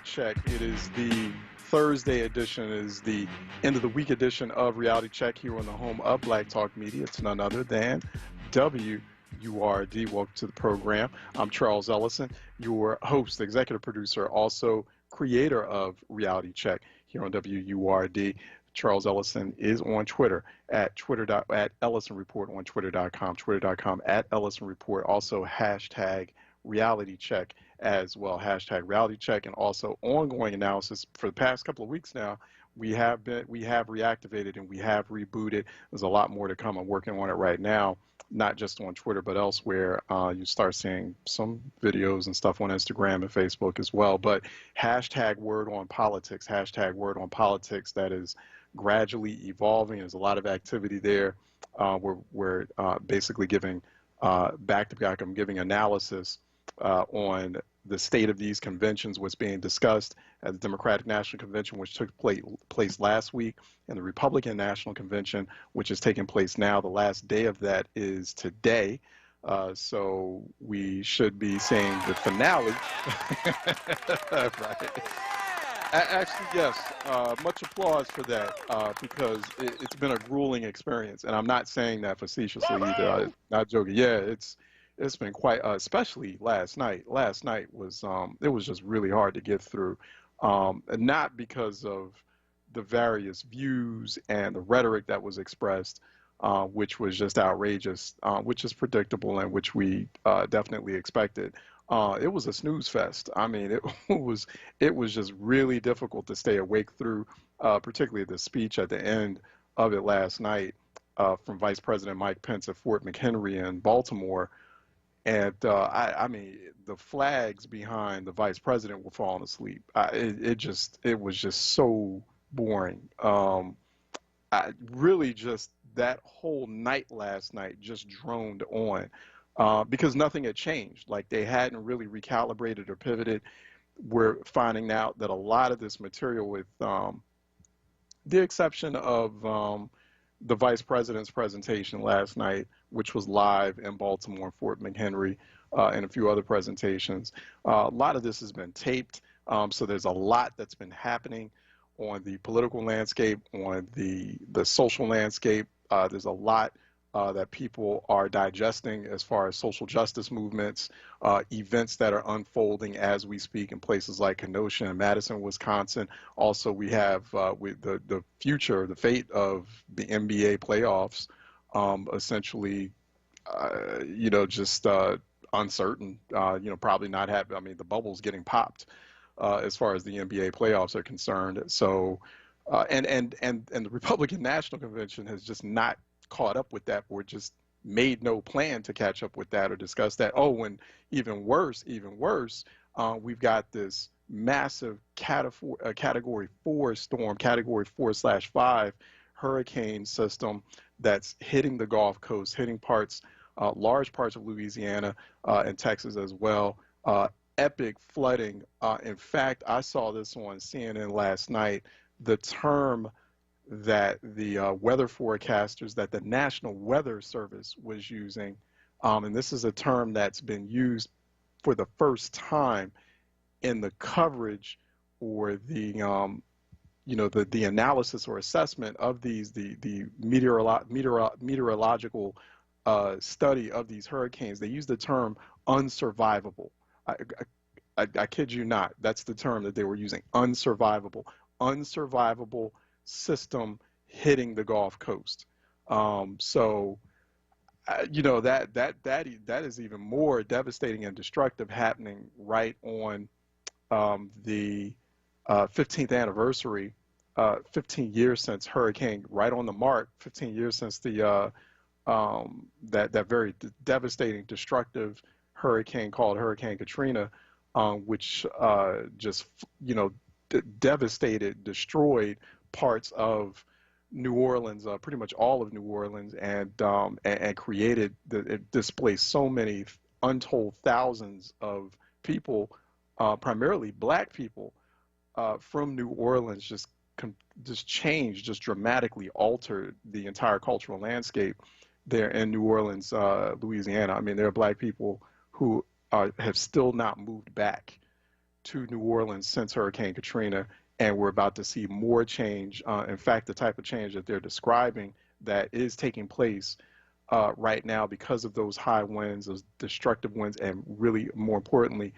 Reality Check. It is the Thursday edition, is the end of the week edition of Reality Check here on the home of Black Talk Media. It's none other than WURD. Welcome to the program. I'm Charles Ellison, your host, executive producer, also creator of Reality Check here on WURD. Charles Ellison is on Twitter at Ellison Report on Twitter.com, Twitter.com at Ellison Report, also hashtag Reality Check as well, hashtag Reality Check, and also ongoing analysis. For the past couple of weeks now, we have reactivated and we have rebooted. There's a lot more to come. I'm working on it right now, not just on Twitter, but elsewhere. You start seeing some videos and stuff on Instagram and Facebook as well. But hashtag Word on Politics, hashtag Word on Politics, that is gradually evolving. There's a lot of activity there. We're basically giving back-to-back, I'm giving analysis on the state of these conventions, what's being discussed at the Democratic National Convention, which took place last week, and the Republican National Convention, which is taking place now. The last day of that is today. So we should be seeing the finale. Right. Actually, yes, much applause for that, because it's been a grueling experience, and I'm not saying that facetiously either. Not joking. Yeah, it's been quite, especially last night. Last night was it was just really hard to get through, and not because of the various views and the rhetoric that was expressed, which was just outrageous, which is predictable and which we definitely expected. It was a snooze fest. I mean, it was just really difficult to stay awake through, particularly the speech at the end of it last night from Vice President Mike Pence at Fort McHenry in Baltimore. And I mean, the flags behind the vice president were falling asleep. It was just so boring. Really just that whole night last night just droned on. Because nothing had changed. Like, they hadn't really recalibrated or pivoted. We're finding out that a lot of this material, with the exception of the vice president's presentation last night, which was live in Baltimore and Fort McHenry, and a few other presentations, a lot of this has been taped. So there's a lot that's been happening on the political landscape, on the social landscape. There's a lot that people are digesting as far as social justice movements, events that are unfolding as we speak in places like Kenosha and Madison, Wisconsin. Also, we have with the future, the fate of the NBA playoffs, essentially, just uncertain, probably not happen. I mean, the bubble's getting popped as far as the NBA playoffs are concerned. So, and the Republican National Convention has just not caught up with that, or just made no plan to catch up with that or discuss that. Oh, and even worse, we've got this massive category 4 storm, category 4/5 hurricane system that's hitting the Gulf Coast, hitting large parts of Louisiana and Texas as well. Epic flooding. In fact, I saw this on CNN last night. The term that the weather forecasters, that the National Weather Service was using, and this is a term that's been used for the first time in the coverage or the the analysis or assessment of these, the meteorological study of these hurricanes. They use the term unsurvivable. I kid you not. That's the term that they were using. Unsurvivable system hitting the Gulf Coast. So that is even more devastating and destructive, happening right on the 15th anniversary, 15 years since hurricane, right on the mark, 15 years since the that very devastating, destructive hurricane called Hurricane Katrina, which just devastated, destroyed parts of New Orleans, pretty much all of New Orleans, and created, it displaced so many untold thousands of people, primarily black people, from New Orleans. Just changed, just dramatically altered the entire cultural landscape there in New Orleans, Louisiana. I mean, there are black people who have still not moved back to New Orleans since Hurricane Katrina, and we're about to see more change. In fact, the type of change that they're describing that is taking place right now because of those high winds, those destructive winds, and really more importantly,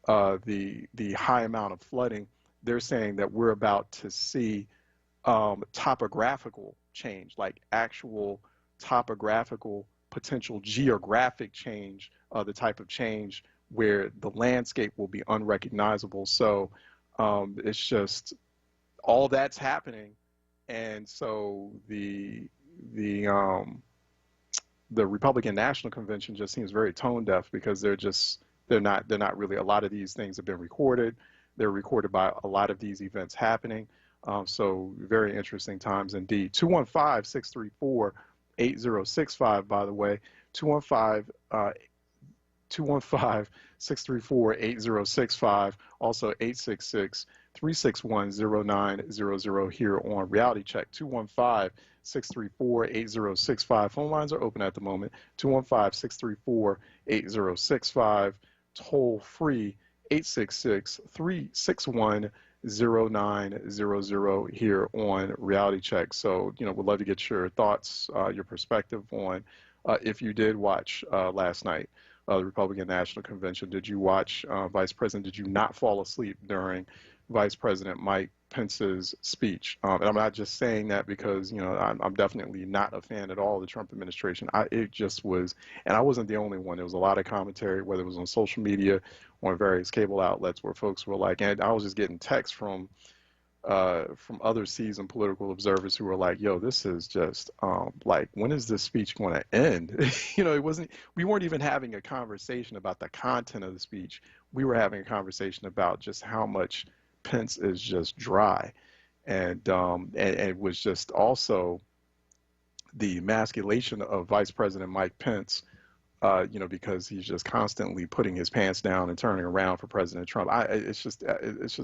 the high amount of flooding. They're saying that we're about to see topographical change, like actual topographical, potential geographic change, the type of change where the landscape will be unrecognizable. So it's just all that's happening, and so the Republican National Convention just seems very tone deaf because they're not really, a lot of these things have been recorded. They're recorded by a lot of these events happening. So very interesting times indeed. 215-634-8065, by the way. 215-634-8065. Also 866-361-0900 here on Reality Check. 215-634-8065. Phone lines are open at the moment. 215-634-8065. Toll free 866-361-0900 here on Reality Check. So, we'd love to get your thoughts, your perspective on if you did watch last night, the Republican National Convention. Did you watch Vice President? Did you not fall asleep during Vice President Mike Pence's speech? And I'm not just saying that because, I'm definitely not a fan at all of the Trump administration. It just was, and I wasn't the only one. There was a lot of commentary, whether it was on social media, on various cable outlets, where folks were like, and I was just getting texts from other seasoned political observers who were like, yo, this is just like, when is this speech going to end? We weren't even having a conversation about the content of the speech. We were having a conversation about just how much Pence is just dry. And it was just also the emasculation of Vice President Mike Pence, because he's just constantly putting his pants down and turning around for President Trump. It's just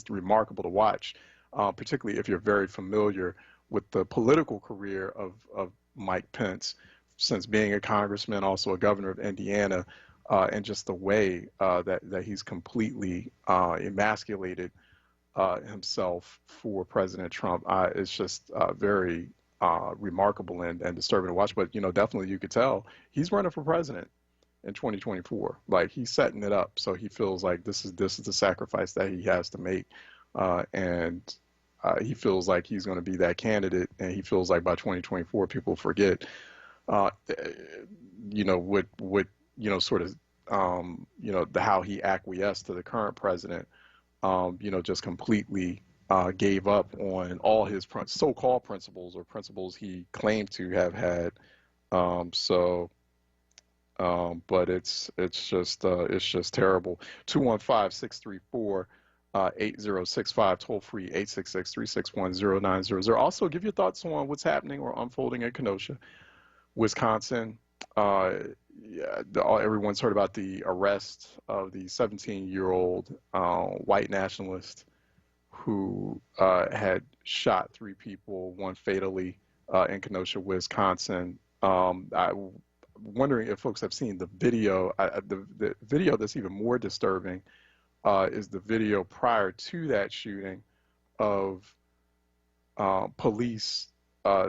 remarkable to watch. Particularly if you're very familiar with the political career of Mike Pence, since being a congressman, also a governor of Indiana, and just the way that he's completely emasculated himself for President Trump. It's just very remarkable and disturbing to watch. But, definitely you could tell he's running for president in 2024. Like, he's setting it up. So he feels like this is the sacrifice that he has to make. And he feels like he's going to be that candidate, and he feels like by 2024 people forget, what sort of, how he acquiesced to the current president, just completely gave up on all his so-called principles, or principles he claimed to have had. But it's just terrible. 215-634-8065, toll free 866-361-0900. Also, give your thoughts on what's happening or unfolding in Kenosha, Wisconsin. Everyone's heard about the arrest of the 17-year-old white nationalist who had shot 3 people, one fatally, in Kenosha, Wisconsin. I'm wondering if folks have seen the video. The video that's even more disturbing is the video prior to that shooting of police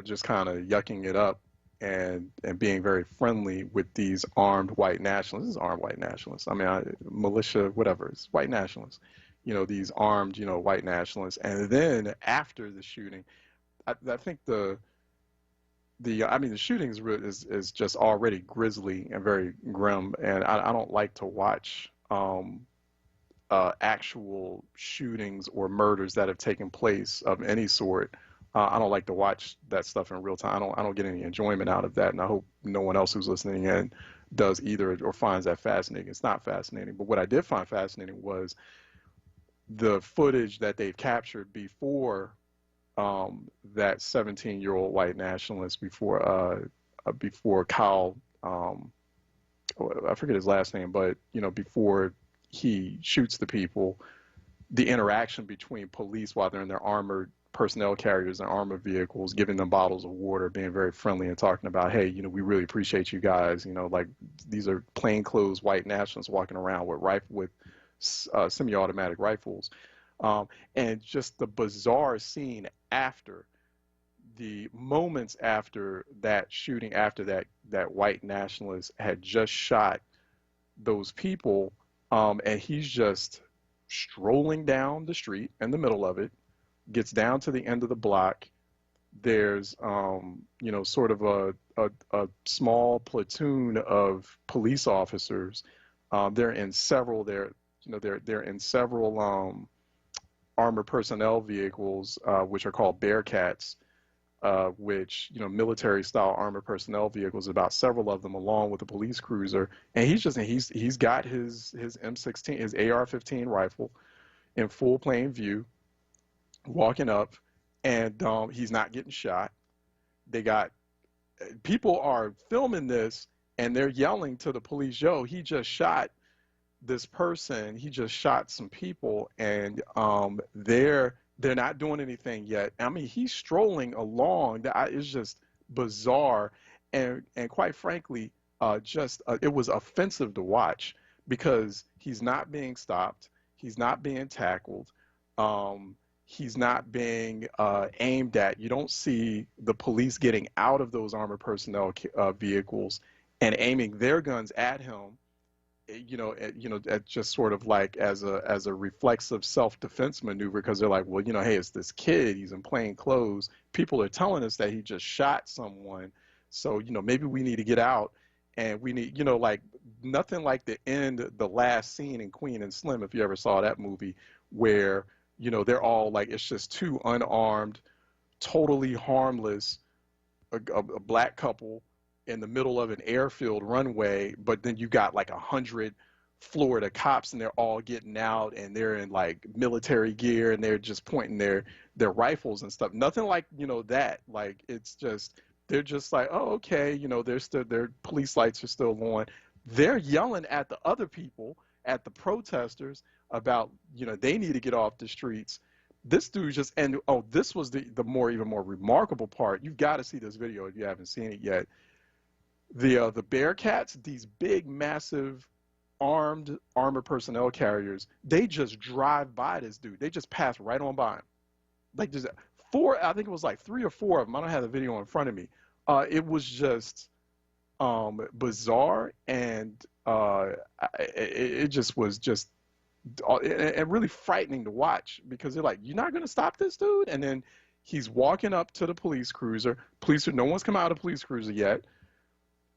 just kind of yucking it up and being very friendly with these armed white nationalists. This is armed white nationalists. I mean, militia, whatever. It's white nationalists. These armed, white nationalists. And then after the shooting, I think the shooting is just already grisly and very grim. And I don't like to watch actual shootings or murders that have taken place of any sort. I don't like to watch that stuff in real time. I don't get any enjoyment out of that, and I hope no one else who's listening in does either or finds that fascinating. It's not fascinating. But what I did find fascinating was the footage that they've captured before that 17-year-old white nationalist, before Kyle, I forget his last name, but before he shoots the people, the interaction between police while they're in their armored personnel carriers and armored vehicles, giving them bottles of water, being very friendly and talking about, hey, we really appreciate you guys. Like, these are plainclothes white nationalists walking around with semi-automatic rifles, um, and just the bizarre scene after the moments after that shooting, after that white nationalist had just shot those people, and he's just strolling down the street in the middle of it, gets down to the end of the block. There's sort of a small platoon of police officers. They're in several they're in several armored personnel vehicles, which are called Bearcats, which, military style armored personnel vehicles, about several of them, along with a police cruiser. And he's got his M16, his AR-15 rifle in full plain view, walking up, and he's not getting shot. They got People are filming this, and they're yelling to the police, "Yo, he just shot this person. He just shot some people," and they're not doing anything yet. I mean, he's strolling along. It's just bizarre, and quite frankly, it was offensive to watch because he's not being stopped. He's not being tackled. He's not being aimed at. You don't see the police getting out of those armored personnel vehicles and aiming their guns at him. At just sort of like as a reflexive self-defense maneuver, because they're like, well, hey, it's this kid. He's in plain clothes. People are telling us that he just shot someone, so maybe we need to get out, and we need, like nothing like the last scene in Queen and Slim, if you ever saw that movie, where they're all like, it's just two unarmed, totally harmless, a black couple in the middle of an airfield runway, but then you got like 100 Florida cops, and they're all getting out, and they're in like military gear, and they're just pointing their rifles and stuff. Nothing like that. Like, it's just, they're just like, oh, okay, their police lights are still on. They're yelling at the other people, at the protesters, about they need to get off the streets. This dude just, and this was the even more remarkable part. You've got to see this video if you haven't seen it yet. The Bearcats, these big, massive, armored personnel carriers, they just drive by this dude. They just pass right on by him. Like, just I think it was like 3 or 4 of them. I don't have the video in front of me. It was just bizarre, and it just was just and really frightening to watch, because they're like, you're not going to stop this dude? And then he's walking up to the police cruiser. No one's come out of the police cruiser yet.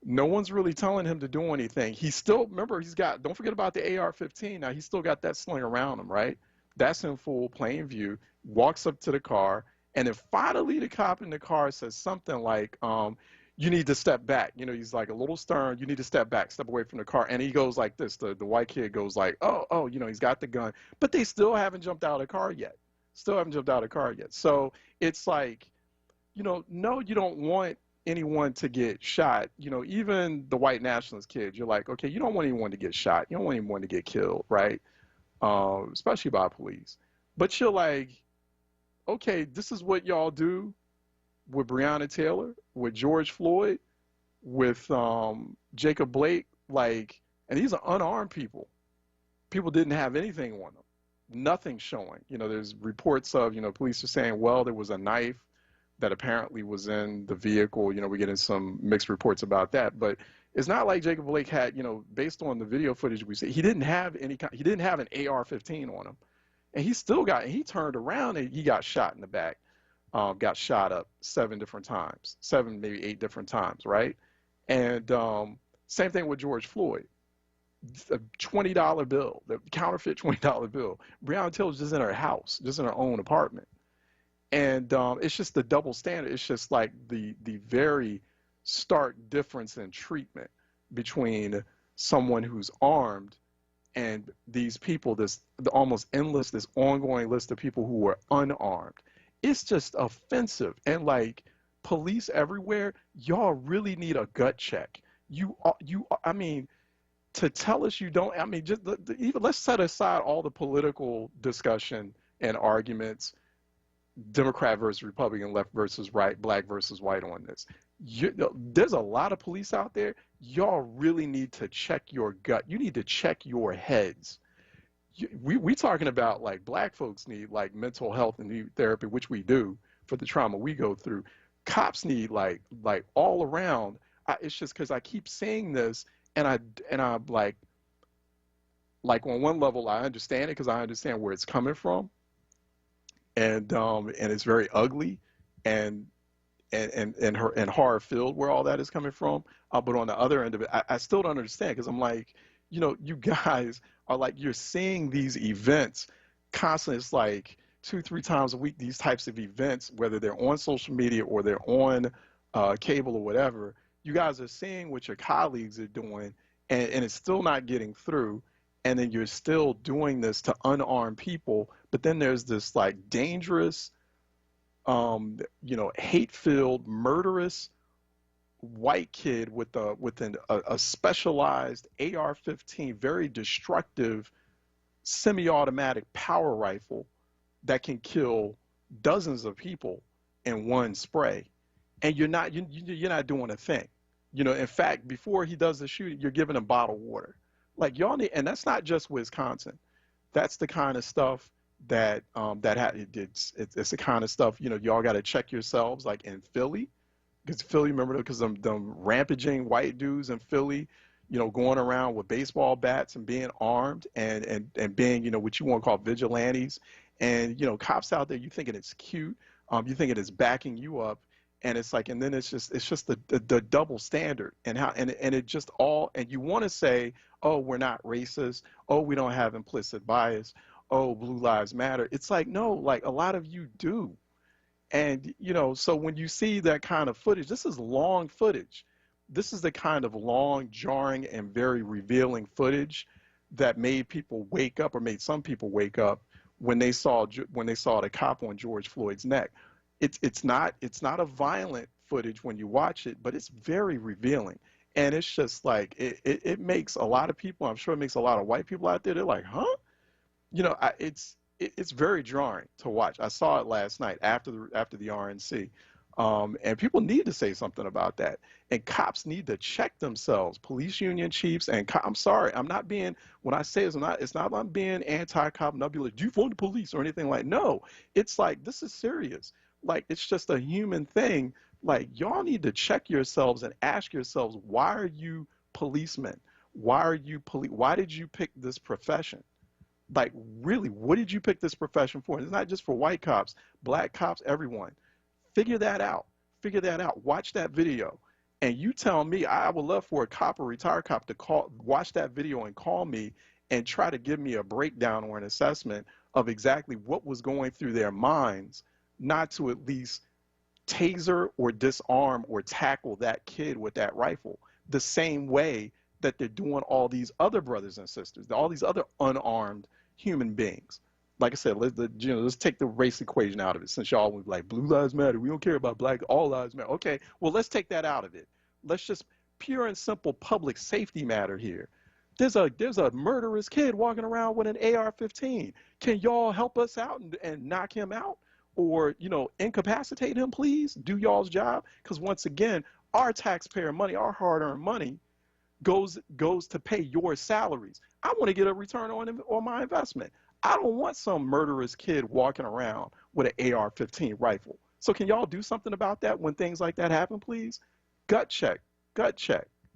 No one's really telling him to do anything. He's still, remember, don't forget about the AR-15. Now, he's still got that sling around him, right? That's in full plain view. Walks up to the car, and then finally the cop in the car says something like, you need to step back. He's like a little stern. You need to step back, step away from the car. And he goes like this. The white kid goes like, oh, he's got the gun. But they still haven't jumped out of the car yet. So it's like, no, you don't want anyone to get shot. Even the white nationalist kids, you're like, okay, you don't want anyone to get shot. You don't want anyone to get killed, right? Especially by police. But you're like, okay, this is what y'all do with Breonna Taylor, with George Floyd, with Jacob Blake, like, and these are unarmed people. People didn't have anything on them, nothing showing. There's reports of, police are saying, well, there was a knife that apparently was in the vehicle. We're getting some mixed reports about that, but it's not like Jacob Blake had, based on the video footage we see, he didn't have an AR-15 on him, and he turned around and he got shot in the back. Got shot up 7 different times, 7, maybe 8 different times, right? And same thing with George Floyd. A $20 bill, the counterfeit $20 bill. Breonna Taylor's just in her house, just in her own apartment. And it's just the double standard. It's just like the very stark difference in treatment between someone who's armed and these people, this ongoing list of people who were unarmed. It's just offensive. And like, police everywhere, y'all really need a gut check. I mean, to tell us you don't, I mean, just even let's set aside all the political discussion and arguments, Democrat versus Republican, left versus right, black versus white on this. There's a lot of police out there. Y'all really need to check your gut. You need to check your heads. we talking about like black folks need like mental health and need therapy, which we do for the trauma we go through. Cops need like all around. It's just because I keep saying this, and I'm like on one level I understand it because I understand where it's coming from, and it's very ugly, and and horror filled where all that is coming from. But on the other end of it, I still don't understand because I'm like, you guys are like you're seeing these events constantly. It's like two, three times a week. These types of events, whether they're on social media or they're on cable or whatever, you guys are seeing what your colleagues are doing, and it's still not getting through. And then you're still doing this to unarmed people. But then there's this like dangerous hate-filled, murderous white kid with a specialized AR-15, very destructive semi-automatic power rifle that can kill dozens of people in one spray, and you're not doing a thing. In fact, before he does the shooting, you're giving him bottled water. Like y'all need, and that's not just Wisconsin. That's the kind of stuff that it's the kind of stuff y'all got to check yourselves, like in Philly, because Philly, remember, because them rampaging white dudes in Philly, going around with baseball bats and being armed and being what you want to call vigilantes, and cops out there, you thinking it's cute, you thinking it's backing you up, and it's like, and then it's just the double standard, and how and it just all, and you want to say, oh, we're not racist, oh, we don't have implicit bias, oh, Blue Lives Matter. It's like, no, like a lot of you do. And, so when you see that kind of footage, this is long footage. This is the kind of long, jarring, and very revealing footage that made people wake up, or made some people wake up when they saw the cop on George Floyd's neck. It's not a violent footage when you watch it, but it's very revealing. And it's just like, it makes a lot of people, I'm sure it makes a lot of white people out there, they're like, huh? It's very jarring to watch. I saw it last night after the RNC, and people need to say something about that. And cops need to check themselves. Police union chiefs and I'm sorry, I'm not being, when I say it's not I'm being anti-cop. I'm not being like, do you phone the police or anything like. No, it's like, this is serious. Like, it's just a human thing. Like, y'all need to check yourselves and ask yourselves, why are you policemen? Why did you pick this profession? Like, really, what did you pick this profession for? And it's not just for white cops, black cops, everyone. Figure that out. Figure that out. Watch that video. And you tell me, I would love for a cop or retired cop to watch that video and call me and try to give me a breakdown or an assessment of exactly what was going through their minds, not to at least taser or disarm or tackle that kid with that rifle the same way that they're doing all these other brothers and sisters, all these other unarmed human beings. Like I said, let's take the race equation out of it. Since y'all was like, Blue Lives Matter, we don't care about black, all lives matter. Okay, well, let's take that out of it. Let's just pure and simple public safety matter here. There's a murderous kid walking around with an AR-15. Can y'all help us out and knock him out? Or, incapacitate him, please? Do y'all's job? Because once again, our taxpayer money, our hard-earned money, goes to pay your salaries. I want to get a return on my investment. I don't want some murderous kid walking around with an AR-15 rifle. So can y'all do something about that when things like that happen, please? Gut check.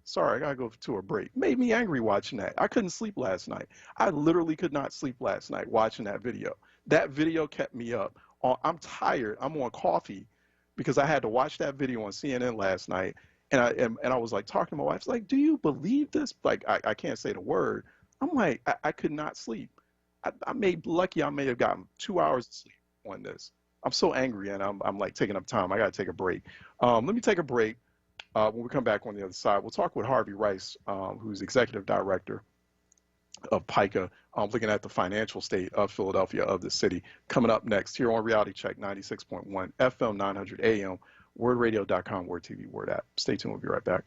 Sorry, I gotta go to a break. Made me angry watching that. I couldn't sleep last night. I literally could not sleep last night watching that video. That video kept me up. I'm tired. I'm on coffee because I had to watch that video on CNN last night. And I was like talking to my wife, like, do you believe this? Like, I can't say the word. I'm like, I could not sleep. I may have gotten 2 hours of sleep on this. I'm so angry, and I'm like taking up time. I got to take a break. Let me take a break. When we come back on the other side, we'll talk with Harvey Rice, who's executive director of PICA, looking at the financial state of Philadelphia, of the city. Coming up next here on Reality Check 96.1 FM 900 AM, WordRadio.com, Word TV, Word app. Stay tuned. We'll be right back.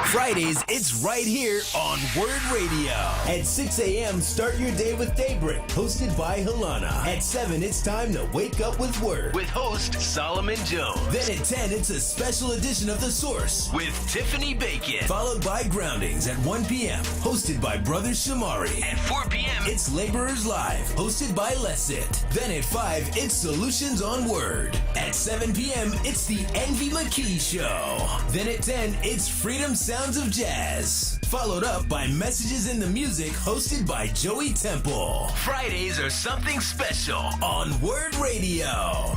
Fridays, it's right here on Word Radio. At 6 a.m., start your day with Daybreak, hosted by Helana. At 7, it's time to wake up with Word, with host Solomon Jones. Then at 10, it's a special edition of The Source with Tiffany Bacon. Followed by Groundings at 1 p.m., hosted by Brothers Shamari. At 4 p.m., it's Laborers Live, hosted by Lessit. Then at 5, it's Solutions on Word. At 7 p.m., it's the Envy McKee Show. Then at 10, it's Freedom Sounds of Jazz, followed up by Messages in the Music, hosted by Joey Temple. Fridays are something special on Word Radio,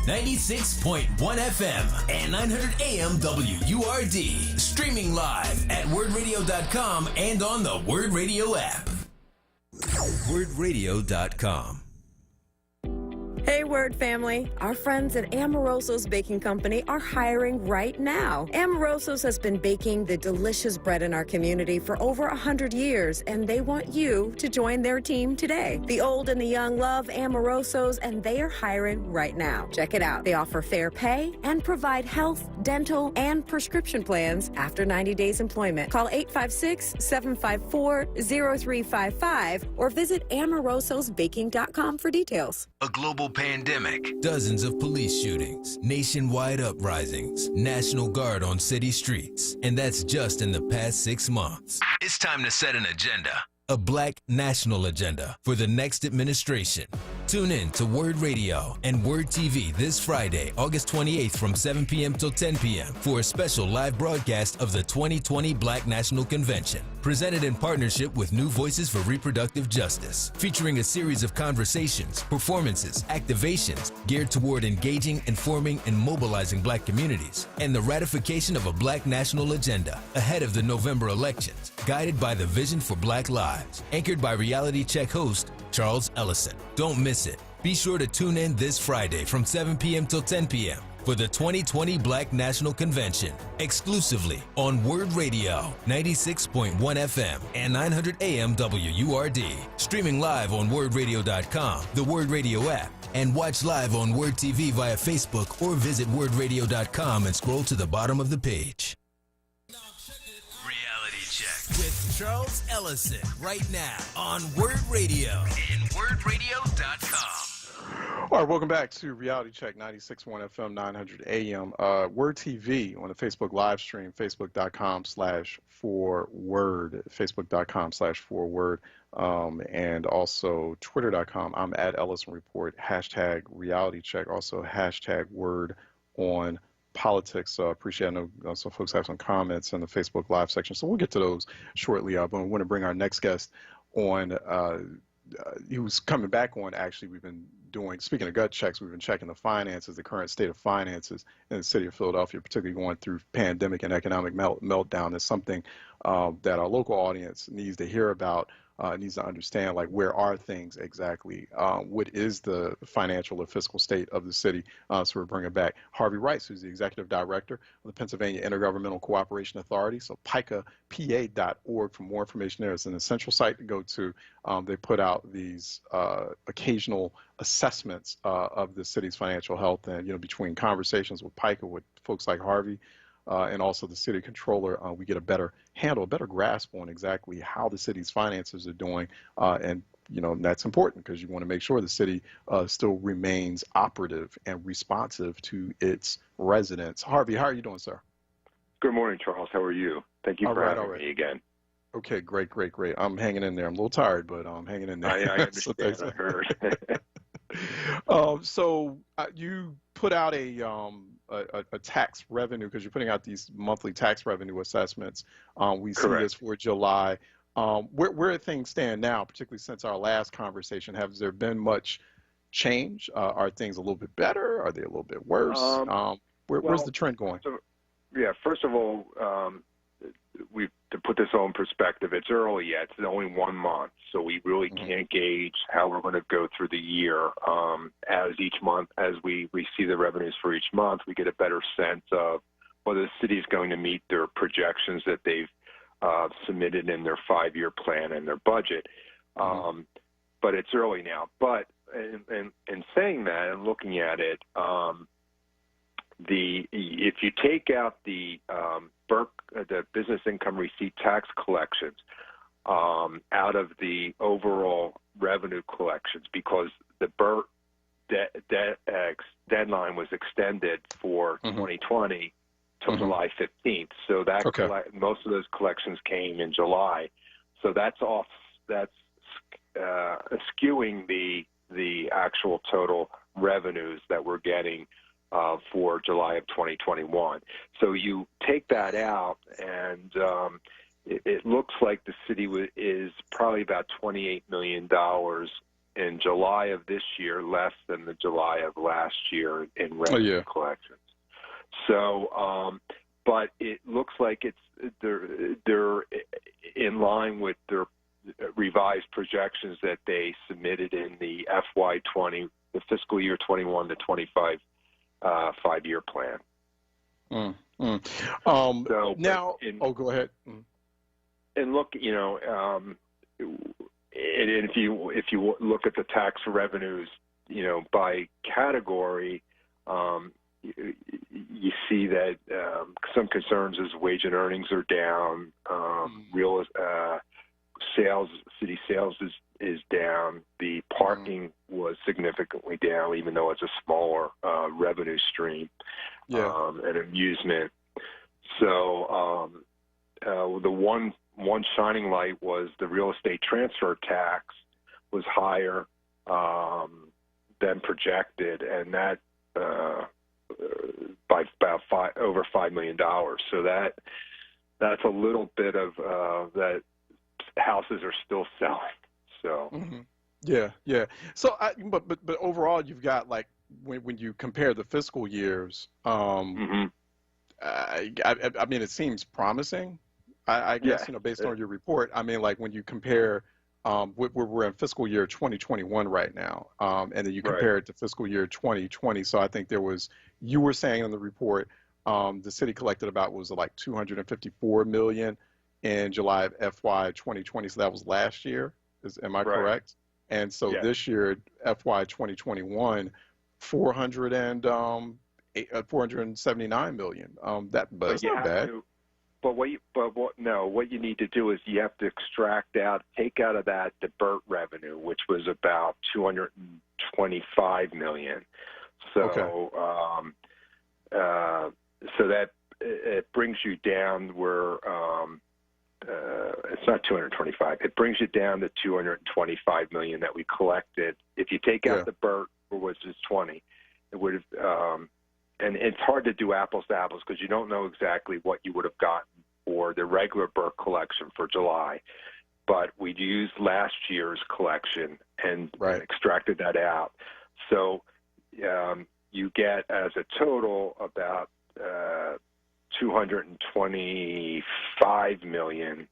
96.1 FM and 900 AM WURD. Streaming live at wordradio.com and on the Word Radio app. wordradio.com. Hey, Word family. Our friends at Amoroso's Baking Company are hiring right now. Amoroso's has been baking the delicious bread in our community for over 100 years, and they want you to join their team today. The old and the young love Amoroso's, and they are hiring right now. Check it out. They offer fair pay and provide health, dental, and prescription plans after 90 days employment. Call 856-754-0355 or visit amorososbaking.com for details. A global pandemic, dozens of police shootings, nationwide uprisings, National Guard on city streets, and that's just in the past 6 months. It's time to set an agenda, a Black national agenda for the next administration. Tune in to Word Radio and Word TV this Friday, August 28th from 7 p.m. till 10 p.m. for a special live broadcast of the 2020 Black National Convention, presented in partnership with New Voices for Reproductive Justice, featuring a series of conversations, performances, activations geared toward engaging, informing, and mobilizing Black communities, and the ratification of a Black national agenda ahead of the November elections, guided by the Vision for Black Lives, anchored by Reality Check host Charles Ellison. Don't miss it. Be sure to tune in this Friday from 7 p.m. till 10 p.m. for the 2020 Black National Convention, exclusively on Word Radio, 96.1 FM and 900 AM WURD. Streaming live on wordradio.com, the Word Radio app, and watch live on Word TV via Facebook or visit wordradio.com and scroll to the bottom of the page. With Charles Ellison right now on Word Radio and wordradio.com. All right, welcome back to Reality Check 96.1 FM 900 AM. Word TV on the Facebook live stream, facebook.com/4word, facebook.com/4word, and also twitter.com. I'm at Ellison Report, hashtag Reality Check, also hashtag Word on Politics. Appreciate. I know some folks have some comments in the Facebook Live section, so we'll get to those shortly. But I want to bring our next guest on. He was coming back on. Actually, we've been doing. Speaking of gut checks, we've been checking the finances, the current state of finances in the city of Philadelphia, particularly going through pandemic and economic meltdown. Is something that our local audience needs to hear about. Needs to understand, like, where are things exactly? What is the financial or fiscal state of the city? So we're bringing back Harvey Rice, who's the executive director of the Pennsylvania Intergovernmental Cooperation Authority. So PICAPA.org for more information there. It's an essential site to go to. They put out these occasional assessments of the city's financial health, and between conversations with PICA with folks like Harvey, and also the city controller, we get a better handle, a better grasp on exactly how the city's finances are doing. And that's important because you want to make sure the city still remains operative and responsive to its residents. Harvey, how are you doing, sir? Good morning, Charles. How are you? Thank you for having me again. Okay, great. I'm hanging in there. I'm a little tired, but I'm hanging in there. I understand. I heard. So you put out a tax revenue, because you're putting out these monthly tax revenue assessments. We see this for July. Where things stand now, particularly since our last conversation? Has there been much change? Are things a little bit better? Are they a little bit worse? Where's the trend going? First of all, to put this all in perspective, it's early yet. It's only 1 month, so we really can't gauge how we're going to go through the year. As each month, as we see the revenues for each month, we get a better sense of whether the city is going to meet their projections that they've submitted in their 5-year plan and their budget. But it's early now. But in saying that and looking at it, if you take out the the business income receipt tax collections out of the overall revenue collections, because the BERT deadline was extended for 2020 till July 15th. So that most of those collections came in July. So that's skewing the actual total revenues that we're getting for July of 2021. So you take that out, and it looks like the city is probably about $28 million in July of this year, less than the July of last year in revenue collections. So, but it looks like they're in line with their revised projections that they submitted in the FY20, the fiscal year 21 to 25 5-year plan. So now, go ahead. And look, and if you look at the tax revenues, by category, you see that some concerns is wage and earnings are down, real sales, city sales is down. The parking was significantly down, even though it's a smaller revenue stream, and amusement. So the one shining light was the real estate transfer tax was higher than projected, and that by about over $5 million. So that's a little bit of that. Houses are still selling. So yeah. So but overall, you've got, like, when you compare the fiscal years, I mean, it seems promising. I guess, based on your report. I mean, like, when you compare, we're in fiscal year 2021 right now, and then you compare it to fiscal year 2020. So I think you were saying in the report, the city collected about, was it like $254 million in July of FY 2020. So that was last year. Am I correct? And so this year, FY 2021, 479 million. But it's not bad. What you need to do is you have to take out of that the BERT revenue, which was about $225 million. So, so that it brings you down where it's not 225. It brings you down to 225 million that we collected. If you take out the BERT, which is 20, it would have. And it's hard to do apples to apples because you don't know exactly what you would have gotten for the regular BERT collection for July. But we used last year's collection and extracted that out. So you get, as a total, about 225 million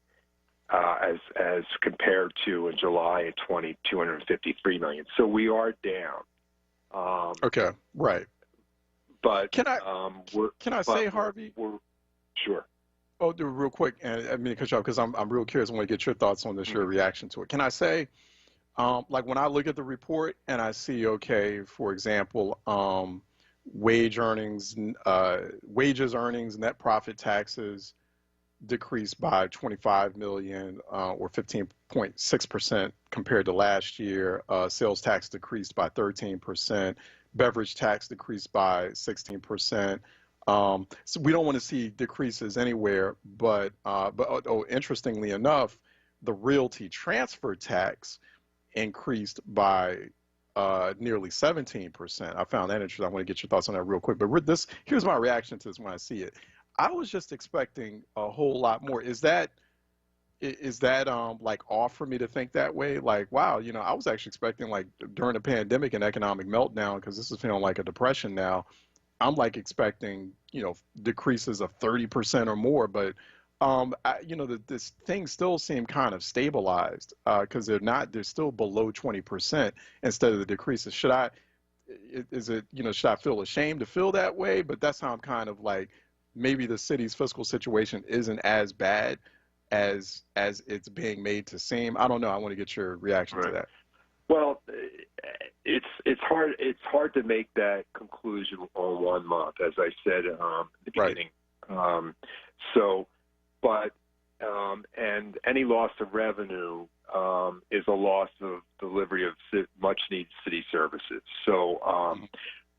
as compared to in July of 253 million. So we are down. But can I say, Harvey? Sure. Oh, real quick, and I mean to cut you off because I'm real curious. I want to get your thoughts on this, your reaction to it. Can I say, like, when I look at the report and I see, for example, wages, earnings, net profit taxes decreased by 25 million, or 15.6% compared to last year. Sales tax decreased by 13%. Beverage tax decreased by 16%. So we don't want to see decreases anywhere, but interestingly enough, the realty transfer tax increased by nearly 17%. I found that interesting. I want to get your thoughts on that real quick. But here's my reaction to this when I see it. I was just expecting a whole lot more. Is that like off for me to think that way? Like, wow, I was actually expecting, like, during the pandemic and economic meltdown, because this is feeling like a depression now, I'm like expecting, decreases of 30% or more. But, this thing still seemed kind of stabilized, because they're still below 20% instead of the decreases. Should I feel ashamed to feel that way? But that's how I'm kind of like, maybe the city's fiscal situation isn't as bad as it's being made to seem. I don't know. I want to get your reaction to that. Well, it's hard to make that conclusion on 1 month, as I said at the beginning. Right. And any loss of revenue is a loss of delivery of much needed city services. So,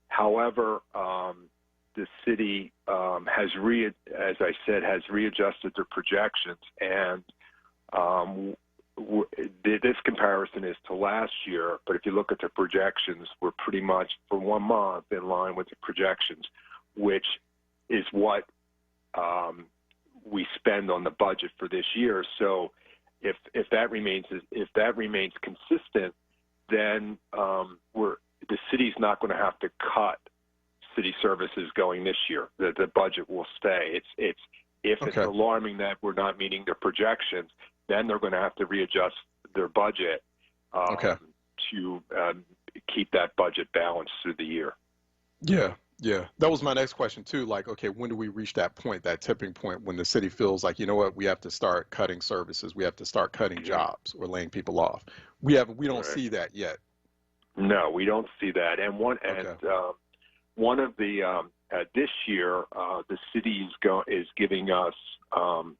however, the city has readjusted their projections, and this comparison is to last year, but if you look at the projections, we're pretty much for 1 month in line with the projections, which is what we spend on the budget for this year. So if that remains consistent, then the city's not going to have to cut city services going this year. The budget will stay. It's alarming that we're not meeting their projections, then they're going to have to readjust their budget to keep that budget balanced through the year. Yeah. That was my next question too. Like, okay, when do we reach that point, that tipping point, when the city feels like, you know what, we have to start cutting services, we have to start cutting jobs or laying people off? We don't see that yet. No, we don't see that. And one of the this year, the city is giving us, in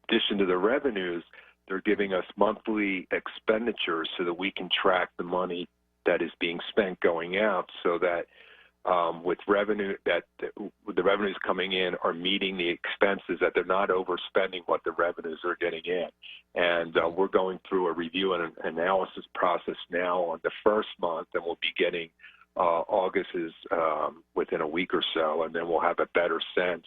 addition to the revenues, they're giving us monthly expenditures so that we can track the money that is being spent going out, so that with revenue, that the revenues coming in are meeting the expenses, that they're not overspending what the revenues are getting in. And we're going through a review and an analysis process now on the first month, and we'll be getting August's within a week or so, and then we'll have a better sense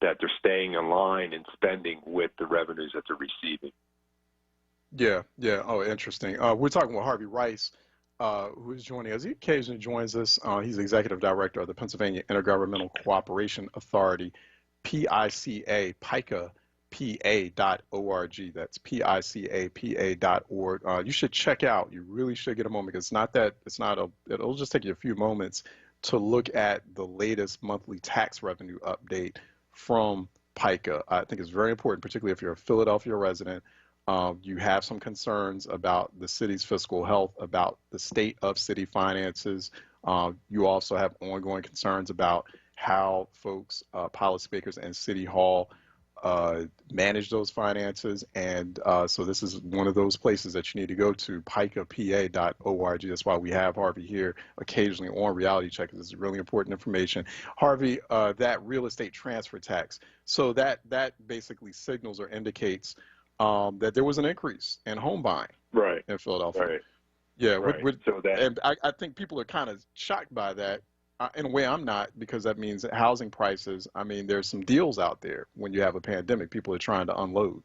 that they're staying in line and spending with the revenues that they're receiving. Yeah. Oh, interesting. We're talking with Harvey Rice, who is joining us. He occasionally joins us. He's the executive director of the Pennsylvania Intergovernmental Cooperation Authority, PICA, PICAPA.org. That's PICAPA.org. You should check out. You really should get a moment, because it'll just take you a few moments to look at the latest monthly tax revenue update from PICA. I think it's very important, particularly if you're a Philadelphia resident. You have some concerns about the city's fiscal health, about the state of city finances. You also have ongoing concerns about how folks, policymakers and City Hall manage those finances. And so this is one of those places that you need to go to, PICAPA.org. That's why we have Harvey here occasionally on Reality Check. This is really important information. Harvey, that real estate transfer tax, so that basically signals or indicates that there was an increase in home buying in Philadelphia. Right. Yeah. Right. And I think people are kind of shocked by that. In a way, I'm not, because that means that housing prices, I mean, there's some deals out there when you have a pandemic. People are trying to unload.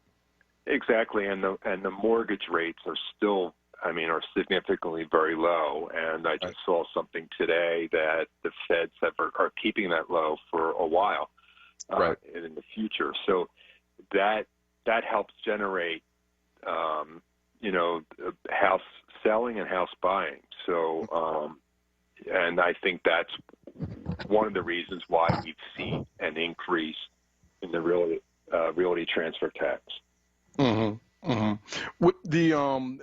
Exactly. And the mortgage rates are still, are significantly very low. And I just saw something today that the Feds are keeping that low for a while in the future. So that helps generate, house selling and house buying. So, and I think that's one of the reasons why we've seen an increase in the realty transfer tax. Mm-hmm. Mm-hmm.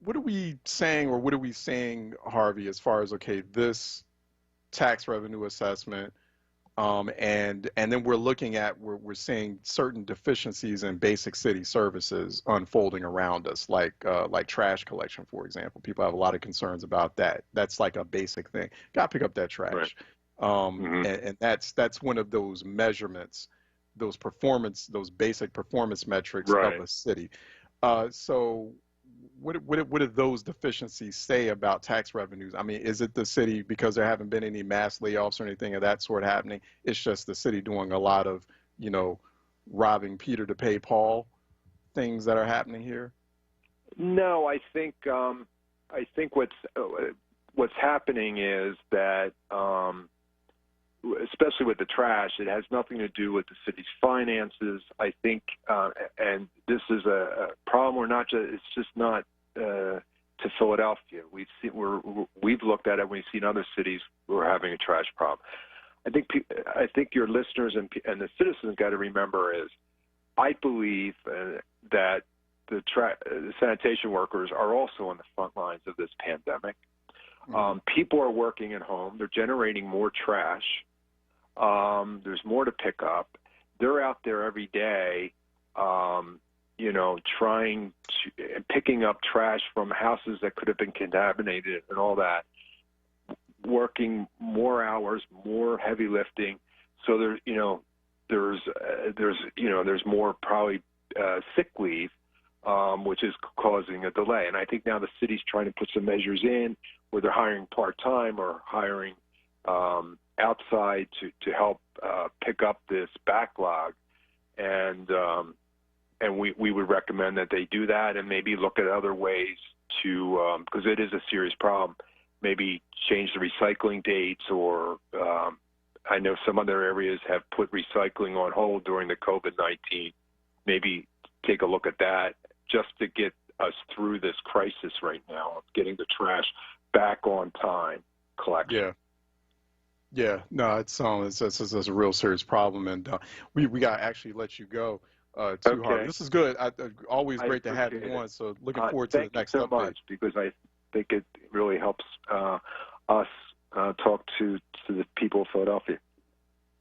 What are we saying, or what are we saying, Harvey, as far as, okay, this tax revenue assessment, and then we're looking at, we're seeing certain deficiencies in basic city services unfolding around us, like trash collection, for example. People have a lot of concerns about that. That's like a basic thing. Got to pick up that trash. Right. And that's one of those measurements, those basic performance metrics of a city. So what do those deficiencies say about tax revenues? I mean, is it the city, because there haven't been any mass layoffs or anything of that sort happening, it's just the city doing a lot of, robbing Peter to pay Paul things that are happening here? No, I think what's happening is that, especially with the trash, it has nothing to do with the city's finances. I think, and this is a problem. It's just not to Philadelphia. We've looked at it. We've seen other cities who are having a trash problem. I think your listeners and the citizens got to remember is, I believe that the sanitation workers are also on the front lines of this pandemic. People are working at home. They're generating more trash. There's more to pick up. They're out there every day, picking up trash from houses that could have been contaminated and all that, working more hours, more heavy lifting. So there's more probably sick leave, which is causing a delay. And I think now the city's trying to put some measures in where they're hiring part-time or hiring outside to help pick up this backlog. And we would recommend that they do that and maybe look at other ways to, because it is a serious problem, maybe change the recycling dates, or I know some other areas have put recycling on hold during the COVID-19. Maybe take a look at that just to get us through this crisis right now of getting the trash back on time collection. Yeah. No, it's a real serious problem, and we got to actually let you go. Too hard. This is good. Always great to have you on. So looking forward to the next update. Thank you so much, because I think it really helps us talk to the people of Philadelphia.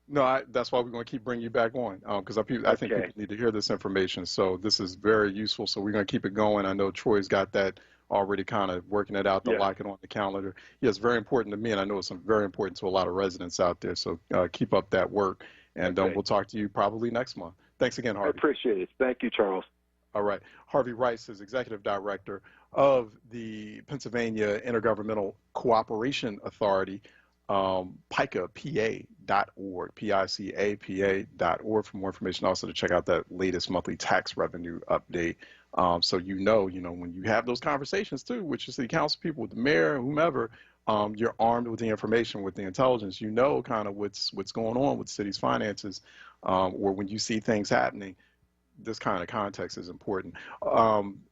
No, that's why we're going to keep bringing you back on, because I think people need to hear this information. So this is very useful. So we're going to keep it going. I know Troy's got that already kind of working it out to lock it on the calendar. Yeah, it's very important to me, and I know it's very important to a lot of residents out there. So keep up that work, and we'll talk to you probably next month. Thanks again, Harvey. I appreciate it. Thank you, Charles. All right. Harvey Rice is Executive Director of the Pennsylvania Intergovernmental Cooperation Authority, PICAPA.org, PICAPA.org for more information. Also to check out that latest monthly tax revenue update. So when you have those conversations too, with your city council people, with the mayor, whomever, you're armed with the information, with the intelligence. You know kind of what's going on with the city's finances, or when you see things happening, this kind of context is important.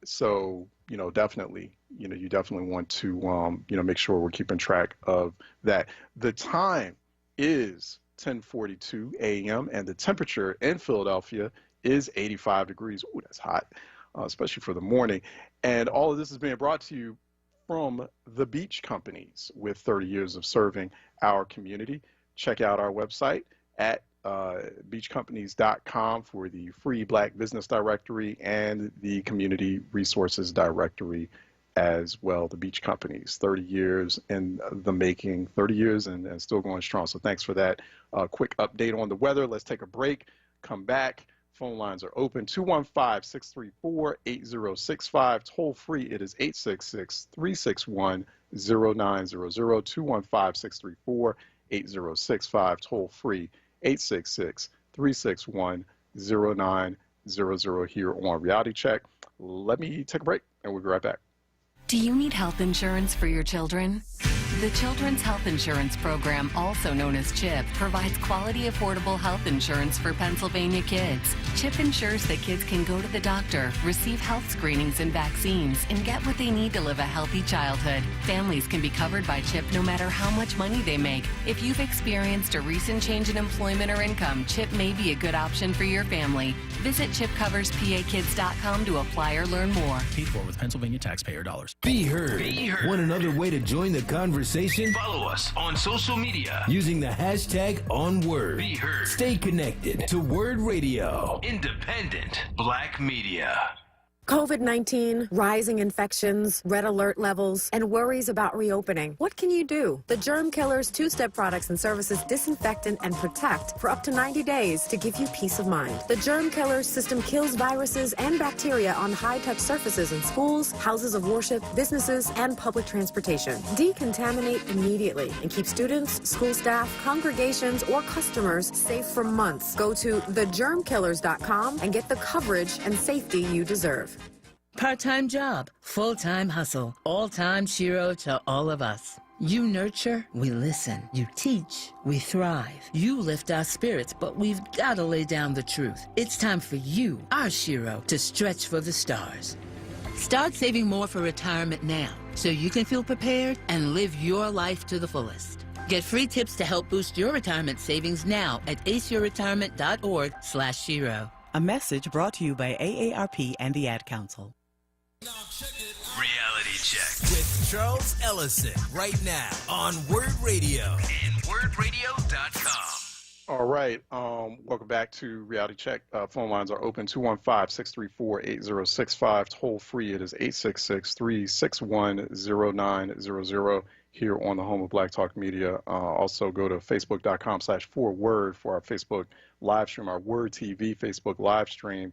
So definitely, you definitely want to make sure we're keeping track of that. The time is 10:42 a.m. and the temperature in Philadelphia is 85 degrees. Ooh, that's hot, especially for the morning. And all of this is being brought to you from the Beach Companies, with 30 years of serving our community. Check out our website at beachcompanies.com for the free Black Business Directory and the Community Resources Directory as well. The Beach Companies, 30 years in the making, 30 years and still going strong. So thanks for that quick update on the weather. Let's take a break, come back. Phone lines are open, 215-634-8065. Toll free, it is 866-361-0900, 215-634-8065. Toll free, 866-361-0900 here on Reality Check. Let me take a break and we'll be right back. Do you need health insurance for your children? The Children's Health Insurance Program, also known as CHIP, provides quality, affordable health insurance for Pennsylvania kids. CHIP ensures that kids can go to the doctor, receive health screenings and vaccines, and get what they need to live a healthy childhood. Families can be covered by CHIP no matter how much money they make. If you've experienced a recent change in employment or income, CHIP may be a good option for your family. Visit chipcoverspakids.com to apply or learn more. Paid for with Pennsylvania taxpayer dollars. Be heard. Want another way to join the conversation? Follow us on social media using the hashtag onWURD. Be heard. Stay connected to Word Radio. Independent Black media. COVID-19, rising infections, red alert levels, and worries about reopening. What can you do? The Germ Killer's two-step products and services disinfect and protect for up to 90 days to give you peace of mind. The Germ Killer's system kills viruses and bacteria on high-touch surfaces in schools, houses of worship, businesses, and public transportation. Decontaminate immediately and keep students, school staff, congregations, or customers safe for months. Go to thegermkillers.com and get the coverage and safety you deserve. Part-time job, full-time hustle, all-time Shiro to all of us. You nurture, we listen. You teach, we thrive. You lift our spirits, but we've got to lay down the truth. It's time for you, our Shiro, to stretch for the stars. Start saving more for retirement now, so you can feel prepared and live your life to the fullest. Get free tips to help boost your retirement savings now at aceyourretirement.org/Shiro. A message brought to you by AARP and the Ad Council. Reality Check with Charles Ellison right now on Word Radio and wordradio.com. All right. Welcome back to Reality Check. Phone lines are open, 215-634-8065. Toll free, it is 866-361-0900 here on the home of Black Talk Media. Also go to facebook.com/4word for our Facebook live stream, our Word TV Facebook live stream.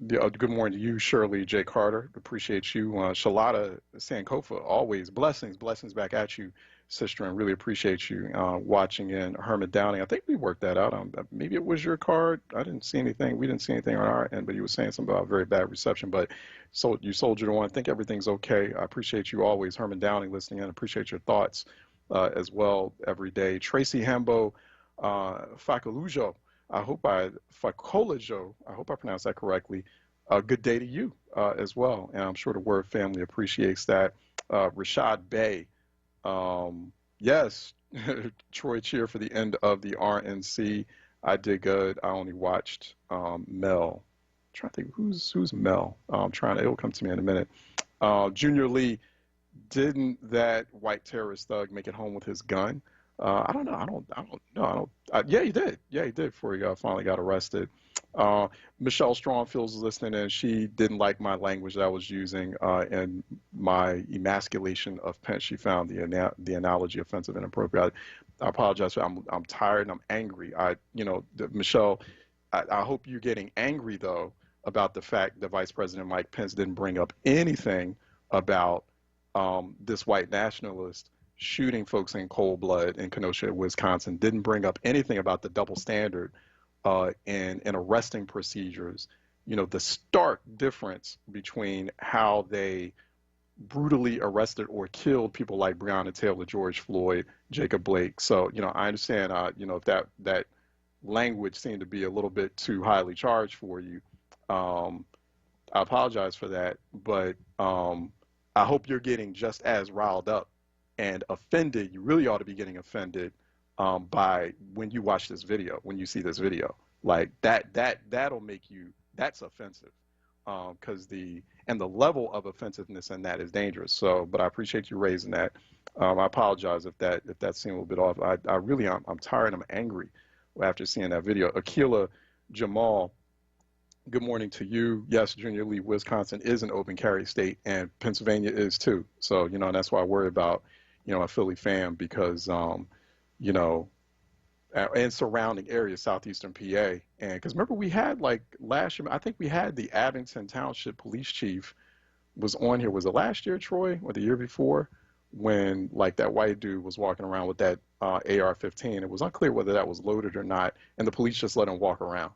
Good morning to you, Shirley J. Carter. Appreciate you. Shalata Sankofa, always blessings back at you, sister, and really appreciate you watching in. Herman Downing, I think we worked that out. Maybe it was your card. I didn't see anything. We didn't see anything on our end, but you were saying something about very bad reception. But so you soldiered on. I think everything's okay. I appreciate you always. Herman Downing listening in. Appreciate your thoughts as well every day. Tracy Hambo Fakolujo. Fakolojo, I hope I pronounced that correctly. Good day to you as well, and I'm sure the Word family appreciates that. Rashad Bey, yes, Troy Cheer for the end of the RNC. I did good. I only watched Mel. I'm trying to think who's Mel. It'll come to me in a minute. Junior Lee, didn't that white terrorist thug make it home with his gun? I don't know. Yeah, he did. Yeah, he did before he finally got arrested. Michelle Strongfield's listening, and she didn't like my language that I was using and my emasculation of Pence. She found the analogy offensive and inappropriate. I apologize. I'm tired and I'm angry. Michelle, I hope you're getting angry though about the fact that Vice President Mike Pence didn't bring up anything about this white nationalist shooting folks in cold blood in Kenosha, Wisconsin, didn't bring up anything about the double standard in arresting procedures. The stark difference between how they brutally arrested or killed people like Breonna Taylor, George Floyd, Jacob Blake. So, I understand, if that language seemed to be a little bit too highly charged for you. I apologize for that, but I hope you're getting just as riled up and offended. You really ought to be getting offended by when you watch this video, when you see this video. Like that'll make you, that's offensive. Because the level of offensiveness in that is dangerous. So, but I appreciate you raising that. I apologize if that seemed a little bit off. I'm tired, I'm angry after seeing that video. Akila Jamal, good morning to you. Yes, Junior Lee, Wisconsin is an open carry state, and Pennsylvania is too. So, and that's why I worry about, a Philly fan, because, and surrounding areas, southeastern PA. And because remember, we had like last year, I think we had the Abington Township Police Chief was on here. Was it last year, Troy, or the year before, when like that white dude was walking around with that AR-15? It was unclear whether that was loaded or not, and the police just let him walk around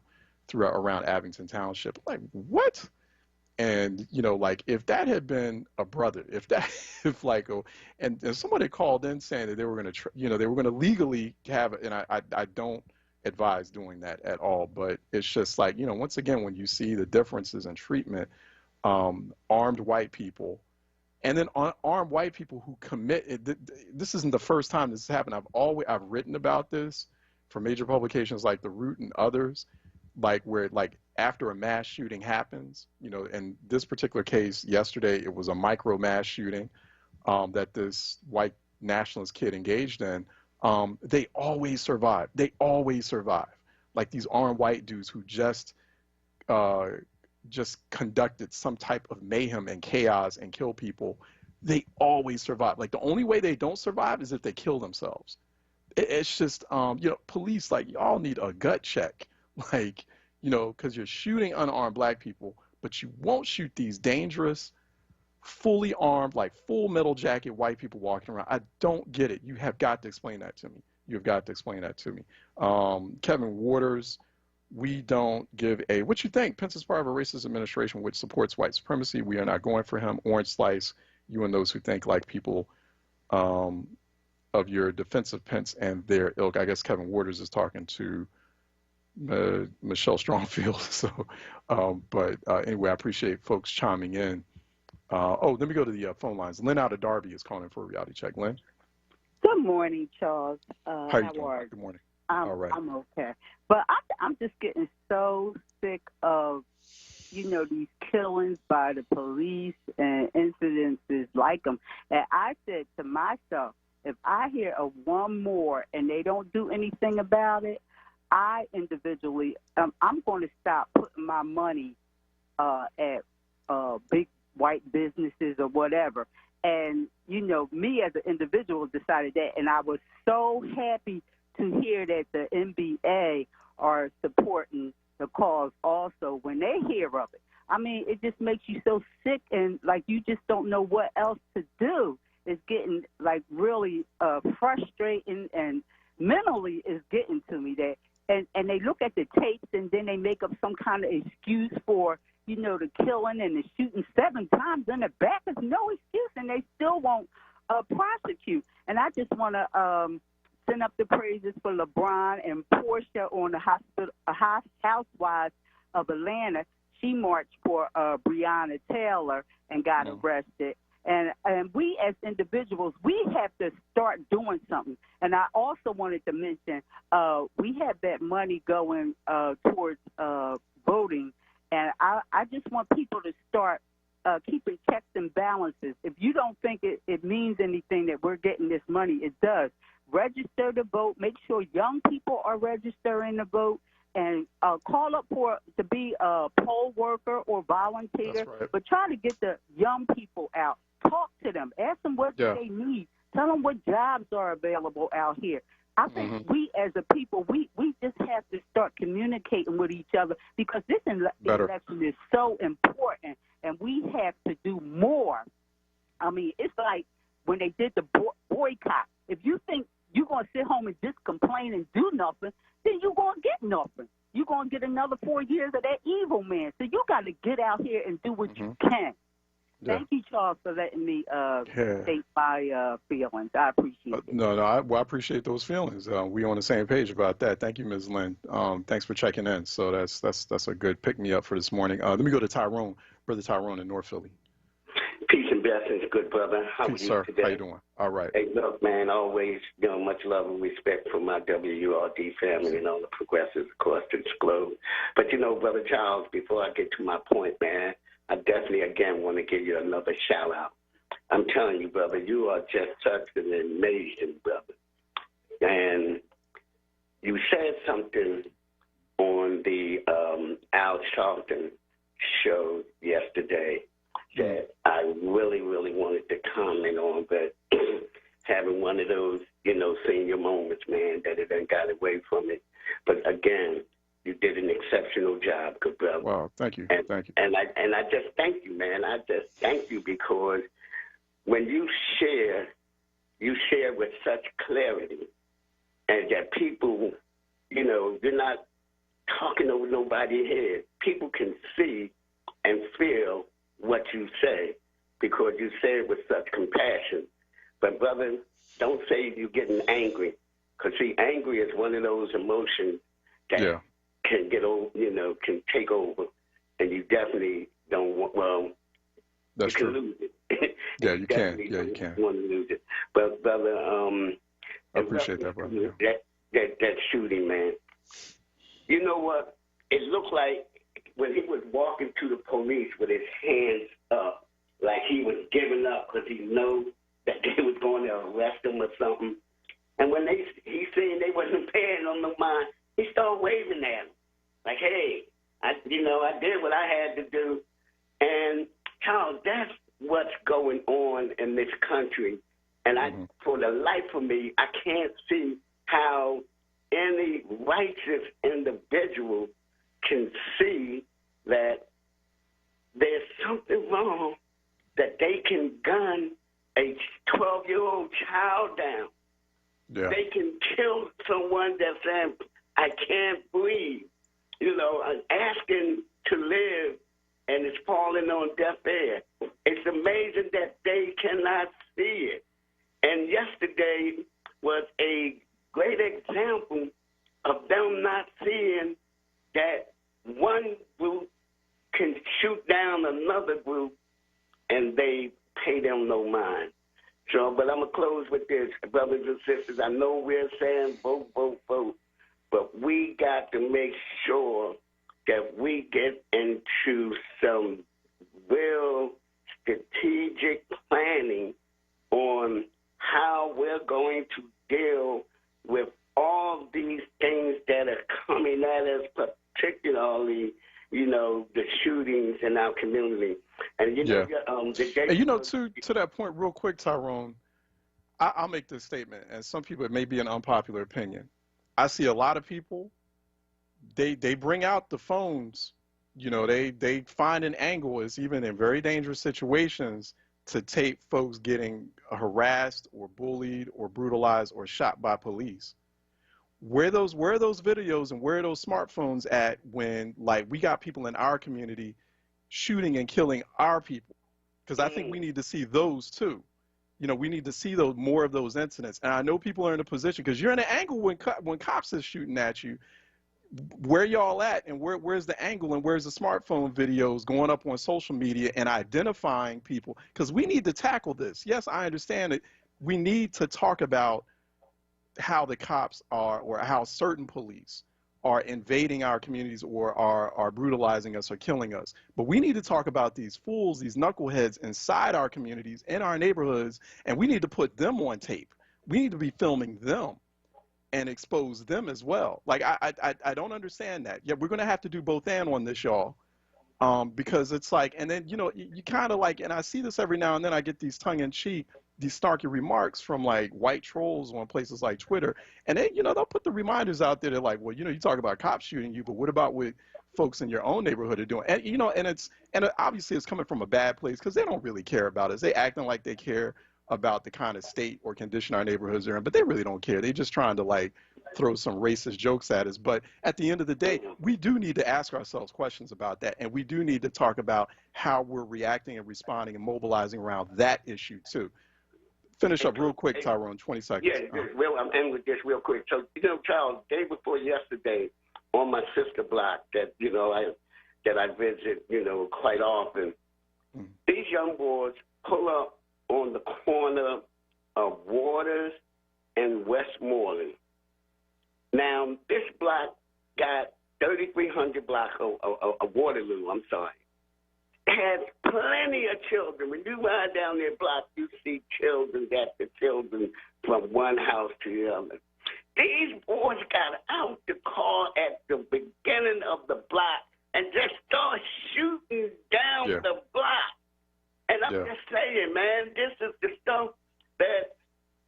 around Abington Township. Like, what? And like if that had been a brother, if somebody called in saying that they were going to, they were going to legally have it, and I don't advise doing that at all. But it's just like, once again, when you see the differences in treatment, armed white people, and then armed white people who commit. This isn't the first time this has happened. I've written about this for major publications like The Root and others, like where like after a mass shooting happens, in this particular case yesterday, it was a micro mass shooting that this white nationalist kid engaged in. They always survive. Like these armed white dudes who just conducted some type of mayhem and chaos and kill people. They always survive. Like the only way they don't survive is if they kill themselves. It's just, police, like, y'all need a gut check. Like, because you're shooting unarmed black people, but you won't shoot these dangerous, fully armed, like full metal jacket white people walking around. I don't get it. You have got to explain that to me. Kevin Waters, we don't give a, what you think? Pence is part of a racist administration which supports white supremacy. We are not going for him. Orange Slice, you and those who think like people of your defensive Pence and their ilk. I guess Kevin Waters is talking to Michelle Strongfield. So, anyway, I appreciate folks chiming in. Let me go to the phone lines. Lynn out of Darby is calling for a reality check. Lynn? Good morning, Charles. How you doing? Good morning. All right. I'm okay. But I'm just getting so sick of, these killings by the police and incidences like them. And I said to myself, if I hear of one more and they don't do anything about it, I individually, I'm going to stop putting my money at big white businesses or whatever. And, me as an individual decided that, and I was so happy to hear that the NBA are supporting the cause also when they hear of it. I mean, it just makes you so sick and like you just don't know what else to do. It's getting like really frustrating, and mentally is getting to me that. And they look at the tapes and then they make up some kind of excuse for, the killing and the shooting 7 times in the back is no excuse, and they still won't prosecute. And I just want to send up the praises for LeBron and Portia on the Housewives of Atlanta. She marched for Breonna Taylor and got arrested. And we as individuals, we have to start doing something. And I also wanted to mention we have that money going towards voting. And I just want people to start keeping checks and balances. If you don't think it means anything that we're getting this money, it does. Register to vote. Make sure young people are registering to vote. And call up to be a poll worker or volunteer. That's right. But try to get the young people out. Talk to them. Ask them what they need. Tell them what jobs are available out here. I think we as a people, we just have to start communicating with each other because this election is so important, and we have to do more. I mean, it's like when they did the boycott. If you think you're going to sit home and just complain and do nothing, then you're going to get nothing. You're going to get another 4 years of that evil man. So you got to get out here and do what you can. Yeah. Thank you, Charles, for letting me state my feelings. I appreciate it. I appreciate those feelings. We on the same page about that. Thank you, Ms. Lynn. Thanks for checking in. So that's a good pick-me-up for this morning. Let me go to Tyrone, Brother Tyrone in North Philly. Peace and blessings, good brother. How are you sir. today? How you doing? All right. Hey, look, man, always much love and respect for my WURD family and all the progressives across this globe. But, Brother Charles, before I get to my point, man, I definitely, again, want to give you another shout-out. I'm telling you, brother, you are just such an amazing brother. And you said something on the Al Sharpton show yesterday that I really, really wanted to comment on, but having one of those, senior moments, man, that it done got away from it. But again, you did an exceptional job, good brother. Wow, thank you. Thank you. And I just thank you, man. I just thank you because when you share with such clarity, and that people, you're not talking over nobody's head. People can see and feel what you say because you say it with such compassion. But, brother, don't say you're getting angry because, see, angry is one of those emotions that can get over, can take over, and you definitely don't want, well, that's you can true. lose it. Yeah, you can. Yeah, you can. Want to lose it. But, brother, I appreciate that, brother. That shooting, man. You know what? It looked like when he was walking to the police with his hands up, like he was giving up because he knew that they was going to arrest him or something. And when he seen they wasn't paying him no mind, he started waving at him. Like, hey, I did what I had to do. And, Charles, that's what's going on in this country. And for the life of me, I can't see how any righteous individual can see that there's something wrong, that they can gun a 12-year-old child down. Yeah. They can kill someone that's saying, I can't breathe, asking to live, and it's falling on deaf ear. It's amazing that they cannot see it. And yesterday was a great example of them not seeing that one group can shoot down another group and they pay them no mind. So, but I'm going to close with this. Brothers and sisters, I know we're saying vote, vote, vote. we got to make sure that we get into some real strategic planning on how we're going to deal with all these things that are coming at us, particularly, the shootings in our community. And, to that point, real quick, Tyrone, I'll make this statement, and some people, it may be an unpopular opinion. I see a lot of people, they bring out the phones, they find an angle, is even in very dangerous situations, to tape folks getting harassed or bullied or brutalized or shot by police. Where are those videos and where are those smartphones at when, like, we got people in our community shooting and killing our people? Because I think we need to see those too. We need to see more of those incidents. And I know people are in a position, because you're in an angle when cops is shooting at you. Where y'all at, and where's the angle, and where's the smartphone videos going up on social media and identifying people? Because we need to tackle this. Yes, I understand it. We need to talk about how the cops are, or how certain police are invading our communities or are brutalizing us or killing us. But we need to talk about these fools, these knuckleheads inside our communities, in our neighborhoods, and we need to put them on tape. We need to be filming them and expose them as well. Like, I don't understand that. Yeah, we're going to have to do both and on this, y'all, because it's like, and then, you kind of like, and I see this every now and then, I get these tongue-in-cheek, these snarky remarks from like white trolls on places like Twitter, and then, they'll put the reminders out there. They're like, well, you talk about cops shooting you, but what about what folks in your own neighborhood are doing? And, and obviously it's coming from a bad place, because they don't really care about us. They acting like they care about the kind of state or condition our neighborhoods are in, but they really don't care. They're just trying to like throw some racist jokes at us. But at the end of the day, we do need to ask ourselves questions about that, and we do need to talk about how we're reacting and responding and mobilizing around that issue too. Finish up real quick, Tyrone, 20 seconds. Yeah, I'm ending with this real quick. So, Charles, day before yesterday, on my sister block that I visit quite often, these young boys pull up on the corner of Waters and Westmoreland. Now, this block got 3300 block of Waterloo, I'm sorry. Has plenty of children. When you ride down their block, you see children after children from one house to the other. These boys got out the car at the beginning of the block and just start shooting down the block. And I'm just saying, man, this is the stuff that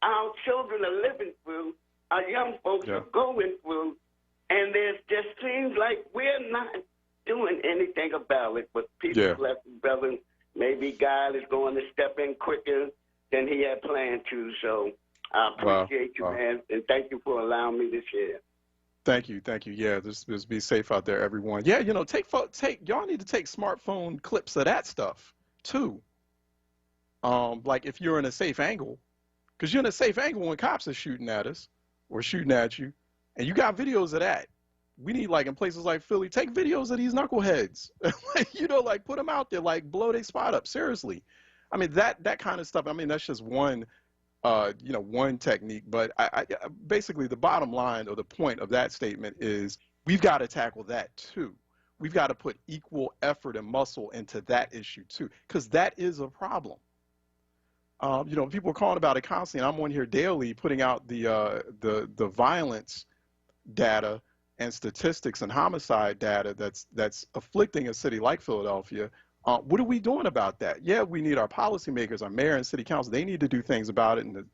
our children are living through, our young folks are going through, and there's just seems like we're not doing anything about it. But people left, brother, maybe God is going to step in quicker than he had planned to. So I appreciate you, man, and thank you for allowing me to share. Thank you. Yeah, just be safe out there, everyone. Yeah, take y'all need to take smartphone clips of that stuff too. Like if you're in a safe angle, because you're in a safe angle when cops are shooting at us or shooting at you, and you got videos of that. We need, like in places like Philly, take videos of these knuckleheads. Like put them out there, like blow their spot up. Seriously, I mean that kind of stuff. I mean that's just one, one technique. But I basically the bottom line or the point of that statement is we've got to tackle that too. We've got to put equal effort and muscle into that issue too, because that is a problem. People are calling about it constantly, and I'm on here daily putting out the violence data and statistics and homicide data that's afflicting a city like Philadelphia. What are we doing about that? Yeah, we need our policymakers, our mayor and city council. They need to do things about it, and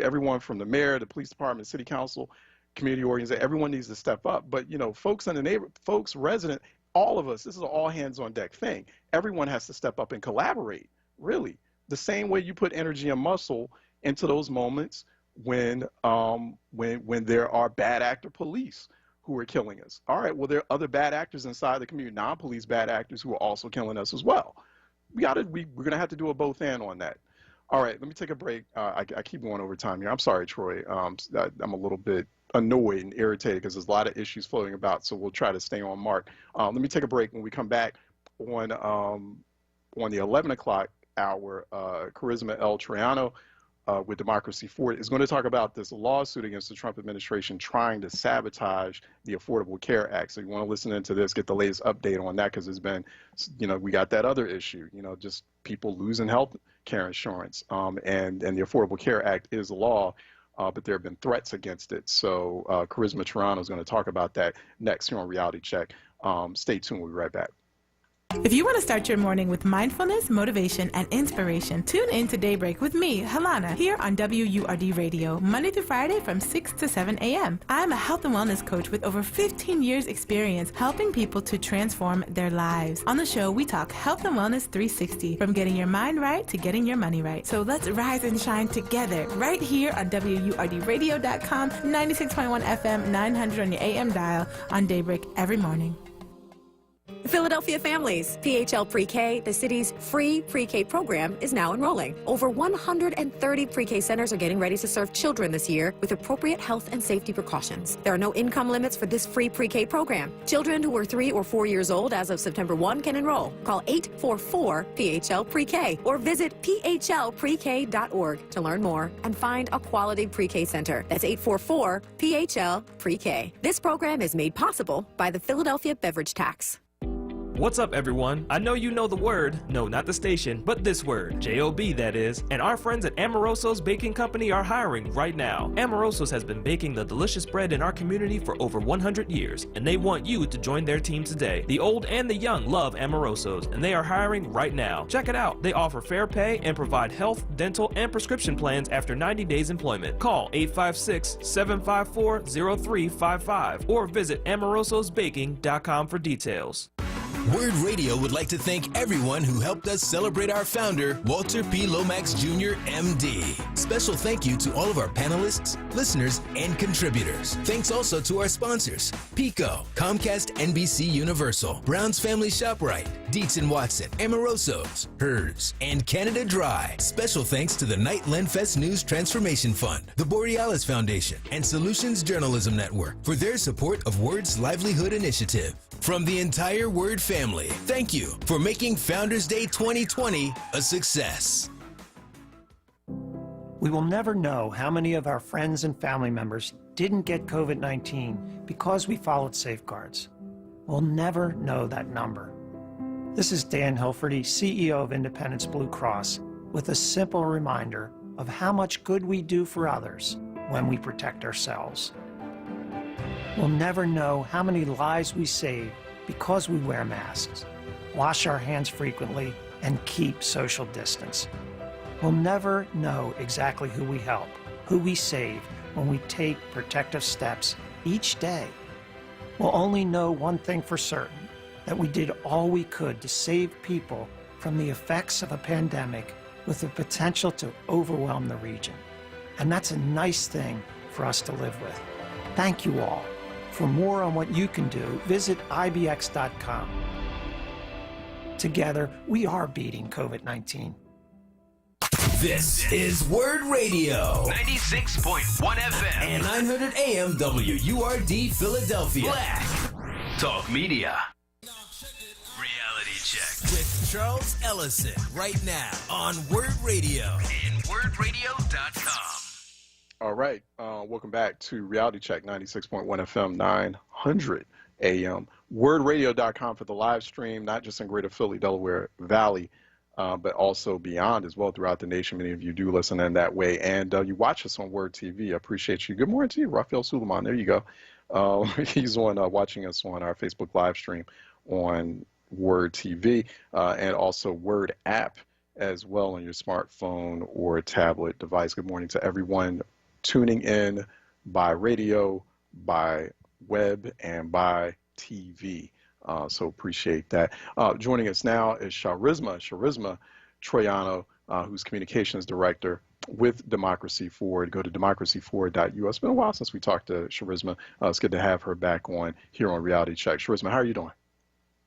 everyone from the mayor, the police department, city council, community organization, everyone needs to step up. But folks in the neighborhood, folks, resident, all of us, this is an all hands on deck thing. Everyone has to step up and collaborate, really. The same way you put energy and muscle into those moments when there are bad actor police who are killing us. All right, well, there are other bad actors inside the community, non-police bad actors who are also killing us as well. We're gonna have to do a both and on that. All right, let me take a break. I keep going over time here. I'm sorry, Troy. I'm a little bit annoyed and irritated because there's a lot of issues floating about, so we'll try to stay on mark. Let me take a break. When we come back on the 11 o'clock hour, Charisma El Triano with Democracy Forward, is going to talk about this lawsuit against the Trump administration trying to sabotage the Affordable Care Act. So you want to listen into this, get the latest update on that, because it's been, we got that other issue, just people losing health care insurance. And the Affordable Care Act is a law, but there have been threats against it. So Charisma Toronto is going to talk about that next here on Reality Check. Stay tuned. We'll be right back. If you want to start your morning with mindfulness, motivation, and inspiration, tune in to Daybreak with me, Helana, here on WURD Radio, Monday through Friday from 6 to 7 a.m. I'm a health and wellness coach with over 15 years experience helping people to transform their lives. On the show, we talk health and wellness 360, from getting your mind right to getting your money right. So let's rise and shine together right here on WURDradio.com, 96.1 FM, 900 on your AM dial on Daybreak every morning. Philadelphia families, PHL Pre-K, the city's free pre-K program, is now enrolling. Over 130 pre-K centers are getting ready to serve children this year with appropriate health and safety precautions. There are no income limits for this free pre-K program. Children who are 3 or 4 years old as of September 1 can enroll. Call 844-PHL-PRE-K or visit phlprek.org to learn more and find a quality pre-K center. That's 844-PHL-PRE-K. This program is made possible by the Philadelphia Beverage Tax. What's up, everyone? I know you know the word, no, not the station, but this word, J-O-B, that is, and our friends at Amoroso's Baking Company are hiring right now. Amoroso's has been baking the delicious bread in our community for over 100 years, and they want you to join their team today. The old and the young love Amoroso's, and they are hiring right now. Check it out. They offer fair pay and provide health, dental, and prescription plans after 90 days employment. Call 856-754-0355 or visit amorososbaking.com for details. Word Radio would like to thank everyone who helped us celebrate our founder, Walter P. Lomax Jr., MD. Special thank you to all of our panelists, listeners, and contributors. Thanks also to our sponsors, Pico, Comcast NBC Universal, Brown's Family ShopRite, Dietz & Watson, Amoroso's, Hers, and Canada Dry. Special thanks to the Night Lenfest News Transformation Fund, the Borealis Foundation, and Solutions Journalism Network for their support of Word's Livelihood Initiative. From the entire Word family, thank you for making Founders Day 2020 a success. We will never know how many of our friends and family members didn't get COVID-19 because we followed safeguards. We'll never know that number. This is Dan Hilferty, CEO of Independence Blue Cross, with a simple reminder of how much good we do for others when we protect ourselves. We'll never know how many lives we save because we wear masks, wash our hands frequently, and keep social distance. We'll never know exactly who we help, who we save when we take protective steps each day. We'll only know one thing for certain, that we did all we could to save people from the effects of a pandemic with the potential to overwhelm the region. And that's a nice thing for us to live with. Thank you all. For more on what you can do, visit IBX.com. Together, we are beating COVID-19. This is Word Radio. 96.1 FM. And 900 AM WURD Philadelphia. Black Talk Media. Reality Check. With Charles Ellison right now on Word Radio. And WordRadio.com. All right. Welcome back to Reality Check, 96.1 FM, 900 AM. WordRadio.com for the live stream, not just in Greater Philly, Delaware Valley, but also beyond as well throughout the nation. Many of you do listen in that way. And you watch us on Word TV. I appreciate you. Good morning to you, Rafael Suleiman. There you go. He's on watching us on our Facebook live stream on Word TV and also Word app as well on your smartphone or tablet device. Good morning to everyone tuning in by radio, by web, and by TV. So appreciate that. Joining us now is Charisma Troiano, who's Communications Director with Democracy Forward. Go to democracyforward.us. It's been a while since we talked to Charisma. It's good to have her back on here on Reality Check. Charisma, how are you doing?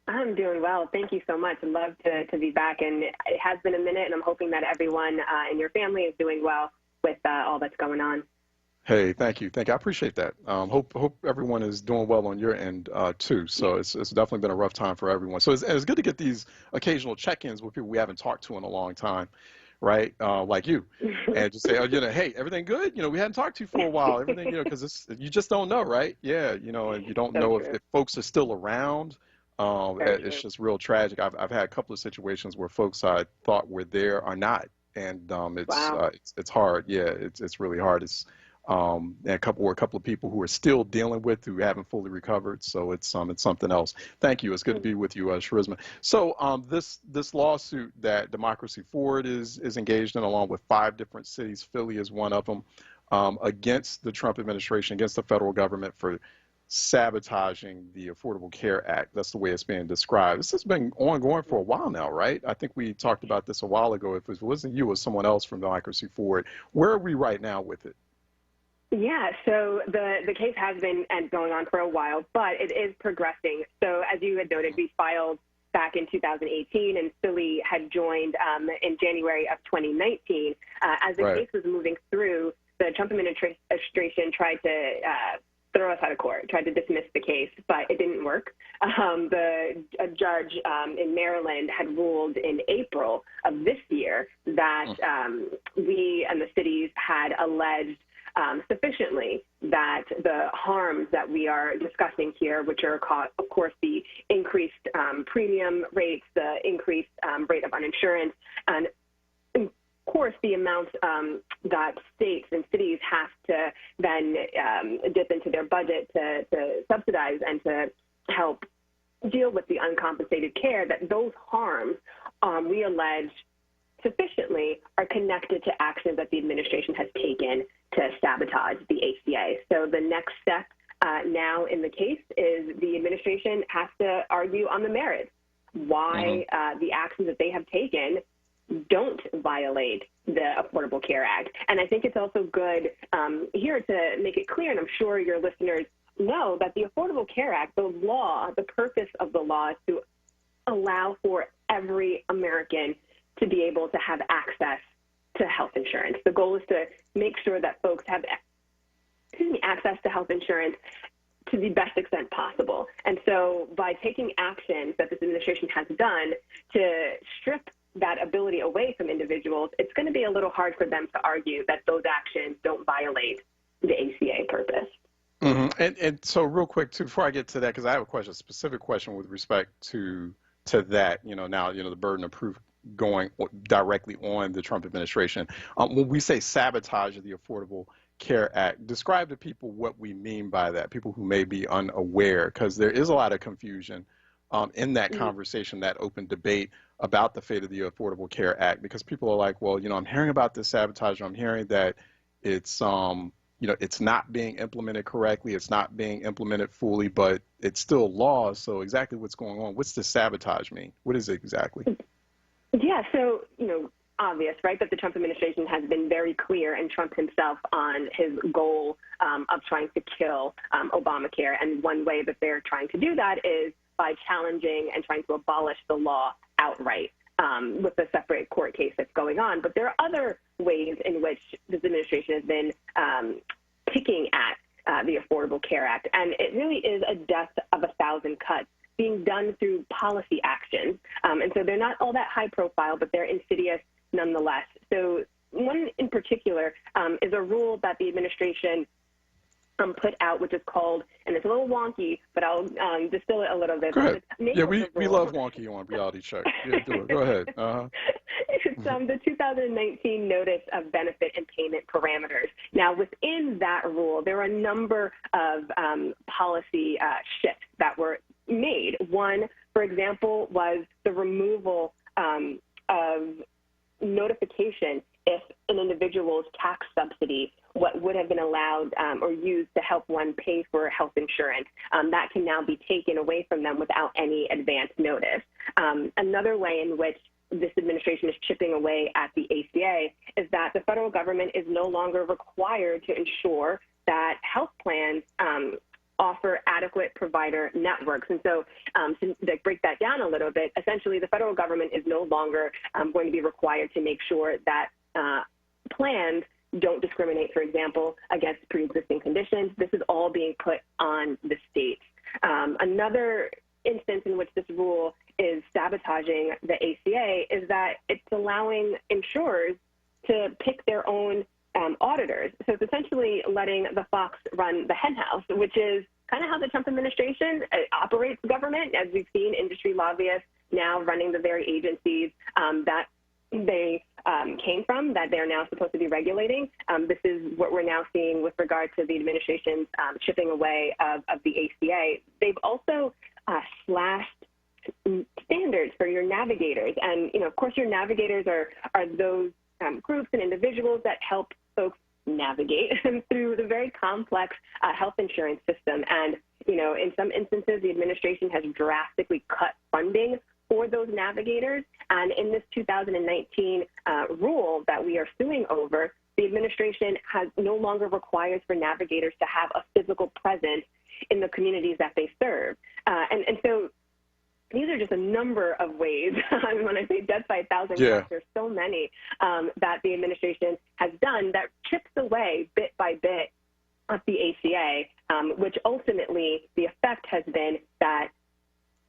I'm doing well. Thank you so much. I'd love to be back. And it has been a minute, and I'm hoping that everyone in your family is doing well with all that's going on. Hey, thank you. I appreciate that. Hope everyone is doing well on your end too. So it's definitely been a rough time for everyone. So it's good to get these occasional check-ins with people we haven't talked to in a long time, right? Like you, and just say, oh, hey, everything good? We hadn't talked to you for a while. Everything, because you just don't know, right? Yeah, and you don't know if folks are still around. It's just real tragic. I've had a couple of situations where folks I thought were there are not, and it's hard. Yeah, it's really hard. It's and a couple of people who are still dealing with who haven't fully recovered. So it's something else. Thank you. It's good to be with you, Charisma. So this lawsuit that Democracy Forward is engaged in, along with 5 different cities, Philly is one of them, against the Trump administration, against the federal government for sabotaging the Affordable Care Act. That's the way it's being described. This has been ongoing for a while now, right? I think we talked about this a while ago. If it wasn't you, it was someone else from Democracy Forward. Where are we right now with it? Yeah, so the case has been going on for a while, but it is progressing. So as you had noted, we filed back in 2018, and Philly had joined in January of 2019. As the case was moving through, the Trump administration tried to throw us out of court, tried to dismiss the case, but it didn't work. A judge in Maryland had ruled in April of this year that we and the cities had alleged sufficiently that the harms that we are discussing here, which are, of course, the increased premium rates, the increased rate of uninsurance, and of course the amount that states and cities have to then dip into their budget to subsidize and to help deal with the uncompensated care, that those harms we allege sufficiently are connected to actions that the administration has taken to sabotage the ACA. So the next step now in the case is the administration has to argue on the merits why the actions that they have taken don't violate the Affordable Care Act. And I think it's also good here to make it clear, and I'm sure your listeners know, that the Affordable Care Act, the law, the purpose of the law is to allow for every American to be able to have access to health insurance. The goal is to make sure that folks have access to health insurance to the best extent possible. And so by taking actions that this administration has done to strip that ability away from individuals, it's going to be a little hard for them to argue that those actions don't violate the ACA purpose. And so real quick, too, before I get to that, because I have a specific question with respect to that, now, the burden of proof going directly on the Trump administration. When we say sabotage of the Affordable Care Act, describe to people what we mean by that, people who may be unaware, because there is a lot of confusion in that conversation, that open debate about the fate of the Affordable Care Act, because people are like, well, I'm hearing about this sabotage, I'm hearing that it's it's not being implemented correctly, it's not being implemented fully, but it's still law. So exactly what's going on? What's the sabotage mean? What is it exactly? Yeah, so, obvious, right, that the Trump administration has been very clear, and Trump himself, on his goal of trying to kill Obamacare. And one way that they're trying to do that is by challenging and trying to abolish the law outright with a separate court case that's going on. But there are other ways in which this administration has been picking at the Affordable Care Act. And it really is a death of 1,000 cuts being done through policy actions. And so they're not all that high profile, but they're insidious nonetheless. So one in particular is a rule that the administration put out, which is called, and it's a little wonky, but I'll distill it a little bit. Go ahead. Yeah, we love wonky on Reality Check. Yeah, do it. Go ahead. It's the 2019 Notice of Benefit and Payment Parameters. Now, within that rule, there are a number of policy shifts that were made. One, for example, was the removal of notification if an individual's tax subsidy, what would have been allowed or used to help one pay for health insurance, that can now be taken away from them without any advance notice. Another way in which this administration is chipping away at the ACA is that the federal government is no longer required to ensure that health plans offer adequate provider networks. And so to break that down a little bit, essentially the federal government is no longer going to be required to make sure that plans don't discriminate, for example, against pre-existing conditions. This is all being put on the states. Another instance in which this rule is sabotaging the ACA is that it's allowing insurers to pick their own auditors. So it's essentially letting the fox run the henhouse, which is kind of how the Trump administration operates government, as we've seen industry lobbyists now running the very agencies that they came from, that they're now supposed to be regulating. This is what we're now seeing with regard to the administration's chipping away of the ACA. They've also slashed standards for your navigators. And, of course, your navigators are those groups and individuals that help folks navigate through the very complex health insurance system. And, in some instances, the administration has drastically cut funding for those navigators. And in this 2019 rule that we are suing over, the administration no longer requires for navigators to have a physical presence in the communities that they serve. And so these are just a number of ways. I mean, when I say death by 1,000 cuts, there's so many that the administration has done that chips away bit by bit of the ACA, which ultimately the effect has been that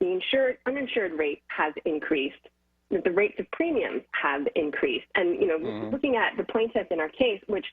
the uninsured rate has increased, that the rates of premiums have increased. And, looking at the plaintiffs in our case, which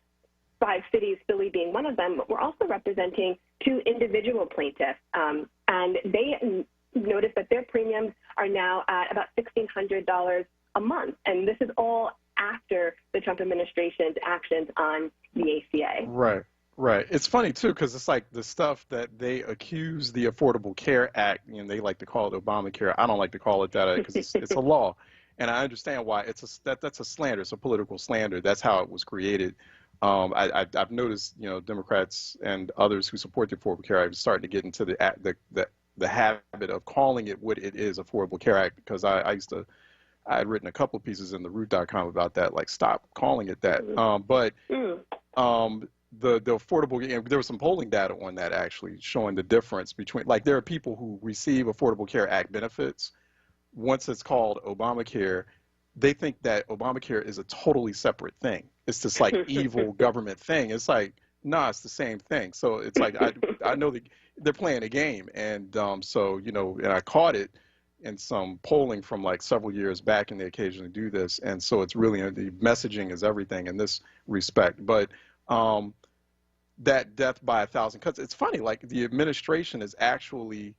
5 cities, Philly being one of them, but we're also representing 2 individual plaintiffs. And they noticed that their premiums are now at about $1,600 a month. And this is all after the Trump administration's actions on the ACA. Right. It's funny, too, because it's like the stuff that they accuse the Affordable Care Act, they like to call it Obamacare. I don't like to call it that because it's a law. And I understand why. That's a slander. It's a political slander. That's how it was created. I've noticed, Democrats and others who support the Affordable Care Act are starting to get into the habit of calling it what it is, Affordable Care Act, because I had written a couple of pieces in the root.com about that, like, stop calling it that. The affordable, there was some polling data on that actually showing the difference between, like, there are people who receive Affordable Care Act benefits. Once it's called Obamacare, they think that Obamacare is a totally separate thing. It's this like evil government thing. It's like, nah, it's the same thing. So it's like, I know that they're playing a game. And so, and I caught it in some polling from like several years back, and they occasionally do this. And so it's really, the messaging is everything in this respect. But that death by 1,000 cuts, it's funny, like the administration is actually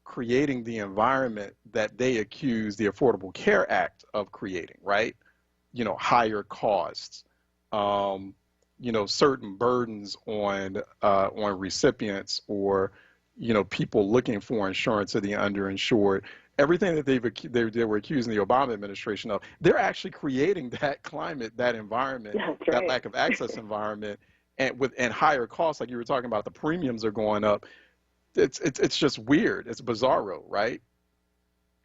creating the environment that they accuse the Affordable Care Act of creating, right? Higher costs, certain burdens on recipients or, people looking for insurance or the underinsured. Everything that they were accusing the Obama administration of, they're actually creating that climate, that environment, that lack of access environment, and higher costs, like you were talking about, the premiums are going up. It's just weird. It's bizarro, right?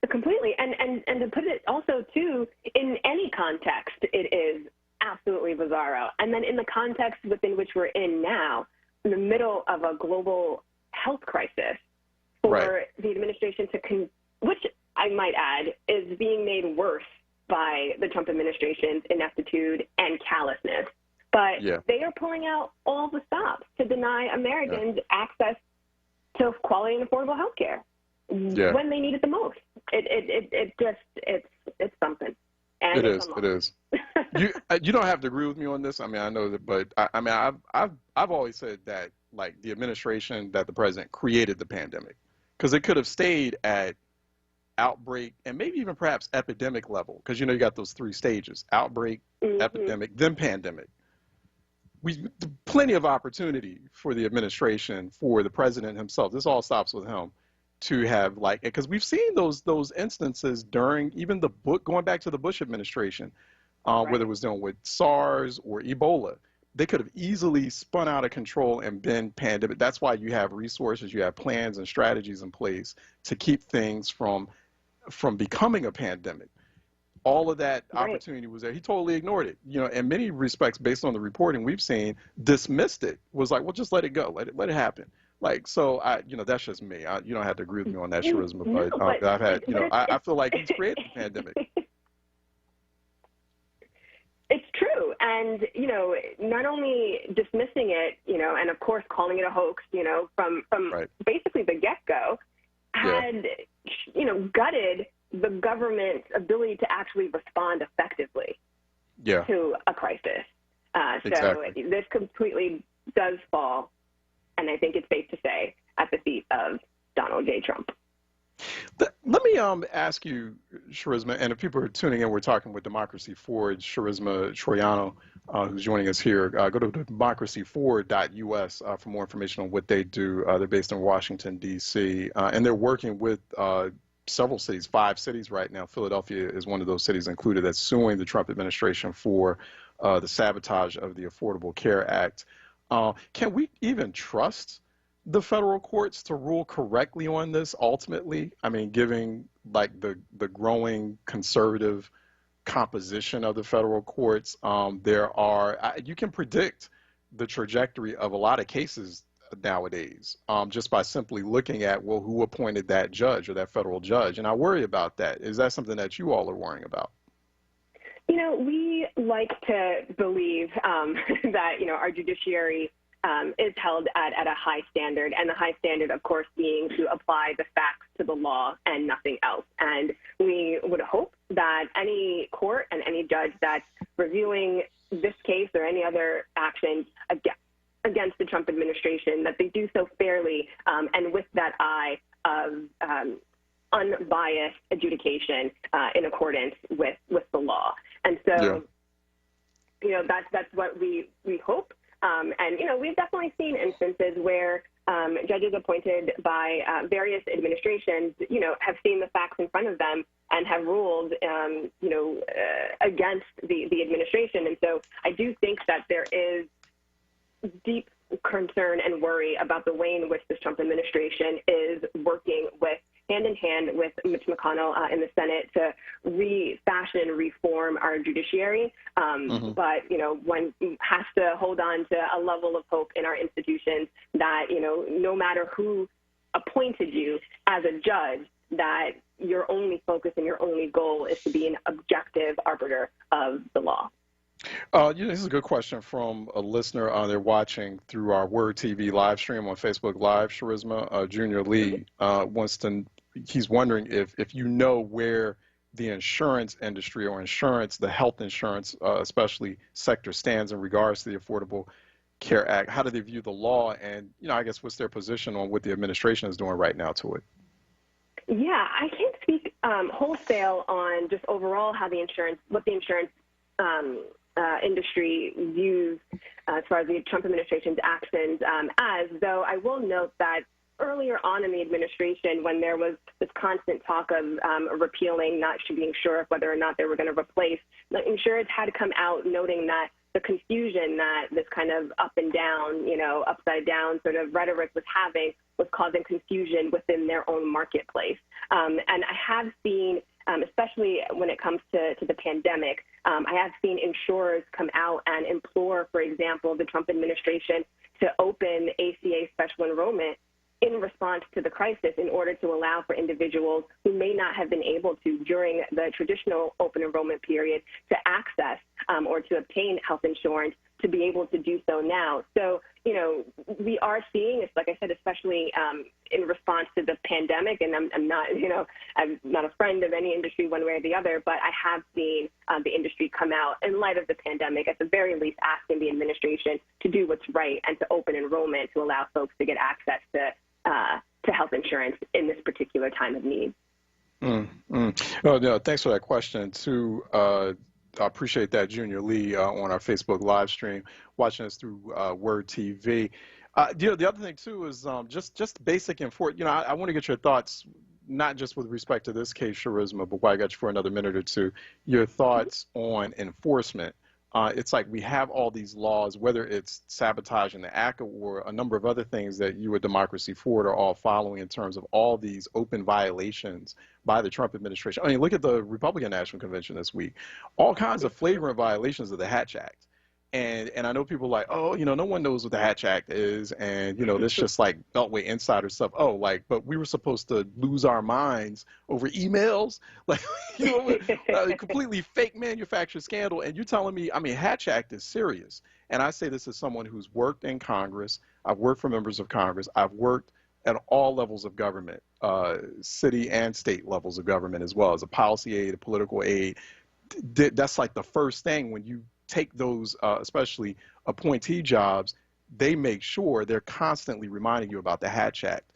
Completely. And to put it also, too, in any context, it is absolutely bizarro. And then in the context within which we're in now, in the middle of a global health crisis, for the administration which I might add is being made worse by the Trump administration's ineptitude and callousness. But they are pulling out all the stops to deny Americans access to quality and affordable health care when they need it the most. It's something. And it is. You don't have to agree with me on this. I mean, I know that, but I've always said that, like, the administration, that the president created the pandemic, because it could have stayed at outbreak and maybe even perhaps epidemic level, because you got those 3 stages: outbreak, epidemic, then pandemic. Plenty of opportunity for the administration, for the president himself. This all stops with him, to have, like, because we've seen those instances during even going back to the Bush administration, whether it was dealing with SARS or Ebola. They could have easily spun out of control and been pandemic. That's why you have resources, you have plans and strategies in place to keep things from becoming a pandemic. All of that opportunity was there. He totally ignored it. In many respects, based on the reporting we've seen, dismissed it. Was like, well, just let it go. Let it happen. Like, so that's just me. You don't have to agree with me on that charisma, but I've had, I feel like he's created the pandemic. It's true. And, not only dismissing it, and of course calling it a hoax, from basically the get-go, had, gutted the government's ability to actually respond effectively to a crisis. Exactly. So this completely does fall, and I think it's safe to say, at the feet of Donald J. Trump. Let me ask you, Charisma, and if people are tuning in, we're talking with Democracy Forward, Charisma Troiano, who's joining us here. Go to democracyforward.us for more information on what they do. They're based in Washington, D.C., and they're working with several cities, 5 cities right now. Philadelphia is one of those cities included that's suing the Trump administration for the sabotage of the Affordable Care Act. Can we even trust the federal courts to rule correctly on this ultimately? I mean, given like the growing conservative composition of the federal courts, you can predict the trajectory of a lot of cases nowadays just by simply looking at, well, who appointed that judge or that federal judge? And I worry about that. Is that something that you all are worrying about? We like to believe that, our judiciary is held at a high standard, and the high standard, of course, being to apply the facts to the law and nothing else. And we would hope that any court and any judge that's reviewing this case or any other actions against the Trump administration, that they do so fairly and with that eye of unbiased adjudication in accordance with the law. And so, that's what we hope. And, we've definitely seen instances where judges appointed by various administrations, have seen the facts in front of them and have ruled, against the administration. And so I do think that there is deep concern and worry about the way in which this Trump administration is working hand in hand with Mitch McConnell in the Senate to refashion, reform our judiciary. But, one has to hold on to a level of hope in our institutions that, no matter who appointed you as a judge, that your only focus and your only goal is to be an objective arbiter of the law. This is a good question from a listener. They're watching through our Word TV live stream on Facebook Live. Charisma Junior Lee he's wondering if you know where the insurance industry or the health insurance, especially sector, stands in regards to the Affordable Care Act. How do they view the law, and I guess what's their position on what the administration is doing right now to it? Yeah, I can't speak wholesale on just overall what the insurance industry views as far as the Trump administration's actions though I will note that earlier on in the administration, when there was this constant talk of repealing, not being sure of whether or not they were going to replace, the insurers had to come out noting that the confusion that this kind of up and down, upside down sort of rhetoric was having was causing confusion within their own marketplace. And I have seen, especially when it comes to the pandemic, I have seen insurers come out and implore, for example, the Trump administration to open ACA special enrollment in response to the crisis in order to allow for individuals who may not have been able to during the traditional open enrollment period to access or to obtain health insurance to be able to do so now. So, we are seeing, it's like I said, especially in response to the pandemic, and I'm not, I'm not a friend of any industry one way or the other, but I have seen the industry come out in light of the pandemic, at the very least asking the administration to do what's right and to open enrollment to allow folks to get access to health insurance in this particular time of need. Oh, no, thanks for that question, too. I appreciate that, Junior Lee, on our Facebook live stream, watching us through Word TV. The other thing, too, is just basic information. I want to get your thoughts, not just with respect to this case, Charisma, but while I got you for another minute or two, your thoughts on enforcement. It's like we have all these laws, whether it's sabotaging the act or a number of other things that you at Democracy Forward are all following in terms of all these open violations by the Trump administration. I mean, look at the Republican National Convention this week. All kinds of flagrant violations of the Hatch Act. And I know people are like, oh, no one knows what the Hatch Act is. And, this just like Beltway insider stuff. Oh, but we were supposed to lose our minds over emails, completely fake manufactured scandal. And you're telling me, Hatch Act is serious. And I say this as someone who's worked in Congress. I've worked for members of Congress. I've worked at all levels of government, city and state levels of government as well, as a policy aid, a political aid. That's like the first thing when you take those, especially appointee jobs, they make sure they're constantly reminding you about the Hatch Act.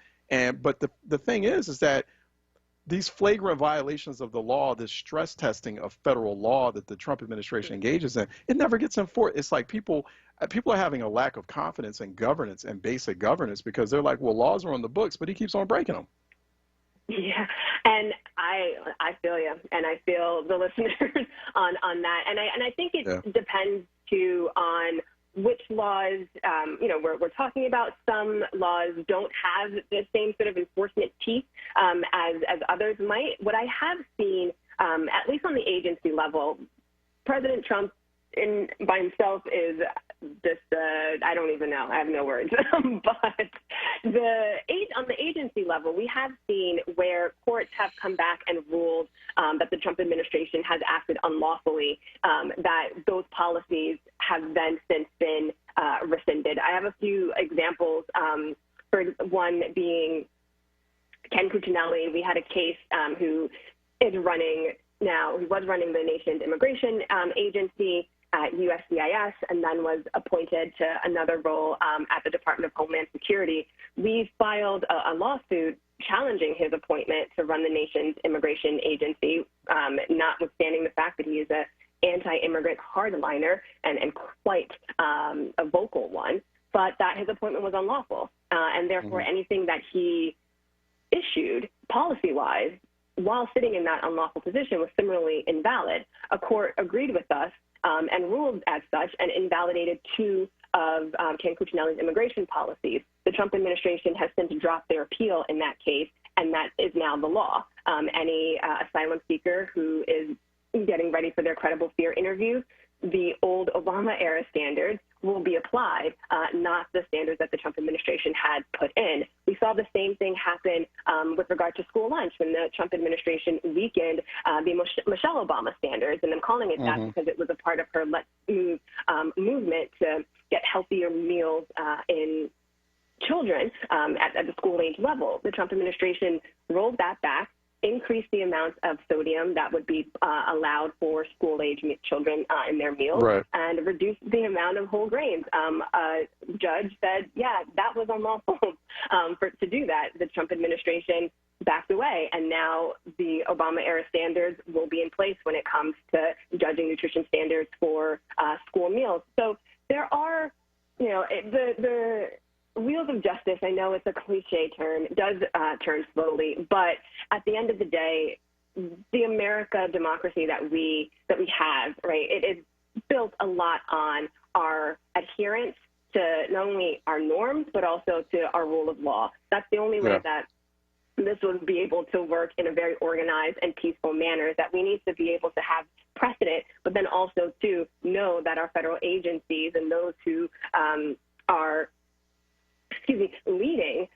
But the thing is that these flagrant violations of the law, this stress testing of federal law that the Trump administration engages in, it never gets enforced. It's like people are having a lack of confidence in governance and basic governance because they're like, well, laws are on the books, but he keeps on breaking them. Yeah, and I feel you, and I feel the listeners on that, and I think it depends too on which laws, we're talking about. Some laws don't have the same sort of enforcement teeth as others might. What I have seen, at least on the agency level, President Trump by himself is just, I don't even know. I have no words. But on the agency level, we have seen where courts have come back and ruled that the Trump administration has acted unlawfully, that those policies have then since been rescinded. I have a few examples, for one being Ken Cuccinelli. We had a case who is running now. He was running the nation's immigration agency at USCIS and then was appointed to another role at the Department of Homeland Security. We filed a lawsuit challenging his appointment to run the nation's immigration agency, notwithstanding the fact that he is an anti-immigrant hardliner and quite a vocal one, but that his appointment was unlawful. And therefore, anything that he issued policy-wise while sitting in that unlawful position was similarly invalid. A court agreed with us and ruled as such and invalidated two of Ken Cuccinelli's immigration policies. The Trump administration has since dropped their appeal in that case, and that is now the law. Any asylum seeker who is getting ready for their credible fear interview, the old Obama-era standards will be applied, not the standards that the Trump administration had put in. We saw the same thing happen with regard to school lunch when the Trump administration weakened the Michelle Obama standards, and I'm calling it that because it was a part of her Let's Move movement to get healthier meals in children at the school-age level. The Trump administration rolled that back, increase the amount of sodium that would be allowed for school-age children in their meals, and reduce the amount of whole grains. A judge said, yeah, that was unlawful to do that. The Trump administration backed away, and now the Obama-era standards will be in place when it comes to judging nutrition standards for school meals. So there are, the wheels of justice, I know it's a cliche term, does turn slowly, but at the end of the day, the America democracy that we have, right, it is built a lot on our adherence to not only our norms, but also to our rule of law. That's the only way that this would be able to work in a very organized and peaceful manner, that we need to be able to have precedent, but then also to know that our federal agencies and those who are leading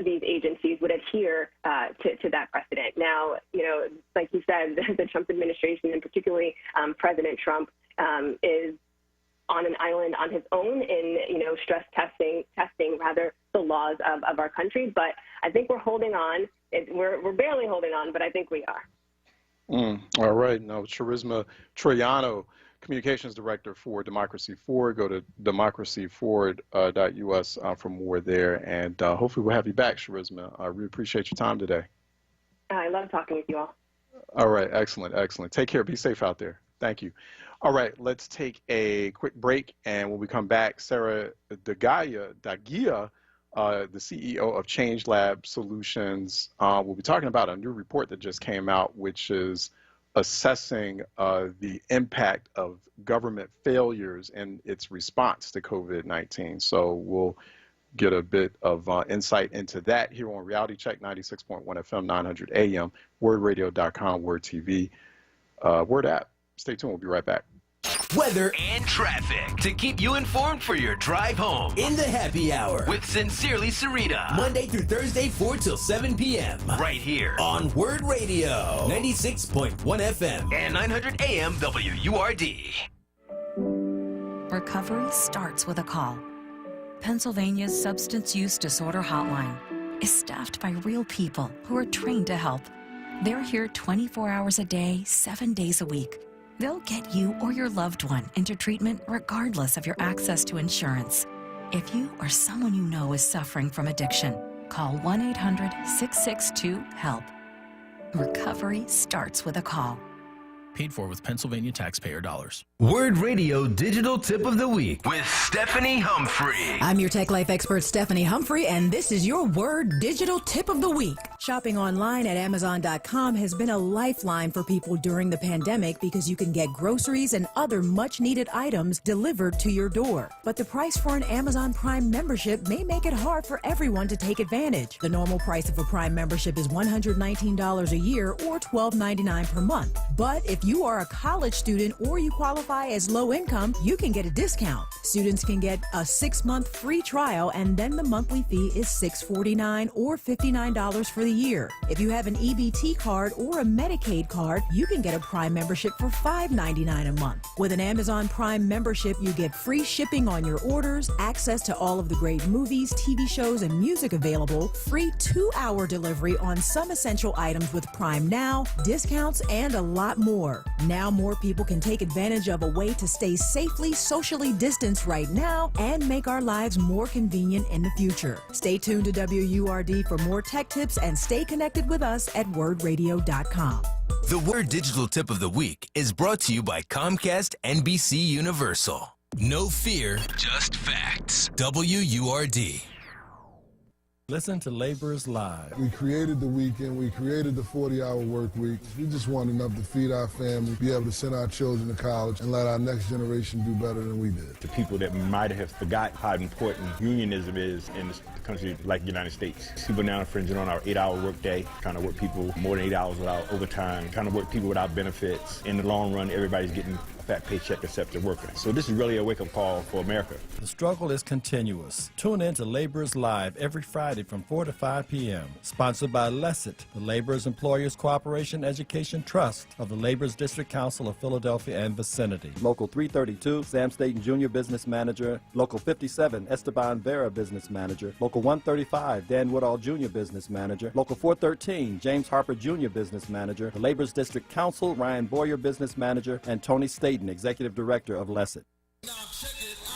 these agencies would adhere to that precedent. Now, like you said, the Trump administration, and particularly President Trump, is on an island on his own in, stress testing the laws of our country. But I think we're holding on. We're barely holding on, but I think we are. All right. Now, Charisma Troiano, Communications Director for Democracy Forward. Go to democracyforward.us for more there. And hopefully we'll have you back, Charisma. I really appreciate your time today. I love talking with you all. All right. Excellent. Excellent. Take care. Be safe out there. Thank you. All right. Let's take a quick break. And when we come back, Sarah Dagia, the CEO of Change Lab Solutions, will be talking about a new report that just came out, which is assessing the impact of government failures and its response to COVID-19. So we'll get a bit of insight into that here on Reality Check 96.1 FM, 900 AM, wordradio.com, Word TV, Word app. Stay tuned. We'll be right back. Weather and traffic to keep you informed for your drive home. In the happy hour with Sincerely Sarita. Monday through Thursday, 4 till 7 p.m. Right here on Word Radio, 96.1 FM and 900 AM WURD. Recovery starts with a call. Pennsylvania's Substance Use Disorder Hotline. is staffed by real people who are trained to help. They're here 24 hours a day, 7 days a week. They'll get you or your loved one into treatment regardless of your access to insurance. If you or someone you know is suffering from addiction, call 1-800-662-HELP. Recovery starts with a call. Paid for with Pennsylvania taxpayer dollars. Word Radio Digital Tip of the Week with Stephanie Humphrey. I'm your tech life expert, Stephanie Humphrey, and this is your Word Digital Tip of the Week. Shopping online at Amazon.com has been a lifeline for people during the pandemic because you can get groceries and other much-needed items delivered to your door. But the price for an Amazon Prime membership may make it hard for everyone to take advantage. The normal price of a Prime membership is $119 a year or $12.99 per month. But if you are a college student or you qualify as low income, you can get a discount. Students can get a 6-month free trial, and then the monthly fee is $649 or $59 for the year. If you have an EBT card or a Medicaid card, you can get a Prime membership for $5.99 a month. With an Amazon Prime membership, you get free shipping on your orders, access to all of the great movies, TV shows, and music available, free 2-hour delivery on some essential items with Prime Now, discounts, and a lot more. Now more people can take advantage of a way to stay safely socially distanced right now and make our lives more convenient in the future. Stay tuned to WURD for more tech tips and stay connected with us at wordradio.com. The Word Digital Tip of the Week is brought to you by Comcast NBC Universal. No fear, just facts. WURD. Listen to Laborers Live. We created the weekend. We created the 40-hour work week. We just want enough to feed our family, be able to send our children to college, and let our next generation do better than we did. To people that might have forgot how important unionism is in a country like the United States. People now infringing on our 8-hour workday, trying to work people more than 8 hours without overtime, trying to work people without benefits. In the long run, everybody's getting a fat paycheck except the worker. So this is really a wake-up call for America. The struggle is continuous. Tune in to Laborers Live every Friday from 4 to 5 p.m. Sponsored by LESIT, the Laborers Employers Cooperation Education Trust of the Laborers District Council of Philadelphia and vicinity. Local 332, Sam Staten Jr. Business Manager. Local 57, Esteban Vera Business Manager. Local 135, Dan Woodall Jr. Business Manager. Local 413, James Harper Jr. Business Manager. The Laborers District Council, Ryan Boyer Business Manager, and Tony Staten, Executive Director of LESIT.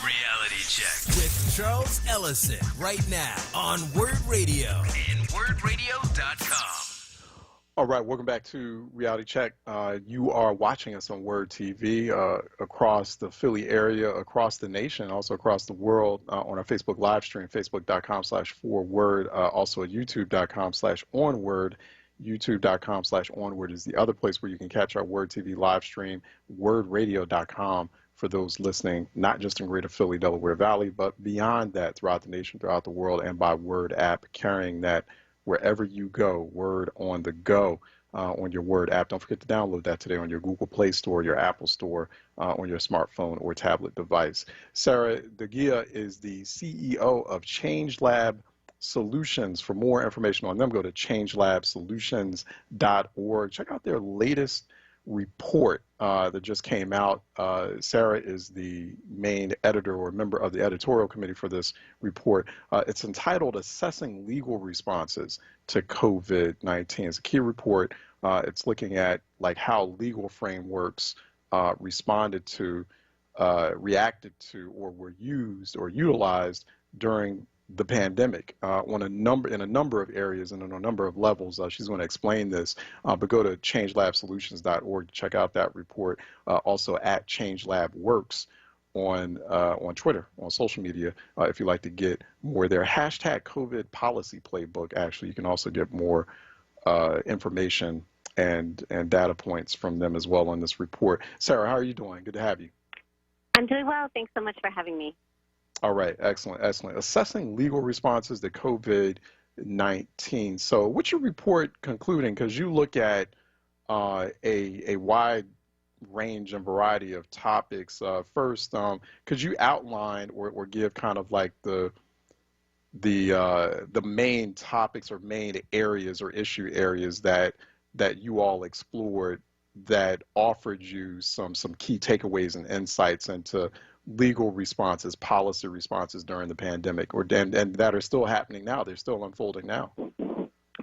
Reality Check with Charles Ellison right now on Word Radio and wordradio.com. All right, welcome back to Reality Check. You are watching us on Word TV across the Philly area, across the nation, also across the world on our Facebook live stream, facebook.com/4word, also at youtube.com/onWURD. youtube.com/onWURD is the other place where you can catch our Word TV live stream, wordradio.com for those listening, not just in Greater Philly, Delaware Valley, but beyond that, throughout the nation, throughout the world, and by Word app, carrying that wherever you go, Word on the go on your Word app. Don't forget to download that today on your Google Play Store, your Apple Store, on your smartphone or tablet device. Sarah Dagia is the CEO of ChangeLab Solutions. For more information on them, go to changelabsolutions.org. Check out their latest report that just came out. Sarah is the main editor or member of the editorial committee for this report. It's entitled Assessing Legal Responses to COVID-19. It's a key report. It's looking at like how legal frameworks responded to, reacted to, or were used or utilized during the pandemic in a number of areas and on a number of levels. She's going to explain this, but go to changelabsolutions.org to check out that report. Also at ChangeLabWorks on Twitter, on social media, if you'd like to get more there. Hashtag COVID Policy Playbook. Actually, you can also get more information and data points from them as well on this report. Sarah, how are you doing? Good to have you. I'm doing well. Thanks so much for having me. All right, excellent, excellent. Assessing legal responses to COVID-19. So what's your report concluding? Because you look at a wide range and variety of topics. First, could you outline or give kind of like the main topics or main areas or issue areas that you all explored that offered you some key takeaways and insights into legal responses, policy responses during the pandemic, and that are still happening now. They're still unfolding now.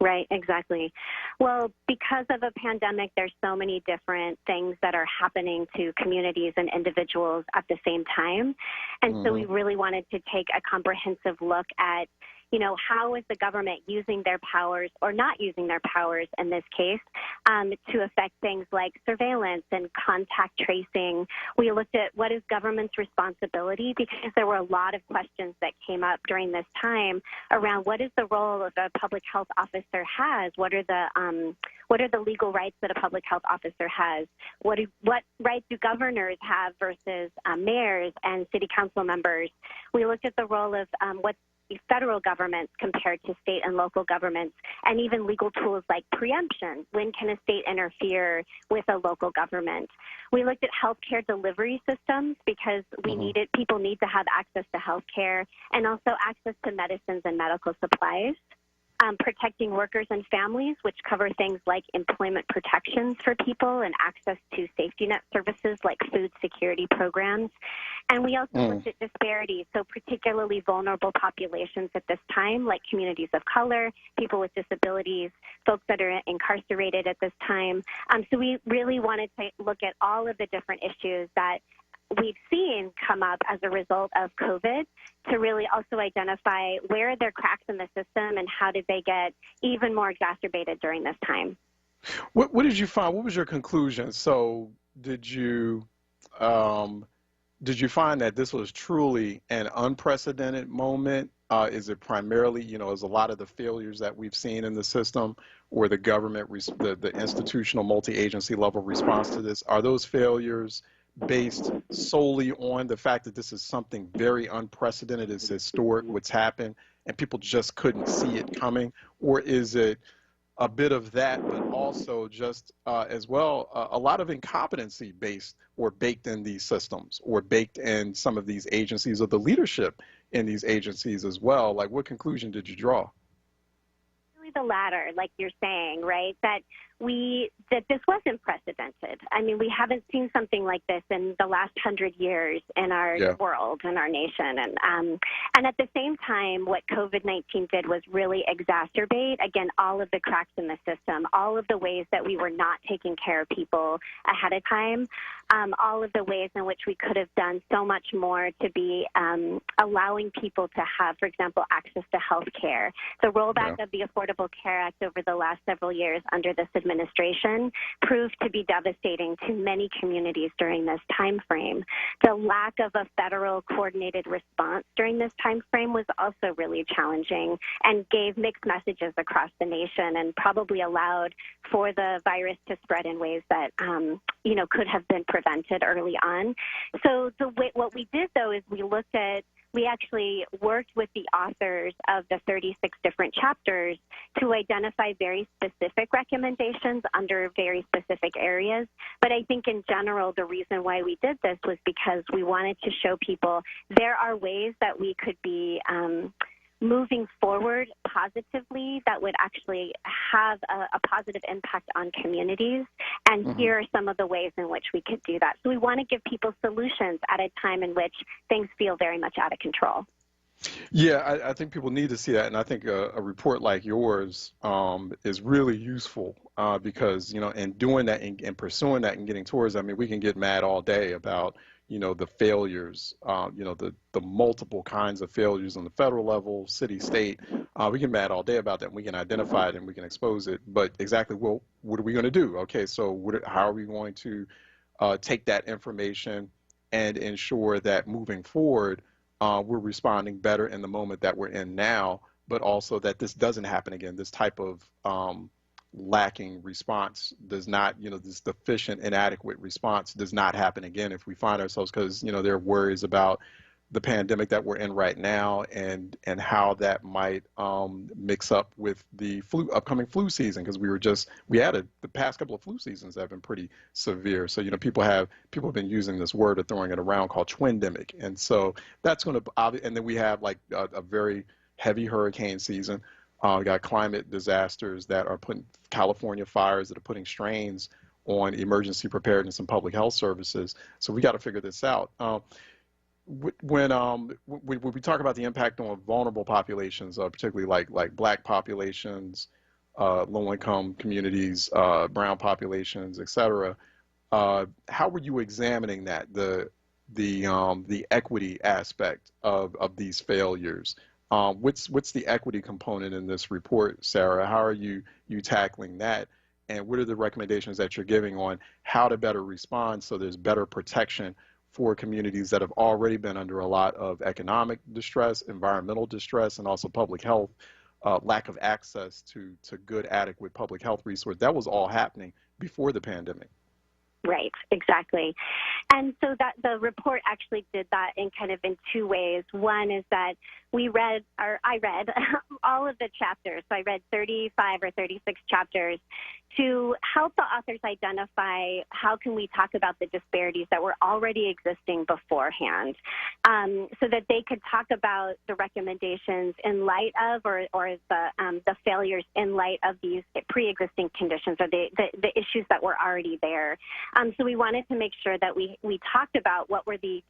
Right, exactly. Well, because of a pandemic, there's so many different things that are happening to communities and individuals at the same time. And so we really wanted to take a comprehensive look at, you know, how is the government using their powers or not using their powers in this case to affect things like surveillance and contact tracing. We looked at what is government's responsibility, because there were a lot of questions that came up during this time around what is the role of a public health officer has, what are the legal rights that a public health officer has, what rights do governors have versus mayors and city council members. We looked at the role of what federal governments compared to state and local governments, and even legal tools like preemption. When can a state interfere with a local government? We looked at healthcare delivery systems, because people need to have access to healthcare and also access to medicines and medical supplies. Protecting workers and families, which cover things like employment protections for people and access to safety net services like food security programs. And we also looked at disparities, so particularly vulnerable populations at this time, like communities of color, people with disabilities, folks that are incarcerated at this time. So we really wanted to look at all of the different issues that we've seen come up as a result of COVID, to really also identify where are there cracks in the system and how did they get even more exacerbated during this time. What did you find? What was your conclusion? So did you find that this was truly an unprecedented moment? Is it primarily, you know, is a lot of the failures that we've seen in the system, or the government, the institutional multi-agency level response to this, are those failures based solely on the fact that this is something very unprecedented, it's historic, what's happened, and people just couldn't see it coming? Or is it a bit of that, but also just as well a lot of incompetency based or baked in these systems, or baked in some of these agencies, or the leadership in these agencies as well? Like, what conclusion did you draw? Really the latter, like you're saying, right? That this wasn't precedented. I mean, we haven't seen something like this in the last 100 years in our world, in our nation. And at the same time, what COVID-19 did was really exacerbate, again, all of the cracks in the system, all of the ways that we were not taking care of people ahead of time, all of the ways in which we could have done so much more to be allowing people to have, for example, access to health care. The rollback of the Affordable Care Act over the last several years under this administration proved to be devastating to many communities during this time frame. The lack of a federal coordinated response during this time frame was also really challenging, and gave mixed messages across the nation, and probably allowed for the virus to spread in ways that could have been prevented early on. So what we did, though, is we actually worked with the authors of the 36 different chapters to identify very specific recommendations under very specific areas. But I think in general, the reason why we did this was because we wanted to show people there are ways that we could be moving forward positively that would actually have a positive impact on communities. And here are some of the ways in which we could do that. So we want to give people solutions at a time in which things feel very much out of control. Yeah, I think people need to see that, and I think a report like yours is really useful because, in doing that and pursuing that and getting towards, we can get mad all day about, the failures, the multiple kinds of failures on the federal level, city, state. We can mad all day about that. We can identify it and we can expose it. But exactly, well, what are we going to do? Okay, so how are we going to take that information and ensure that moving forward, we're responding better in the moment that we're in now, but also that this doesn't happen again. This type of lacking response does not, this deficient, inadequate response does not happen again if we find ourselves, because, there are worries about the pandemic that we're in right now and how that might mix up with the upcoming flu season, because the past couple of flu seasons have been pretty severe. So, people have been using this word or throwing it around called twindemic. And so that's going to, and then we have like a very heavy hurricane season. We got climate disasters that are California fires that are putting strains on emergency preparedness and public health services. So we got to figure this out. when we talk about the impact on vulnerable populations, particularly like Black populations, low-income communities, brown populations, et cetera, how were you examining that, the equity aspect of these failures? What's the equity component in this report, Sarah? How are you tackling that? And what are the recommendations that you're giving on how to better respond so there's better protection for communities that have already been under a lot of economic distress, environmental distress, and also public health, lack of access to good, adequate public health resources? That was all happening before the pandemic. Right, exactly. And so that the report actually did that in two ways. One is that I read all of the chapters. So I read 35 or 36 chapters to help the authors identify how can we talk about the disparities that were already existing beforehand, so that they could talk about the recommendations in light of or the failures in light of these pre-existing conditions or the issues that were already there. So we wanted to make sure that we talked about what were the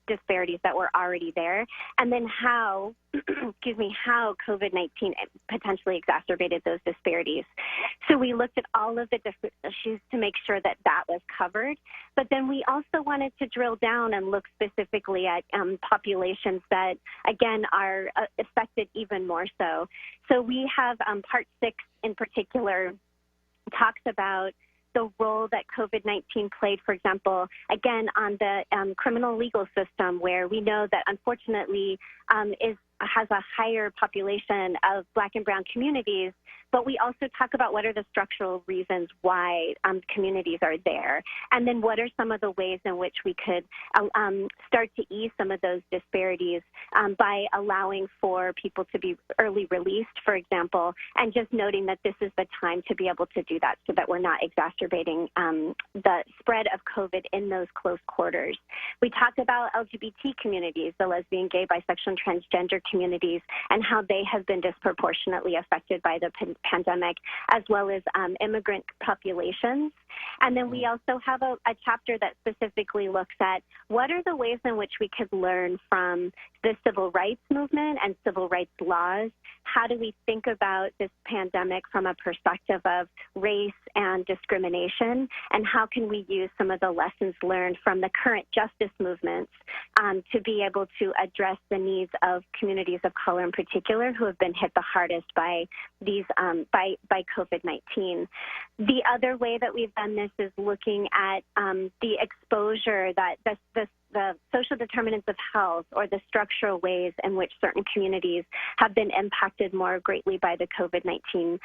disparities that were already there, and then how how COVID-19 potentially exacerbated those disparities. So we looked at all of the different issues to make sure that that was covered. But then we also wanted to drill down and look specifically at populations that, again, are affected even more so. So we have Part 6 in particular talks about the role that COVID-19 played, for example, again, on the criminal legal system, where we know that unfortunately has a higher population of Black and brown communities, but we also talk about what are the structural reasons why communities are there, and then what are some of the ways in which we could start to ease some of those disparities by allowing for people to be early released, for example, and just noting that this is the time to be able to do that so that we're not exacerbating the spread of COVID in those close quarters. We talk about LGBT communities, the lesbian, gay, bisexual, and transgender communities, and how they have been disproportionately affected by the pandemic, as well as immigrant populations. And then we also have a chapter that specifically looks at what are the ways in which we could learn from the civil rights movement and civil rights laws. How do we think about this pandemic from a perspective of race and discrimination, and how can we use some of the lessons learned from the current justice movements to be able to address the needs of communities of color in particular who have been hit the hardest by these by COVID-19. The other way that we've done this is looking at the exposure that the social determinants of health, or the structural ways in which certain communities have been impacted more greatly by the COVID-19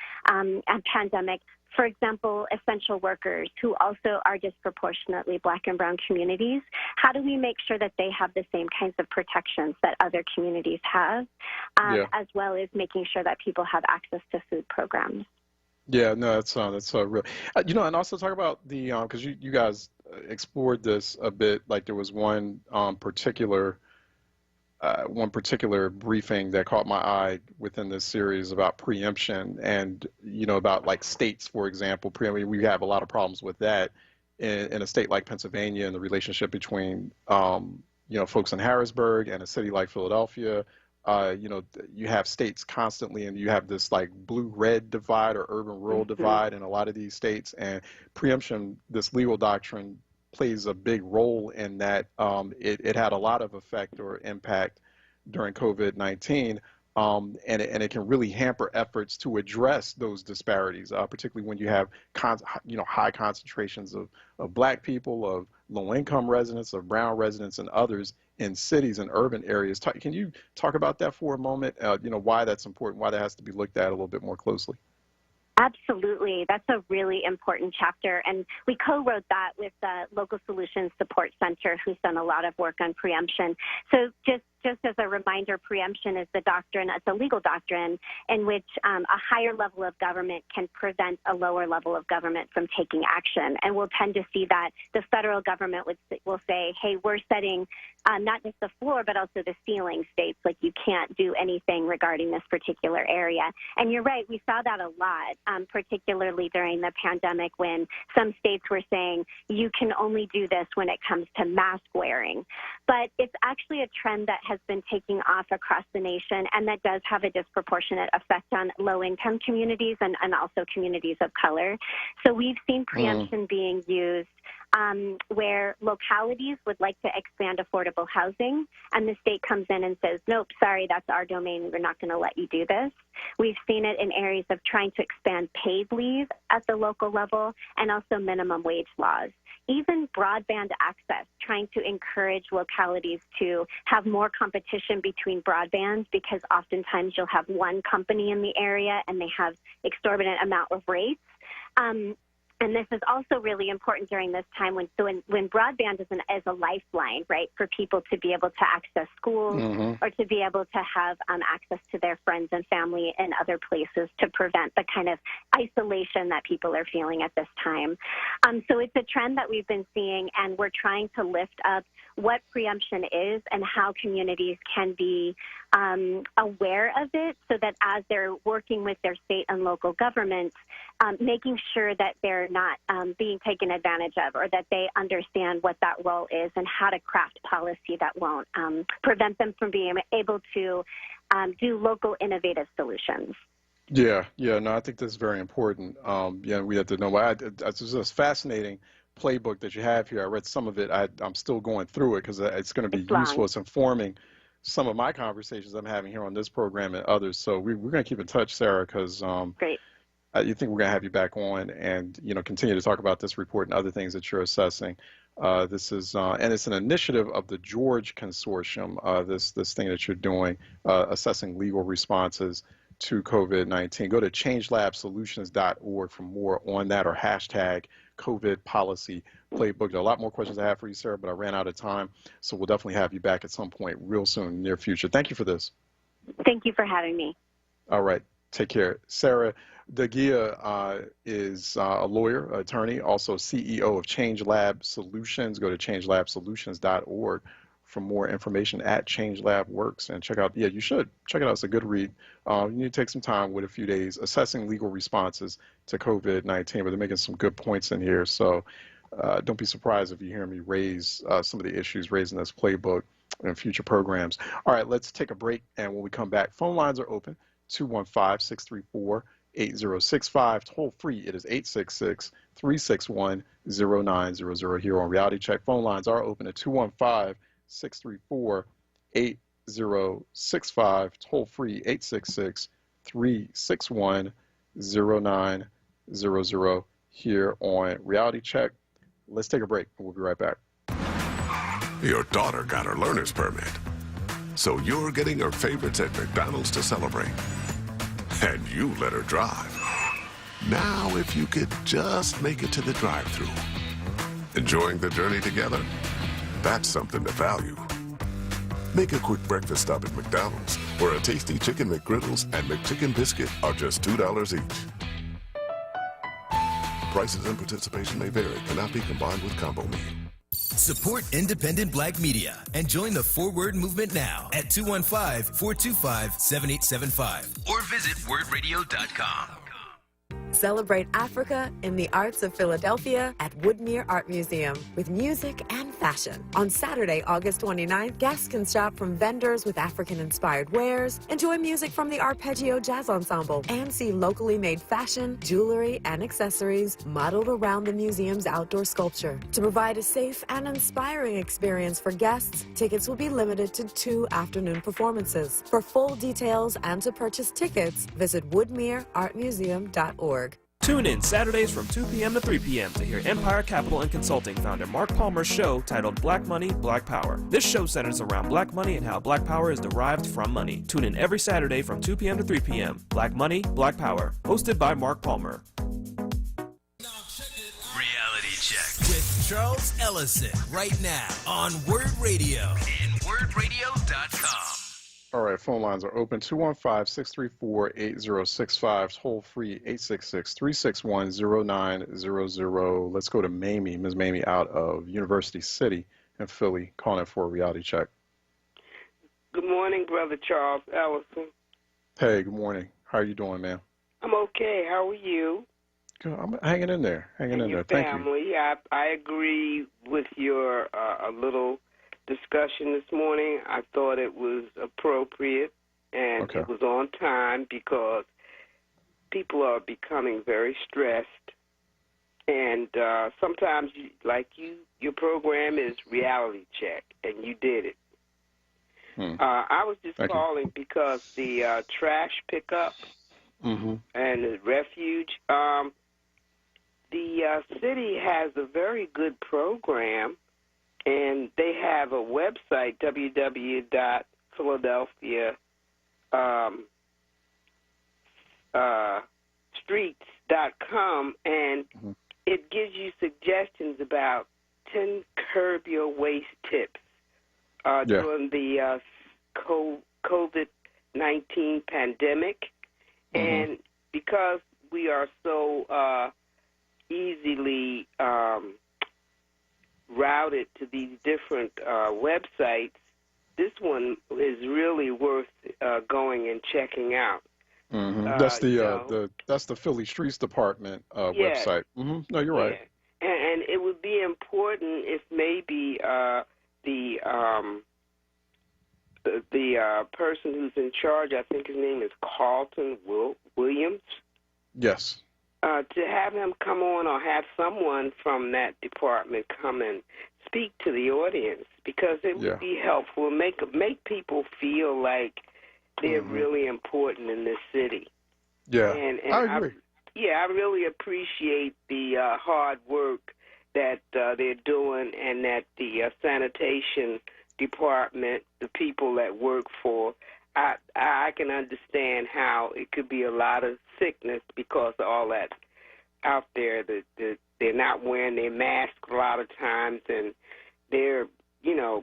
pandemic. For example, essential workers who also are disproportionately Black and brown communities. How do we make sure that they have the same kinds of protections that other communities have, as well as making sure that people have access to food programs? Yeah, no, that's real. And also talk about the because you guys explored this a bit. Like there was one particular briefing that caught my eye within this series about preemption, and about like states, for example. We have a lot of problems with that in a state like Pennsylvania, and the relationship between folks in Harrisburg and a city like Philadelphia. You have states constantly, and you have this like blue-red divide or urban-rural divide in a lot of these states, and preemption, this legal doctrine, plays a big role in that. It had a lot of effect or impact during COVID-19, and it can really hamper efforts to address those disparities, particularly when you have high concentrations of Black people, of low-income residents, of brown residents, and others in cities and urban areas. Can you talk about that for a moment? Why that's important, why that has to be looked at a little bit more closely? Absolutely. That's a really important chapter. And we co-wrote that with the Local Solutions Support Center, who's done a lot of work on preemption. So just just as a reminder, preemption is the doctrine, it's a legal doctrine in which a higher level of government can prevent a lower level of government from taking action. And we'll tend to see that the federal government will say, hey, we're setting not just the floor, but also the ceiling. States like you can't do anything regarding this particular area. And you're right, we saw that a lot, particularly during the pandemic when some states were saying you can only do this when it comes to mask wearing. But it's actually a trend that has been taking off across the nation, and that does have a disproportionate effect on low-income communities and also communities of color. So we've seen preemption being used where localities would like to expand affordable housing, and the state comes in and says, nope, sorry, that's our domain. We're not going to let you do this. We've seen it in areas of trying to expand paid leave at the local level and also minimum wage laws. Even broadband access, trying to encourage localities to have more competition between broadbands, because oftentimes you'll have one company in the area and they have exorbitant amount of rates. And this is also really important during this time when broadband is a lifeline, right, for people to be able to access schools or to be able to have access to their friends and family in other places to prevent the kind of isolation that people are feeling at this time. So it's a trend that we've been seeing, and we're trying to lift up what preemption is and how communities can be aware of it, so that as they're working with their state and local governments, making sure that they're not being taken advantage of, or that they understand what that role is and how to craft policy that won't prevent them from being able to do local innovative solutions. Yeah, no, I think that's very important. We have to know why. It's just fascinating playbook that you have here. I read some of it. I'm still going through it because it's going to be useful. It's informing some of my conversations I'm having here on this program and others. So we're going to keep in touch, Sarah, because great. You think we're going to have you back on and continue to talk about this report and other things that you're assessing. This is and it's an initiative of the George Consortium. This thing that you're doing, assessing legal responses to COVID-19. Go to changelabsolutions.org for more on that, or hashtag COVID policy playbook. There are a lot more questions I have for you, Sarah, but I ran out of time. So we'll definitely have you back at some point real soon, near future. Thank you for this. Thank you for having me. All right. Take care. Sarah Dagia is a lawyer, attorney, also CEO of ChangeLab Solutions. Go to changelabsolutions.org for more information at ChangeLab Works, and check out, you should check it out. It's a good read. You need to take some time with a few days assessing legal responses to COVID-19, but they're making some good points in here. So don't be surprised if you hear me raise some of the issues raised in this playbook in future programs. All right, let's take a break, and when we come back, phone lines are open, 215-634-8065. Toll free, it is 866-361-0900 here on Reality Check. Phone lines are open at 215-634-8065. Toll free, 866-361-0900 here on Reality Check. Let's take a break, and we'll be right back. Your daughter got her learner's permit, so you're getting her favorites at McDonald's to celebrate. And you let her drive. Now, if you could just make it to the drive-thru. Enjoying the journey together? That's something to value. Make a quick breakfast stop at McDonald's, where a tasty Chicken McGriddles and McChicken Biscuit are just $2 each. Prices and participation may vary. Cannot be combined with combo meal. Support independent black media and join the Forward movement now at 215-425-7875 or visit wordradio.com. Celebrate Africa in the arts of Philadelphia at Woodmere Art Museum with music and fashion. On Saturday, August 29th, guests can shop from vendors with African-inspired wares, enjoy music from the Arpeggio Jazz Ensemble, and see locally made fashion, jewelry, and accessories modeled around the museum's outdoor sculpture. To provide a safe and inspiring experience for guests, tickets will be limited to 2 afternoon performances. For full details and to purchase tickets, visit woodmereartmuseum.org. Tune in Saturdays from 2 p.m. to 3 p.m. to hear Empire Capital and Consulting founder Mark Palmer's show titled Black Money, Black Power. This show centers around black money and how black power is derived from money. Tune in every Saturday from 2 p.m. to 3 p.m. Black Money, Black Power. Hosted by Mark Palmer. Reality Check with Charles Ellison right now on Word Radio and onWordRadio.com. All right, phone lines are open. 215-634-8065. Toll free 866-361-0900. Let's go to Mamie. Ms. Mamie out of University City in Philly, calling in for a reality check. Good morning, Brother Charles Ellison. Hey, good morning. How are you doing, ma'am? I'm okay. How are you? Good. I'm hanging in there. Hanging in there. Thank you. Family. I agree with your a little discussion this morning. I thought it was appropriate and it was on time because people are becoming very stressed. And sometimes, your program is reality check, and you did it. I was just calling because the trash pickup and the refuge, the city has a very good program, and they have a website, www.philadelphia.streets.com, and it gives you suggestions about 10 curb your waste tips during the COVID-19 pandemic. And because we are so easily routed to these different websites, this one is really worth going and checking out. That's that's the Philly Streets Department website. No, you're right. And it would be important if maybe the person who's in charge, I think his name is Carlton Williams. Yes. To have him come on or have someone from that department come and speak to the audience, because it would be helpful, make people feel like they're really important in this city. Yeah, and I agree. I really appreciate the hard work that they're doing, and that the sanitation department, the people that work for, I can understand how it could be a lot of sickness because of all that out there. That they're not wearing their mask a lot of times, and they're,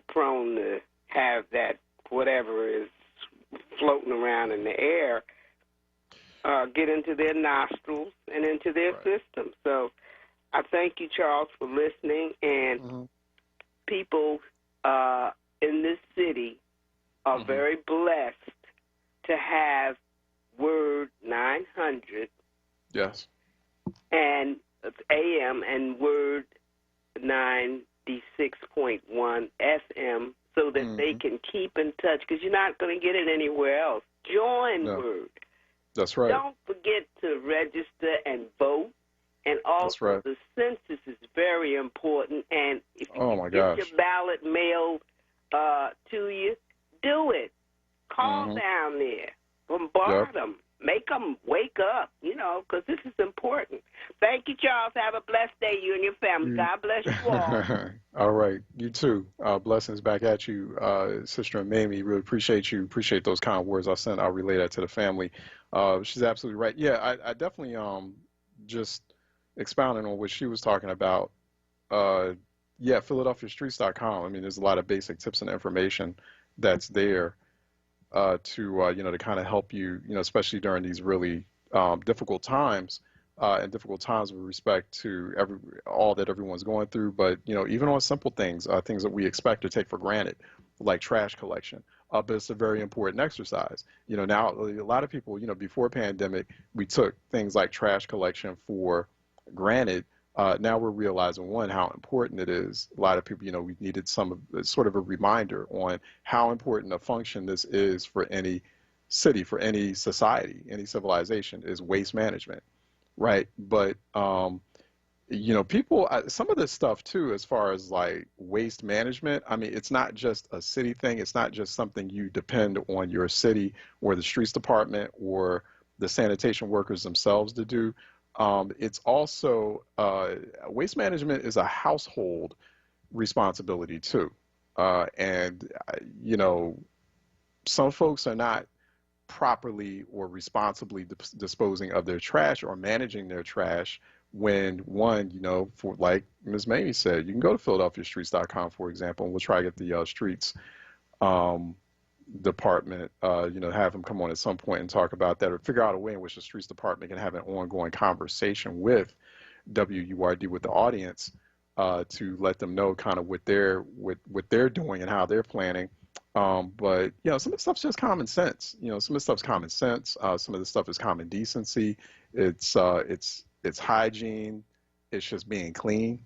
prone to have that whatever is floating around in the air get into their nostrils and into their system. So I thank you, Charles, for listening. And people in this city are very blessed to have Word 900 and AM and Word 96.1 FM so that they can keep in touch, because you're not going to get it anywhere else. Join Word. That's right. Don't forget to register and vote. And also the census is very important. And if you get your ballot mailed to you, do it. Call down there. Bombard them. Make them wake up, because this is important. Thank you, Charles. Have a blessed day, you and your family. God bless you all. All right. You too. Blessings back at you, Sister and Mamie. Really appreciate you. Appreciate those kind words I sent. I'll relay that to the family. She's absolutely right. Yeah, I definitely just expounding on what she was talking about. PhiladelphiaStreets.com. I mean, there's a lot of basic tips and information that's there to kind of help you, especially during these really difficult times, and difficult times with respect to all that everyone's going through. But even on simple things, things that we expect to take for granted, like trash collection. But it's a very important exercise. Now a lot of people, before pandemic, we took things like trash collection for granted. Now we're realizing, one, how important it is. A lot of people, we needed sort of a reminder on how important a function this is for any city, for any society, any civilization, is waste management, right? But, people, some of this stuff too, as far as like waste management, I mean, it's not just a city thing. It's not just something you depend on your city or the streets department or the sanitation workers themselves to do. It's also, waste management is a household responsibility too. And some folks are not properly or responsibly disposing of their trash or managing their trash when, one, for like Ms. Mamie said, you can go to PhiladelphiaStreets.com, for example, and we'll try to get the streets department, have them come on at some point and talk about that, or figure out a way in which the streets department can have an ongoing conversation with WURD, with the audience, to let them know kind of what they're doing and how they're planning. But some of the stuff's just common sense. Some of the stuff's common sense. Some of the stuff is common decency. It's hygiene. It's just being clean,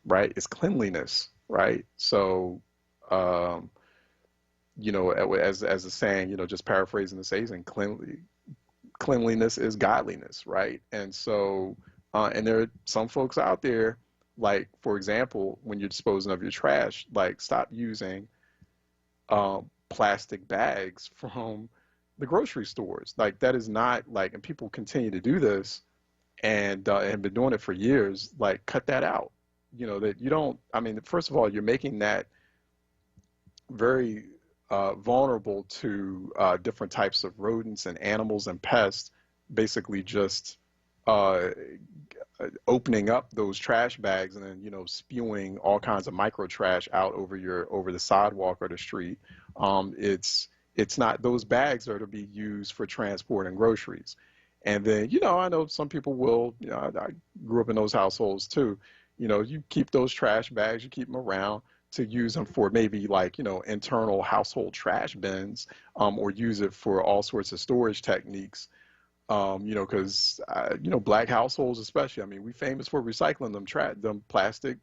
right? It's cleanliness, right? So, as the saying, just paraphrasing the saying, cleanliness is godliness, right? And so, and there are some folks out there, like, for example, when you're disposing of your trash, like, stop using plastic bags from the grocery stores. Like, that is not, like, and people continue to do this and have been doing it for years. Like, cut that out. That you don't, first of all, you're making that very vulnerable to different types of rodents and animals and pests, basically just opening up those trash bags and then spewing all kinds of micro trash out over the sidewalk or the street. It's not, those bags are to be used for transporting groceries. And then I know some people will, I grew up in those households too. You keep those trash bags, you keep them around to use them for maybe like internal household trash bins, or use it for all sorts of storage techniques. Because Black households especially, we famous for recycling them plastic,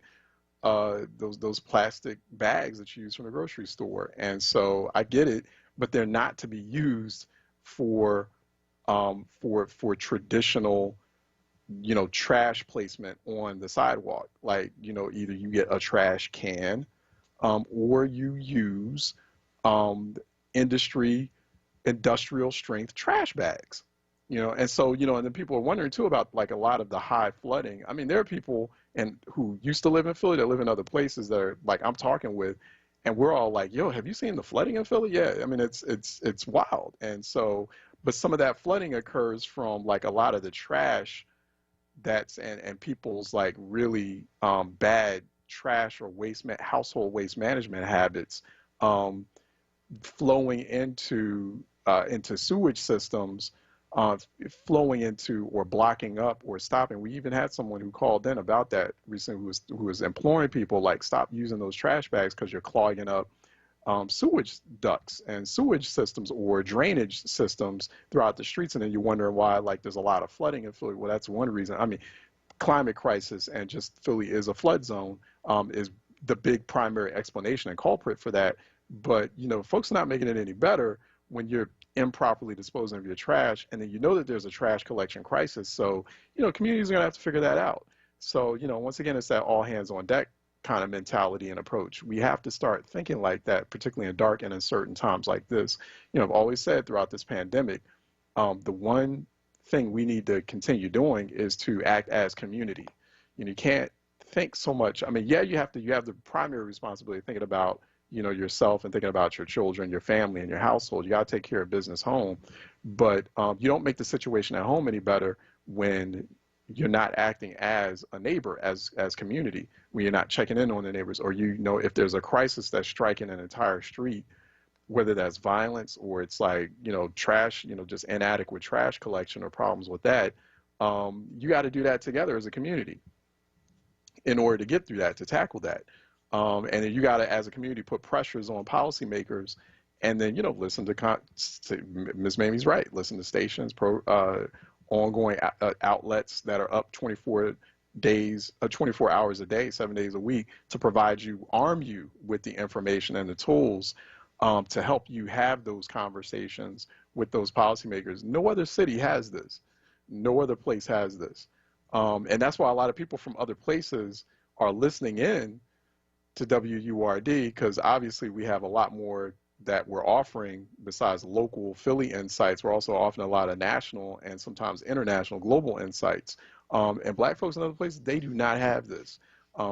those plastic bags that you use from the grocery store. And so I get it, but they're not to be used for traditional, trash placement on the sidewalk. Like, either you get a trash can, or you use industrial strength trash bags. And so, and then people are wondering too about like a lot of the high flooding. There are people who used to live in Philly that live in other places that are like, I'm talking with, and we're all like, yo, have you seen the flooding in Philly? Yeah, it's wild. And so, but some of that flooding occurs from like a lot of the trash and people's like really bad trash or household waste management habits, flowing into sewage systems, flowing into or blocking up or stopping. We even had someone who called in about that recently, who was imploring people like, stop using those trash bags because you're clogging up sewage ducts and sewage systems or drainage systems throughout the streets. And then you're wondering why like there's a lot of flooding in Philly. Well, that's one reason. Climate crisis and just Philly is a flood zone, is the big primary explanation and culprit for that. But folks are not making it any better when you're improperly disposing of your trash, and then that there's a trash collection crisis. So communities are gonna have to figure that out. So once again, it's that all hands on deck kind of mentality and approach. We have to start thinking like that, particularly in dark and uncertain times like this. I've always said throughout this pandemic, the one thing we need to continue doing is to act as community. You can't think so much. You have the primary responsibility of thinking about yourself and thinking about your children, your family, and your household. You got to take care of business home, but you don't make the situation at home any better when you're not acting as a neighbor, as community, when you're not checking in on the neighbors, or if there's a crisis that's striking an entire street, whether that's violence or it's like trash, just inadequate trash collection or problems with that, you got to do that together as a community in order to get through that, to tackle that. And then you got to, as a community, put pressures on policymakers, and then listen to Ms. Mamie's right. Listen to stations, ongoing outlets that are up 24 hours a day, 7 days a week, to arm you with the information and the tools to help you have those conversations with those policymakers. No other city has this. No other place has this. And that's why a lot of people from other places are listening in to WURD, because obviously we have a lot more that we're offering besides local Philly insights. We're also offering a lot of national and sometimes international, global insights. And Black folks in other places, they do not have this.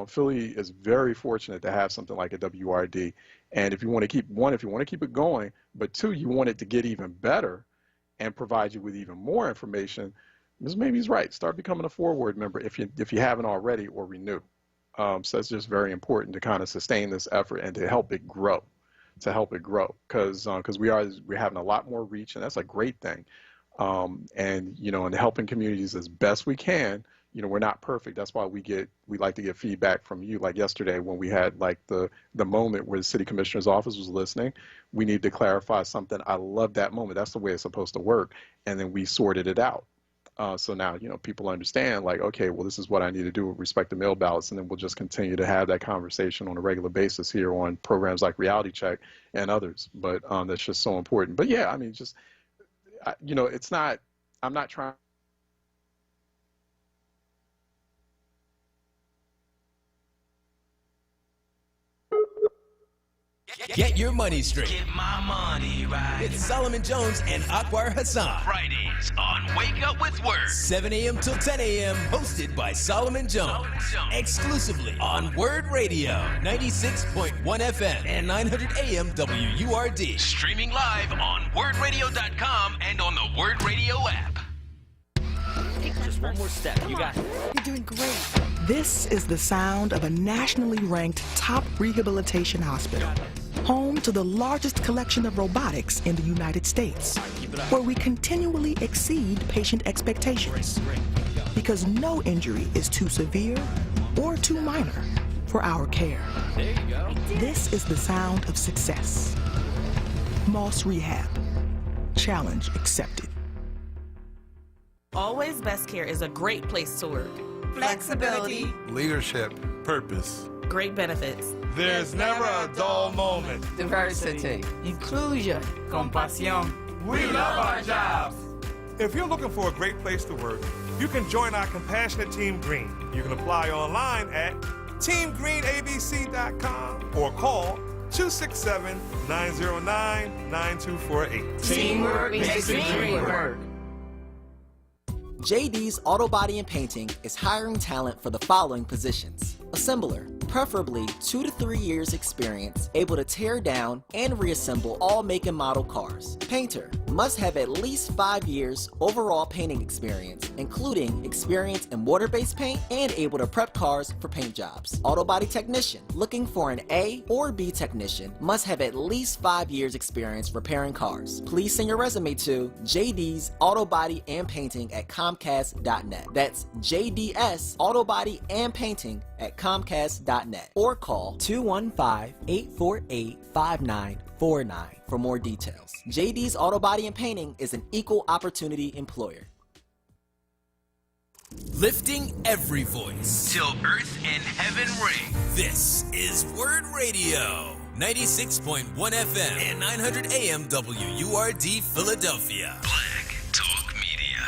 Philly is very fortunate to have something like a WURD. And if you want to keep it going, but two, you want it to get even better and provide you with even more information, Ms. Mamie's right. Start becoming a forward member if you haven't already, or renew. So it's just very important to kind of sustain this effort and to help it grow. to help it grow, because we're having a lot more reach, and that's a great thing. And and helping communities as best we can. We're not perfect. That's why we like to get feedback from you. Like yesterday when we had like the moment where the city commissioner's office was listening, we need to clarify something. I love that moment. That's the way it's supposed to work. And then we sorted it out. So now, people understand like, okay, well, this is what I need to do with respect to mail ballots. And then we'll just continue to have that conversation on a regular basis here on programs like Reality Check and others. But that's just so important. But yeah, I mean, it's not, I'm not trying. Get your money straight. Get my money right. It's Solomon Jones and Akbar Hassan. Fridays on Wake Up with Word. 7 a.m. till 10 a.m. Hosted by Solomon Jones. Exclusively on Word Radio. 96.1 FM and 900 AM WURD. Streaming live on wordradio.com and on the Word Radio app. Just one more step. You got it. You're doing great. This is the sound of a nationally ranked top rehabilitation hospital, home to the largest collection of robotics in the United States, where we continually exceed patient expectations, because no injury is too severe or too minor for our care. There you go. This is the sound of success. Moss Rehab. Challenge accepted. Always Best Care is a great place to work. Flexibility, leadership, purpose, great benefits. There's never a dull moment. Diversity, inclusion, compasión. We love our jobs. If you're looking for a great place to work, you can join our compassionate Team Green. You can apply online at teamgreenabc.com or call 267-909-9248. Teamwork makes the dream work. JD's Auto Body and Painting is hiring talent for the following positions. Assembler, preferably 2 to 3 years experience, able to tear down and reassemble all make and model cars. Painter, must have at least 5 years overall painting experience, including experience in water-based paint and able to prep cars for paint jobs. Auto Body Technician, looking for an A or B technician, must have at least 5 years experience repairing cars. Please send your resume to JD's Auto Body and Painting at Comcast.net. That's JDS Auto Body and Painting at Comcast.net or call 215-848-5949 for more details. JD's Auto Body and Painting is an equal opportunity employer. Lifting every voice till earth and heaven ring. This is Word Radio. 96.1 FM and 900 AM WURD Philadelphia. Black Talk Media.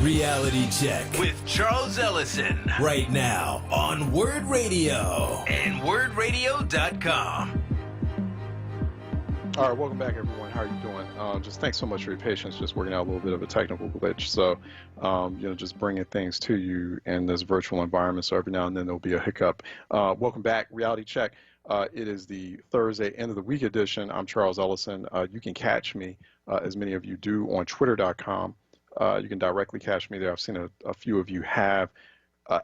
Reality Check with Charles Ellison. Right now on Word Radio and WordRadio.com. All right, welcome back, everyone. How are you doing? Just thanks so much for your patience. Just working out a little bit of a technical glitch. So, just bringing things to you in this virtual environment. So every now and then there'll be a hiccup. Welcome back, Reality Check. It is the Thursday end of the week edition. I'm Charles Ellison. You can catch me, as many of you do, on Twitter.com. You can directly catch me there. I've seen a few of you have.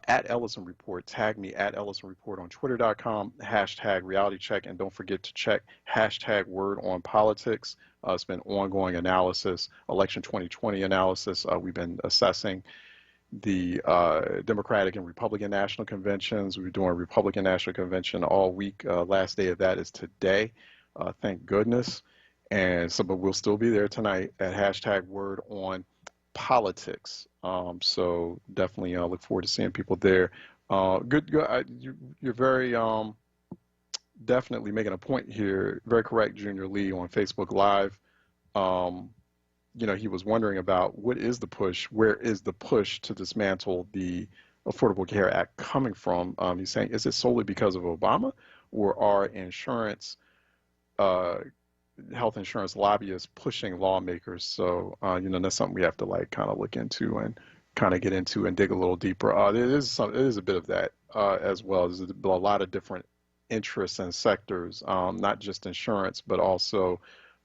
At Ellison Report, tag me at Ellison Report on Twitter.com, hashtag Reality Check, and don't forget to check hashtag Word on Politics. It's been ongoing analysis, election 2020 analysis. We've been assessing the Democratic and Republican National Conventions. We've been doing a Republican National Convention all week. Last day of that is today, thank goodness. And so, but we'll still be there tonight at hashtag Word on Politics. So definitely look forward to seeing people there. You're very definitely making a point here. Very correct, Junior Lee on Facebook Live. He was wondering about what is the push, where is the push to dismantle the Affordable Care Act coming from? He's saying, is it solely because of Obama, or are health insurance lobbyists pushing lawmakers? So, that's something we have to kind of look into and kind of get into and dig a little deeper. It is a bit of that as well. There's a lot of different interests and sectors, not just insurance, but also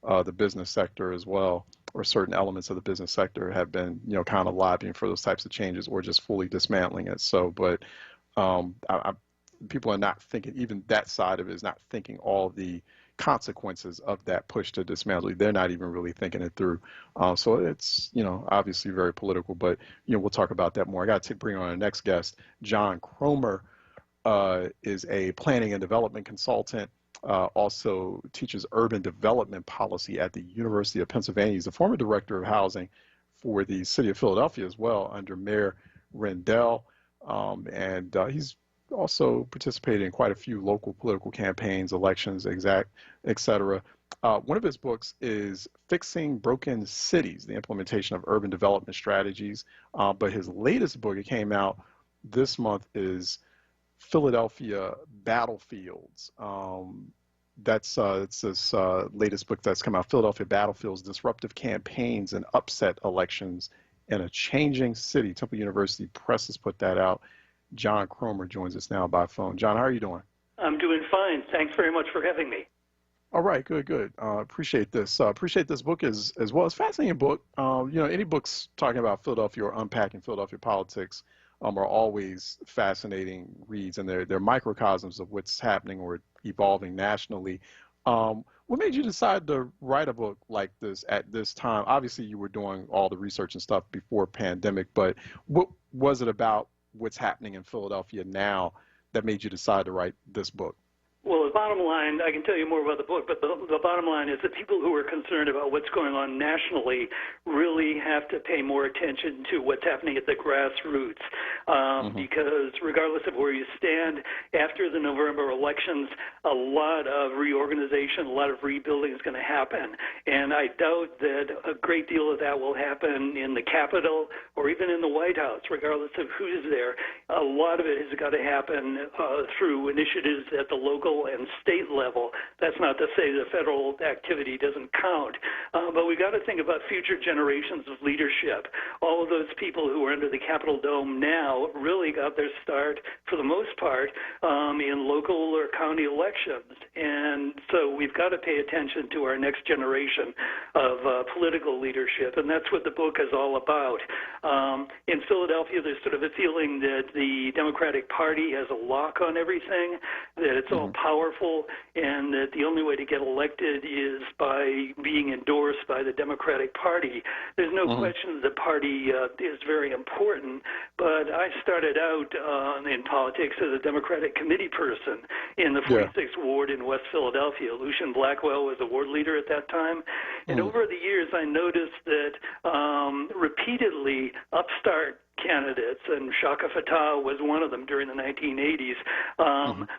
the business sector as well, or certain elements of the business sector have been, kind of lobbying for those types of changes or just fully dismantling it. So, but people are not thinking, even that side of it is not thinking all the consequences of that push to dismantle. They're not even really thinking it through. So it's, obviously very political, but, we'll talk about that more. I got to bring on our next guest. John Cromer is a planning and development consultant, also teaches urban development policy at the University of Pennsylvania. He's the former director of housing for the city of Philadelphia as well under Mayor Rendell. And he's also participated in quite a few local political campaigns, elections, et cetera. One of his books is Fixing Broken Cities, the Implementation of Urban Development Strategies. But his latest book, it came out this month, is Philadelphia Battlefields. It's this latest book that's come out, Philadelphia Battlefields, Disruptive Campaigns and Upset Elections in a Changing City. Temple University Press has put that out. John Cromer joins us now by phone. John, how are you doing? I'm doing fine. Thanks very much for having me. All right, good. Appreciate this. Appreciate this book as well. It's a fascinating book. Any books talking about Philadelphia or unpacking Philadelphia politics are always fascinating reads, and they're microcosms of what's happening or evolving nationally. What made you decide to write a book like this at this time? Obviously, you were doing all the research and stuff before pandemic, but what was it about what's happening in Philadelphia now that made you decide to write this book? Well, the bottom line, I can tell you more about the book, but the bottom line is that people who are concerned about what's going on nationally really have to pay more attention to what's happening at the grassroots. Because regardless of where you stand, after the November elections, a lot of reorganization, a lot of rebuilding is going to happen. And I doubt that a great deal of that will happen in the Capitol or even in the White House, regardless of who's there. A lot of it has got to happen through initiatives at the local and state level. That's not to say the federal activity doesn't count, but we've got to think about future generations of leadership. All of those people who are under the Capitol Dome now really got their start, for the most part, in local or county elections. And so we've got to pay attention to our next generation of political leadership, and that's what the book is all about. In Philadelphia, there's sort of a feeling that the Democratic Party has a lock on everything, that it's all powerful, and that the only way to get elected is by being endorsed by the Democratic Party. There's no question the party is very important, but I started out in politics as a Democratic committee person in the 46th Ward in West Philadelphia. Lucian Blackwell was the ward leader at that time. And over the years, I noticed that repeatedly upstart candidates, and Shaka Fatah was one of them during the 1980s,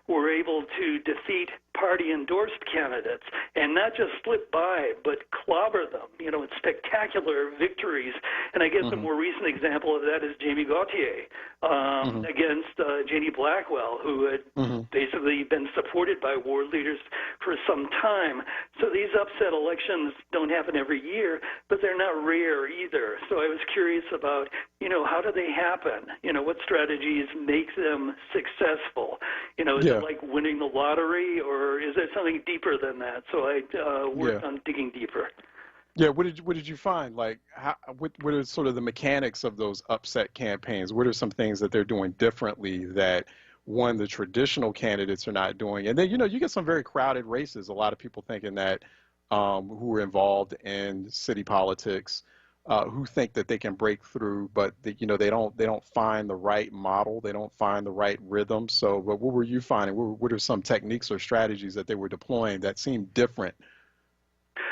were able to defeat party-endorsed candidates, and not just slip by, but clobber them, you know, in spectacular victories. And I guess a more recent example of that is Jamie Gauthier against Janie Blackwell, who had basically been supported by ward leaders for some time. So these upset elections don't happen every year, but they're not rare either. So I was curious about, you know, how do they happen? You know, what strategies make them successful? You know, is it like winning the lottery, or is there something deeper than that? So I worked on digging deeper. Yeah, what did you find? Like, what are sort of the mechanics of those upset campaigns? What are some things that they're doing differently that, one, the traditional candidates are not doing? And then, you know, you get some very crowded races. A lot of people thinking that who are involved in city politics, who think that they can break through, but you know, they don't find the right model, they don't find the right rhythm. So, but what were you finding? What are some techniques or strategies that they were deploying that seemed different?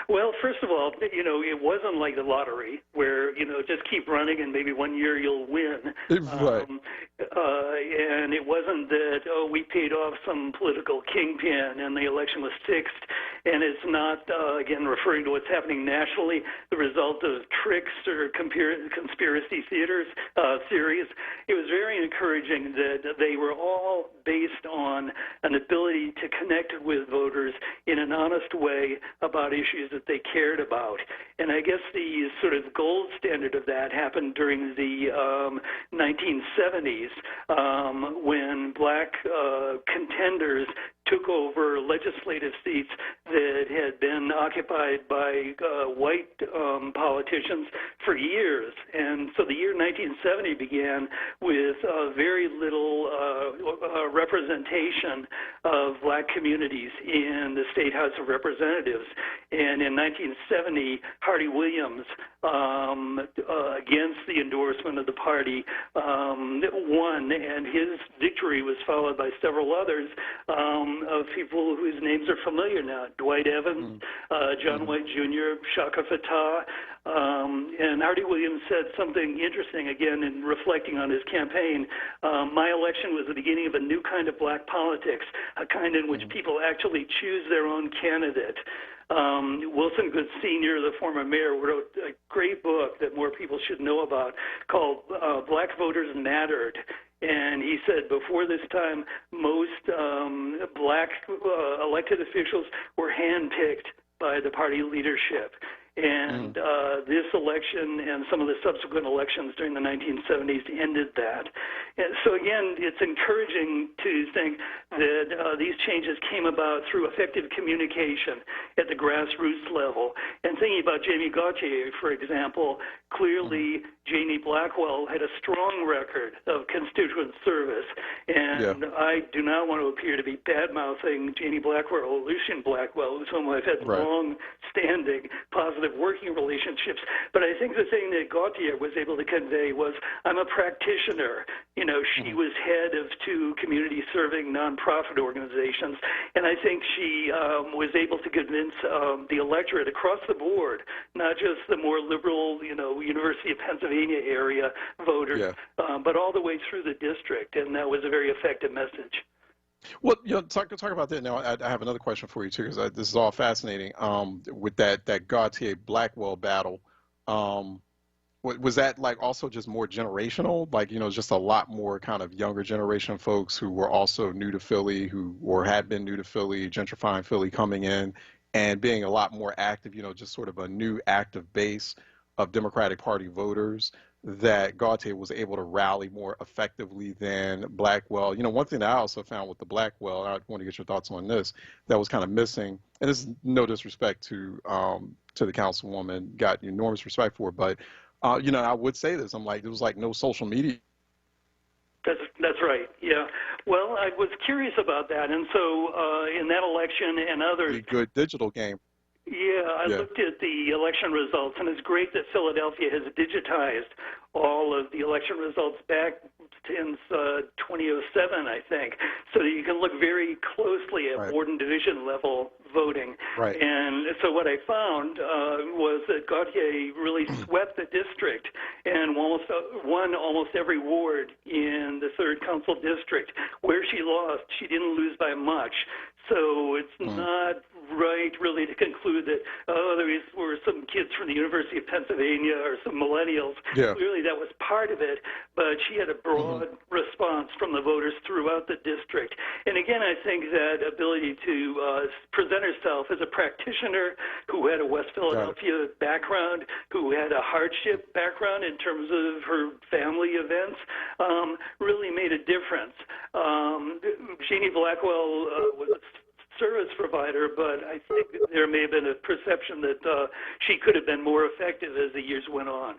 Well, first of all, you know, it wasn't like the lottery where, you know, just keep running and maybe one year you'll win. Right. And it wasn't that, oh, we paid off some political kingpin and the election was fixed. And it's not, again, referring to what's happening nationally, the result of tricks or conspiracy theories. It was very encouraging that they were all based on an ability to connect with voters in an honest way about issues that they cared about. And I guess the sort of gold standard of that happened during the 1970s when black contenders took over legislative seats that had been occupied by white politicians for years. And so the year 1970 began with very little representation of black communities in the State House of Representatives. And in 1970, Hardy Williams, against the endorsement of the party, won, and his victory was followed by several others of people whose names are familiar now: Dwight Evans, John White Jr., Shaka Fatah. And Hardy Williams said something interesting, again, in reflecting on his campaign. My election was the beginning of a new kind of black politics, a kind in which people actually choose their own candidate. Wilson Good Sr., the former mayor, wrote a great book that more people should know about called Black Voters Mattered. And he said before this time, most black elected officials were handpicked by the party leadership. And this election and some of the subsequent elections during the 1970s ended that. And so again, it's encouraging to think that these changes came about through effective communication at the grassroots level. And thinking about Jamie Gauthier, for example, clearly Janie Blackwell had a strong record of constituent service. And I do not want to appear to be bad-mouthing Janie Blackwell or Lucien Blackwell, with whom I've had long-standing positive working relationships. But I think the thing that Gauthier was able to convey was, I'm a practitioner. You know, she was head of 2 community-serving nonprofit organizations, and I think she was able to convince the electorate across the board, not just the more liberal, you know, University of Pennsylvania area voters, but all the way through the district, and that was a very effective message. Well, you know, talk about that now. I have another question for you too, because this is all fascinating. With that Gauthier Blackwell battle, was that like also just more generational? Like, you know, just a lot more kind of younger generation folks who were also new to Philly, or had been new to Philly, gentrifying Philly, coming in and being a lot more active. You know, just sort of a new active base of Democratic Party voters that Gauthier was able to rally more effectively than Blackwell. You know, one thing that I also found with the Blackwell, and I want to get your thoughts on this, that was kind of missing, and this is no disrespect to the councilwoman, got enormous respect for it, but, you know, I would say this, I'm like, there was like no social media. That's right, yeah. Well, I was curious about that, and so in that election and others. Good digital game. Yeah, I looked at the election results, and it's great that Philadelphia has digitized all of the election results back since 2007, I think, so that you can look very closely at ward and division level voting. Right. And so what I found was that Gautier really swept the district and won almost every ward in the 3rd Council District. Where she lost, she didn't lose by much. So it's not right, really, to conclude that, there were some kids from the University of Pennsylvania or some millennials. Yeah. Clearly, that was part of it, but she had a broad response from the voters throughout the district. And again, I think that ability to present herself as a practitioner who had a West Philadelphia background, who had a hardship background in terms of her family events, really made a difference. Jeannie Blackwell was a service provider, but I think there may have been a perception that she could have been more effective as the years went on.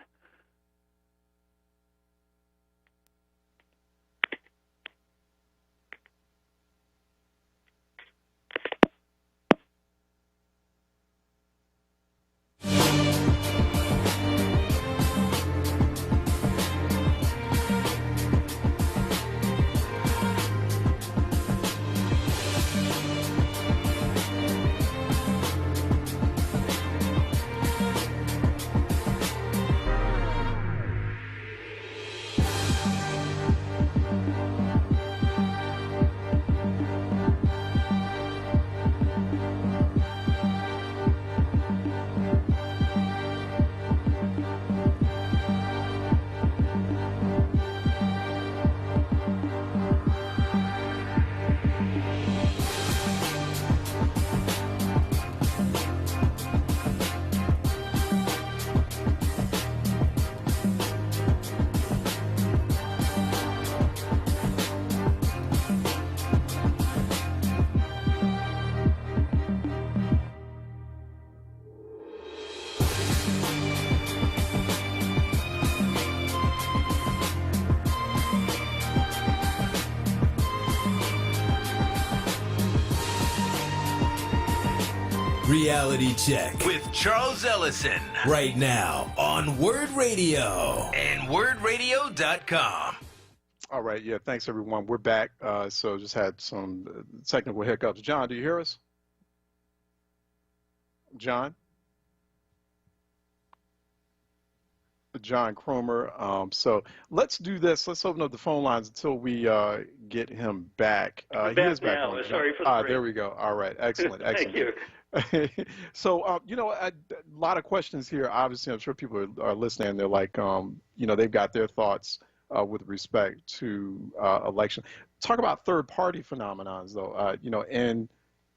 Reality Check with Charles Ellison right now on Word Radio and WordRadio.com. All right, yeah, thanks everyone. We're back. So just had some technical hiccups. John, do you hear us? John? John Cromer. So let's do this. Let's open up the phone lines until we get him back. He is back now. Sorry for the break. There we go. All right, excellent, excellent. Thank you. So, you know, a lot of questions here. Obviously, I'm sure people are listening. They're like, you know, they've got their thoughts with respect to election. Talk about third-party phenomenons, though. You know, in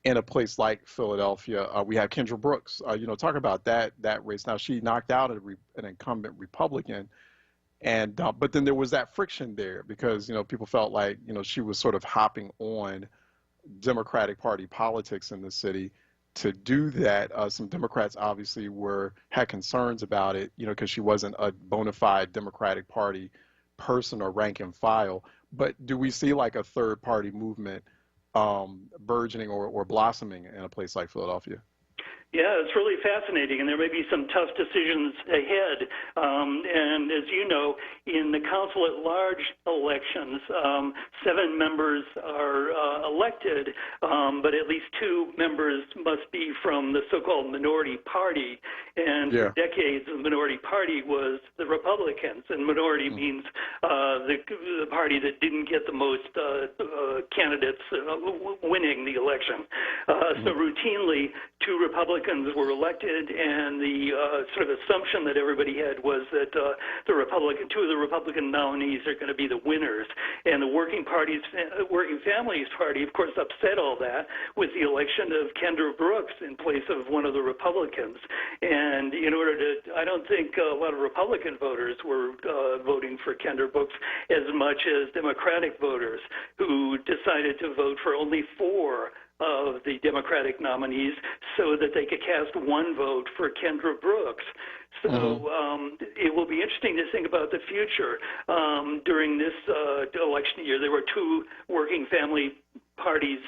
a place like Philadelphia, we have Kendra Brooks. You know, talk about that race. Now, she knocked out an incumbent Republican, and but then there was that friction there because, you know, people felt like, you know, she was sort of hopping on Democratic Party politics in the city. To do that, some Democrats obviously had concerns about it, you know, because she wasn't a bona fide Democratic Party person or rank and file. But do we see like a third party movement burgeoning or blossoming in a place like Philadelphia? Yeah, it's really fascinating, and there may be some tough decisions ahead. And as you know, in the council at large elections, 7 members are elected, but at least 2 members must be from the so-called minority party. And for decades, the minority party was the Republicans, and minority means the party that didn't get the most candidates winning the election. So routinely, 2 Republicans were elected, and the sort of assumption that everybody had was that 2 of the Republican nominees are going to be the winners. And the Working Families Party, of course, upset all that with the election of Kendra Brooks in place of one of the Republicans. And in order to, I don't think a lot of Republican voters were voting for Kendra Brooks as much as Democratic voters who decided to vote for only 4 of the Democratic nominees so that they could cast 1 vote for Kendra Brooks. So it will be interesting to think about the future. During this election year, there were 2 Working Family party's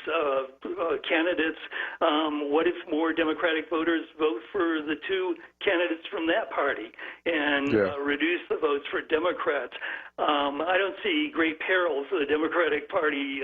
candidates? What if more Democratic voters vote for the two candidates from that party and reduce the votes for Democrats? I don't see great perils for the Democratic Party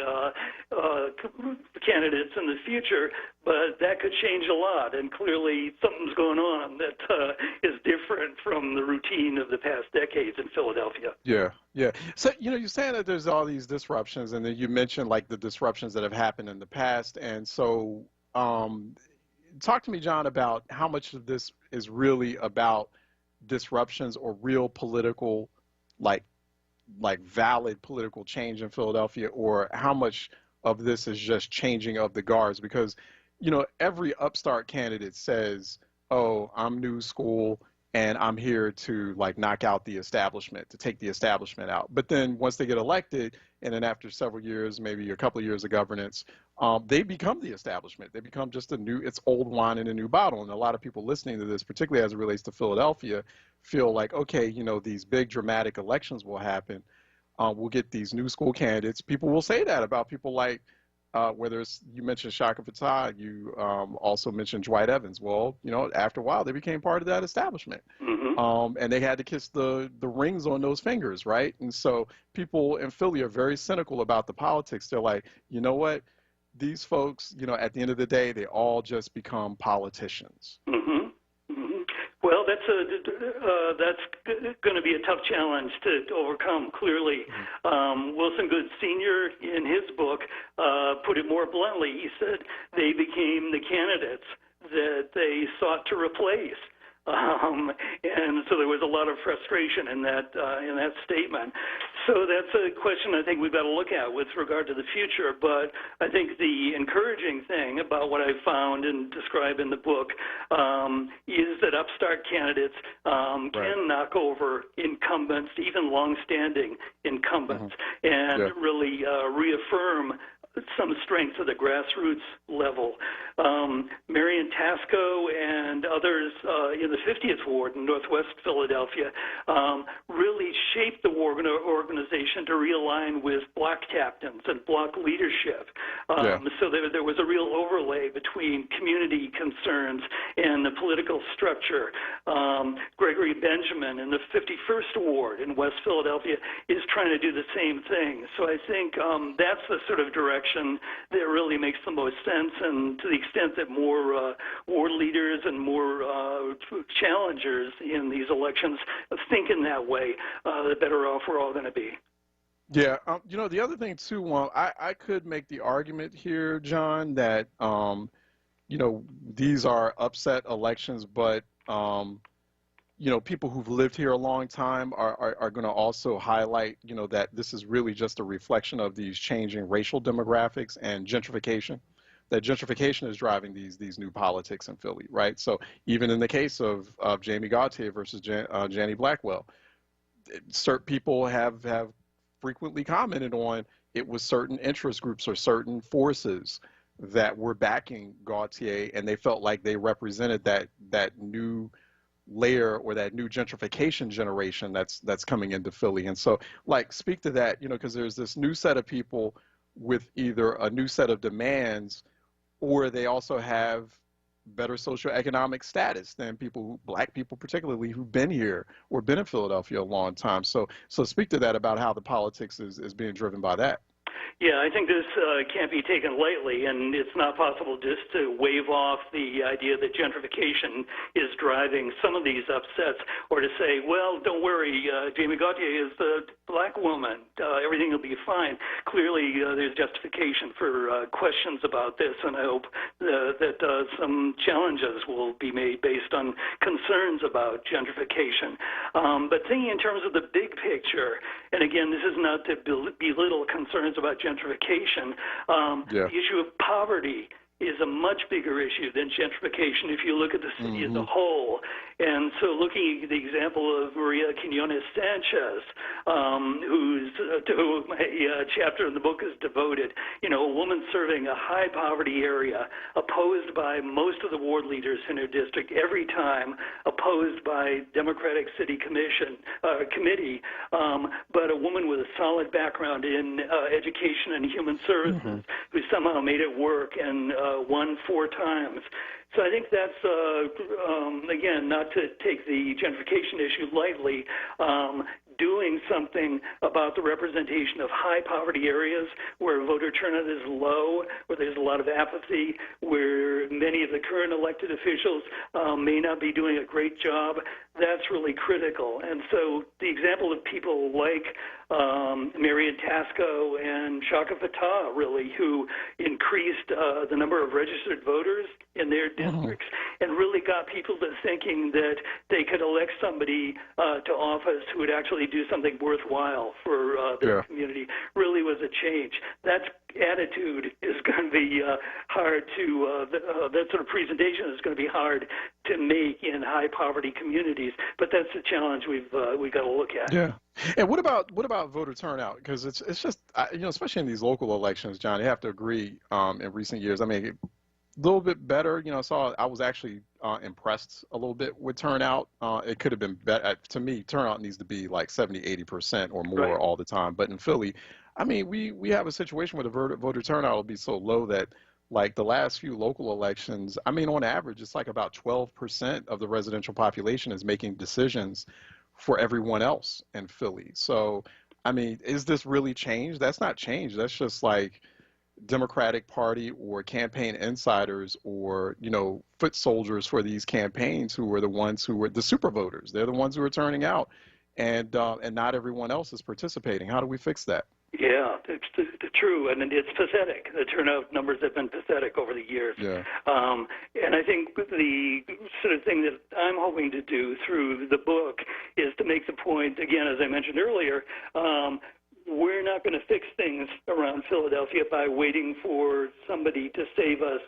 candidates in the future, but that could change a lot, and clearly something's going on that is different from the routine of the past decades in Philadelphia. Yeah, yeah. So, you're saying that there's all these disruptions, and then you mentioned like the disruptions that have happened in the past, and so talk to me, John, about how much of this is really about disruptions or real political, like valid political change in Philadelphia, or how much of this is just changing of the guards? Because, every upstart candidate says, oh, I'm new school and I'm here to knock out the establishment, to take the establishment out. But then once they get elected, and then after several years, maybe a couple of years of governance, they become the establishment. They become just it's old wine in a new bottle. And a lot of people listening to this, particularly as it relates to Philadelphia, feel like, okay, these big dramatic elections will happen. We'll get these new school candidates. People will say that about people like, whether it's, you mentioned Shaka Fattah, you also mentioned Dwight Evans. Well, after a while, they became part of that establishment. Mm-hmm. And they had to kiss the rings on those fingers, right? And so people in Philly are very cynical about the politics. They're like, you know what? These folks, at the end of the day, they all just become politicians. Mm-hmm. Mm-hmm. Well, that's going to be a tough challenge to overcome, clearly. Wilson Good Sr., in his book, put it more bluntly. He said they became the candidates that they sought to replace. And so there was a lot of frustration in that statement. So that's a question I think we've got to look at with regard to the future. But I think the encouraging thing about what I found and describe in the book is that upstart candidates can knock over incumbents, even long-standing incumbents, and really reaffirm some strengths at the grassroots level. Marion Tasco and others in the 50th Ward in Northwest Philadelphia really shaped the organization to realign with block captains and block leadership. So there was a real overlay between community concerns and the political structure. Gregory Benjamin in the 51st Ward in West Philadelphia is trying to do the same thing. So I think that's the sort of direction that really makes the most sense, and to the extent that more ward leaders and more challengers in these elections think in that way, the better off we're all going to be. Yeah, the other thing too, I could make the argument here, John, that these are upset elections, but people who've lived here a long time are going to also highlight, that this is really just a reflection of these changing racial demographics and gentrification. That gentrification is driving these new politics in Philly, right? So even in the case of Jamie Gautier versus Jannie Blackwell, certain people have frequently commented on it was certain interest groups or certain forces that were backing Gautier, and they felt like they represented that new layer or that new gentrification generation that's coming into Philly. And so, speak to that, because there's this new set of people with either a new set of demands, or they also have better socioeconomic status than black people particularly, who've been here or been in Philadelphia a long time. So speak to that about how the politics is being driven by that. Yeah, I think this can't be taken lightly, and it's not possible just to wave off the idea that gentrification is driving some of these upsets, or to say, well, don't worry, Jamie Gautier is a black woman, everything will be fine. Clearly, there's justification for questions about this, and I hope that some challenges will be made based on concerns about gentrification. But thinking in terms of the big picture, and again, this is not to belittle concerns about gentrification, the issue of poverty is a much bigger issue than gentrification if you look at the city as a whole. And so looking at the example of Maria Quinones Sanchez, to whom a chapter in the book is devoted, you know, a woman serving a high poverty area, opposed by most of the ward leaders in her district every time, opposed by Democratic City Committee, but a woman with a solid background in education and human services who somehow made it work and won 4 times. So I think that's, again, not to take the gentrification issue lightly, doing something about the representation of high poverty areas where voter turnout is low, where there's a lot of apathy, where many of the current elected officials may not be doing a great job. That's really critical. And so the example of people like Marian Tasco and Shaka Fatah, really, who increased the number of registered voters in their districts and really got people to thinking that they could elect somebody to office who would actually do something worthwhile for their community, really was a change. That attitude is going to be hard to, that sort of presentation is going to be hard to make in high poverty communities, but that's the challenge we've got to look at. Yeah. And what about voter turnout? Because it's just, you know, especially in these local elections, John, you have to agree in recent years. I mean, a little bit better, you know, I was actually impressed a little bit with turnout. It could have been better. To me, turnout needs to be like 70, 80% or more all the time. But in Philly, I mean, we have a situation where the voter turnout will be so low that, like, the last few local elections, I mean, on average, it's like about 12% of the residential population is making decisions for everyone else in Philly. So, I mean, is this really change? That's not change. That's just like Democratic Party or campaign insiders or, you know, foot soldiers for these campaigns who are the ones who were the super voters. They're the ones who are turning out, and not everyone else is participating. How do we fix that? Yeah, it's true, and it's pathetic. The turnout numbers have been pathetic over the years. Yeah. And I think the sort of thing that I'm hoping to do through the book is to make the point, again, as I mentioned earlier, we're not going to fix things around Philadelphia by waiting for somebody to save us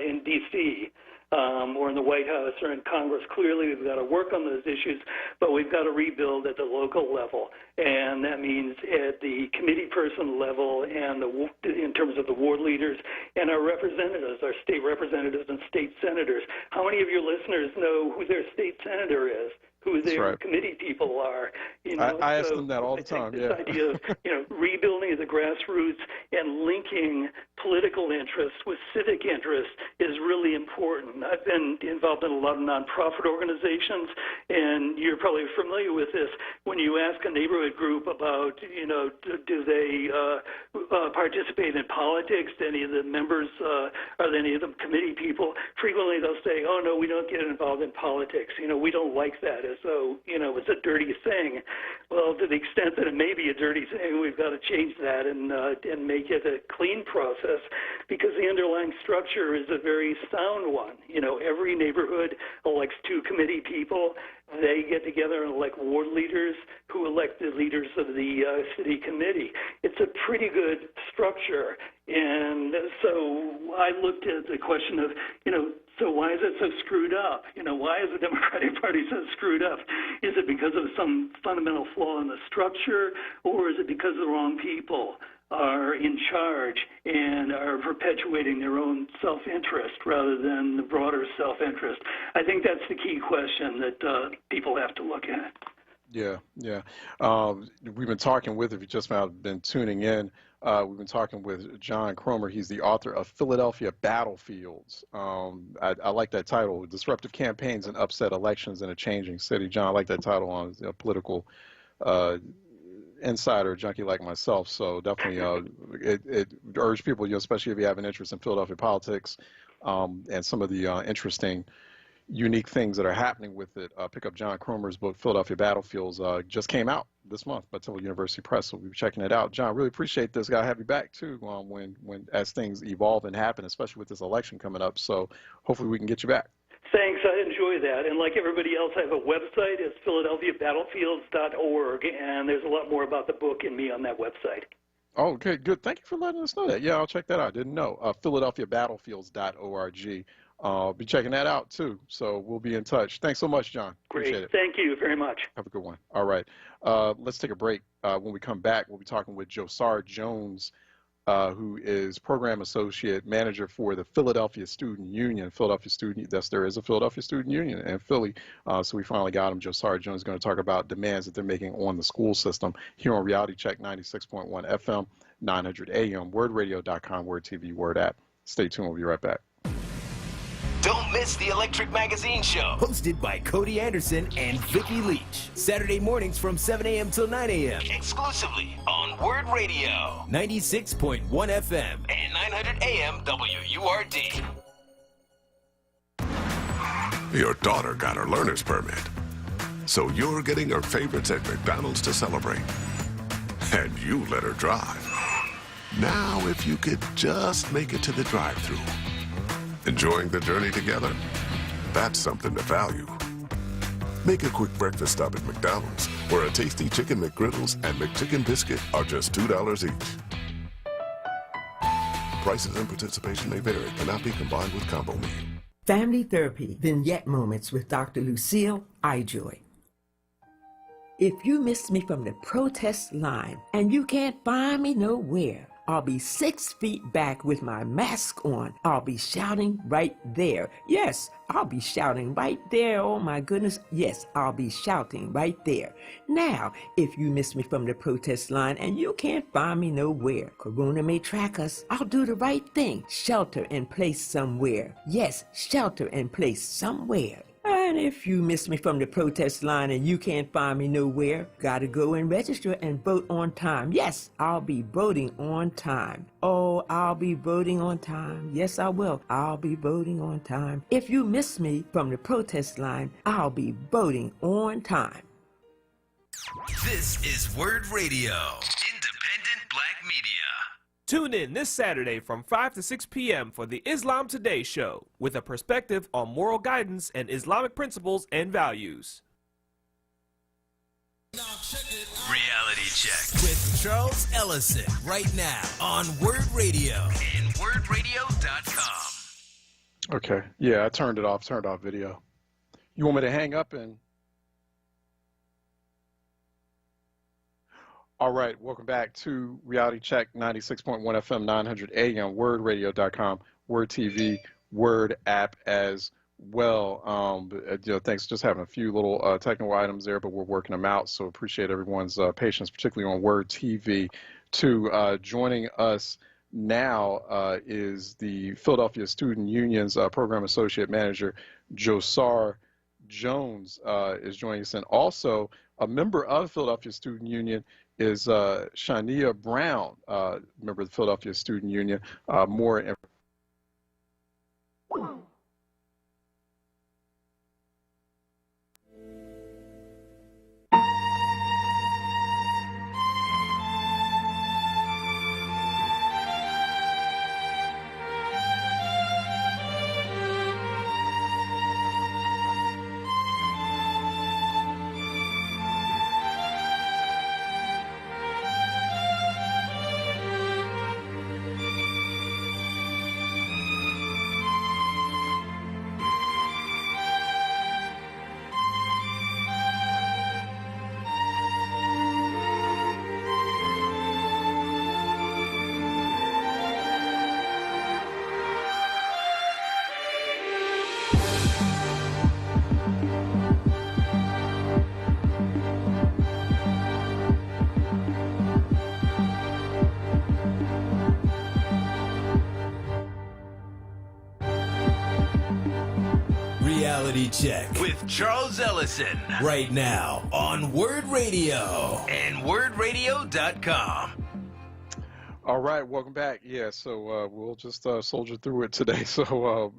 in D.C. Or in the White House or in Congress. Clearly, we've got to work on those issues, but we've got to rebuild at the local level. And that means at the committee person level and in terms of the ward leaders and our representatives, our state representatives and state senators. How many of your listeners know who their state senator is? Who their committee people are? You know, I ask them that all the time. This idea of, you know, rebuilding at the grassroots and linking political interests with civic interests is really important. I've been involved in a lot of nonprofit organizations, and you're probably familiar with this. When you ask a neighborhood group about, you know, do they participate in politics? Do any of the members, are any of them committee people? Frequently they'll say, oh, no, we don't get involved in politics. You know, we don't like that, as though, you know, it's a dirty thing. Well, to the extent that it may be a dirty thing, we've got to change that and make it a clean process, because the underlying structure is a very sound one. You know, every neighborhood elects 2 committee people. They get together and elect ward leaders who elect the leaders of the city committee. It's a pretty good structure. And so I looked at the question of, you know, so why is it so screwed up? You know, why is the Democratic Party so screwed up? Is it because of some fundamental flaw in the structure, or is it because the wrong people are in charge and are perpetuating their own self-interest rather than the broader self-interest? I think that's the key question that people have to look at. Yeah, yeah. We've been talking with, if you just now been tuning in, we've been talking with John Cromer. He's the author of Philadelphia Battlefields. I like that title, Disruptive Campaigns and Upset Elections in a Changing City. John, I like that title on a political insider junkie like myself. So definitely it urge people, you know, especially if you have an interest in Philadelphia politics and some of the interesting unique things that are happening with it. Pick up John Cromer's book, Philadelphia Battlefields. Just came out this month by Temple University Press, so we'll be checking it out. John, really appreciate this. Got to have you back too when as things evolve and happen, especially with this election coming up. So hopefully we can get you back. Thanks. I enjoy that. And like everybody else, I have a website. It's PhiladelphiaBattlefields.org, and there's a lot more about the book and me on that website. Oh, okay, good. Thank you for letting us know that. Yeah, I'll check that out. I didn't know. PhiladelphiaBattlefields.org. Be checking that out too. So we'll be in touch. Thanks so much, John. Great. Appreciate it. Thank you very much. Have a good one. All right. Let's take a break. When we come back, we'll be talking with Josar Jones, who is Program Associate Manager for the Philadelphia Student Union. There is a Philadelphia Student Union in Philly. So we finally got him. Josar Jones is going to talk about demands that they're making on the school system here on Reality Check 96.1 FM, 900 AM, wordradio.com, Word TV, Word app. Stay tuned. We'll be right back. Don't miss the Electric Magazine Show, hosted by Cody Anderson and Vicky Leach. Saturday mornings from 7 a.m. till 9 a.m. Exclusively on Word Radio, 96.1 FM and 900 AM WURD. Your daughter got her learner's permit, so you're getting her favorites at McDonald's to celebrate. And you let her drive. Now, if you could just make it to the drive-thru. Enjoying the journey together? That's something to value. Make a quick breakfast stop at McDonald's, where a tasty Chicken McGriddles and McChicken Biscuit are just $2 each. Prices and participation may vary. Cannot be combined with combo meal. Family Therapy Vignette Moments with Dr. Lucille Ijoy. If you missed me from the protest line and you can't find me nowhere, I'll be 6 feet back with my mask on. I'll be shouting right there. Yes, I'll be shouting right there. Oh my goodness. Yes, I'll be shouting right there. Now, if you missed me from the protest line and you can't find me nowhere, Corona may track us. I'll do the right thing. Shelter in place somewhere. Yes, shelter in place somewhere. And if you miss me from the protest line and you can't find me nowhere, gotta go and register and vote on time. Yes, I'll be voting on time. Oh, I'll be voting on time. Yes, I will. I'll be voting on time. If you miss me from the protest line, I'll be voting on time. This is Word Radio, independent black media. Tune in this Saturday from 5 to 6 p.m. for the Islam Today show, with a perspective on moral guidance and Islamic principles and values. Reality Check with Charles Ellison right now on Word Radio and wordradio.com. Okay. Yeah, I turned off video. You want me to hang up and... All right, welcome back to Reality Check 96.1 FM, 900 AM, wordradio.com, Word TV, Word app as well. Thanks, just having a few little technical items there, but we're working them out, so appreciate everyone's patience, particularly on Word TV. Joining us now is the Philadelphia Student Union's Program Associate Manager, Josar Jones is joining us, and also a member of the Philadelphia Student Union is Shania Brown, member of the Philadelphia Student Union. More Reality Check with Charles Ellison right now on Word Radio and wordradio.com. All right, welcome back. Yeah, so we'll just soldier through it today. So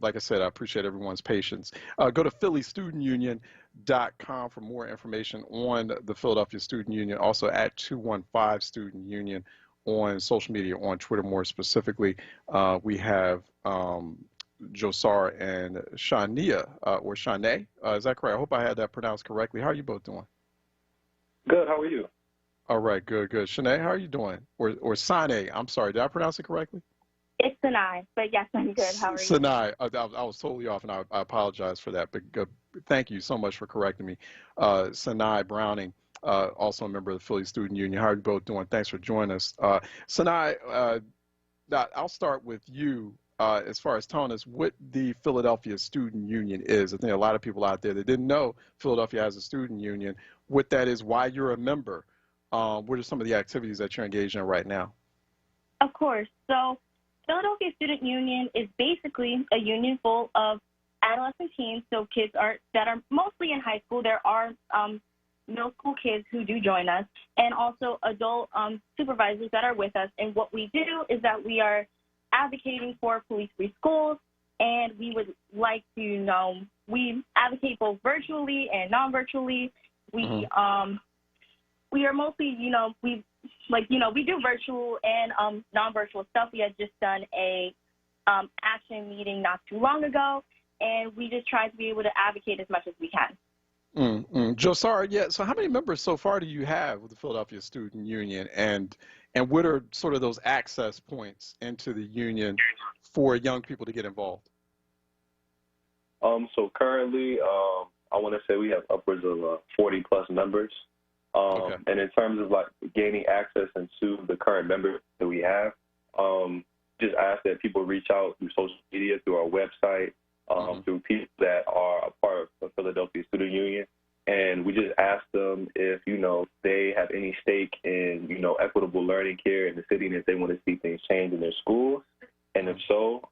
like I said, I appreciate everyone's patience. Go to phillystudentunion.com for more information on the Philadelphia Student Union, also at 215 Student Union on social media, on Twitter more specifically. We have Josar and Shania, or Shanae. Is that correct? I hope I had that pronounced correctly. How are you both doing? Good. How are you? All right, good, good. Shanae, how are you doing? Or Sane, I'm sorry, did I pronounce it correctly? It's Sanai, but yes, I'm good. How are you? Sinai, I was totally off, and I apologize for that. But thank you so much for correcting me. Sinai Browning, also a member of the Philly Student Union. How are you both doing? Thanks for joining us. Sinai, I'll start with you as far as telling us what the Philadelphia Student Union is. I think a lot of people out there that didn't know Philadelphia has a student union, what that is, why you're a member. What are some of the activities that you're engaged in right now? Of course. So Philadelphia Student Union is basically a union full of adolescent teens, so kids that are mostly in high school. There are middle school kids who do join us, and also adult supervisors that are with us. And what we do is that we are advocating for police-free schools, and we would like to, we advocate both virtually and non-virtually. We are mostly, we do virtual and non-virtual stuff. We had just done a action meeting not too long ago, and we just try to be able to advocate as much as we can. Josara, yeah. So how many members so far do you have with the Philadelphia Student Union, and what are sort of those access points into the union for young people to get involved? So currently, I want to say we have upwards of 40 plus members. And in terms of like gaining access into the current members that we have, just ask that people reach out through social media, through our website, through people that are a part of the Philadelphia Student Union. And we just ask them if, they have any stake in, equitable learning care in the city and if they want to see things change in their schools. And if so,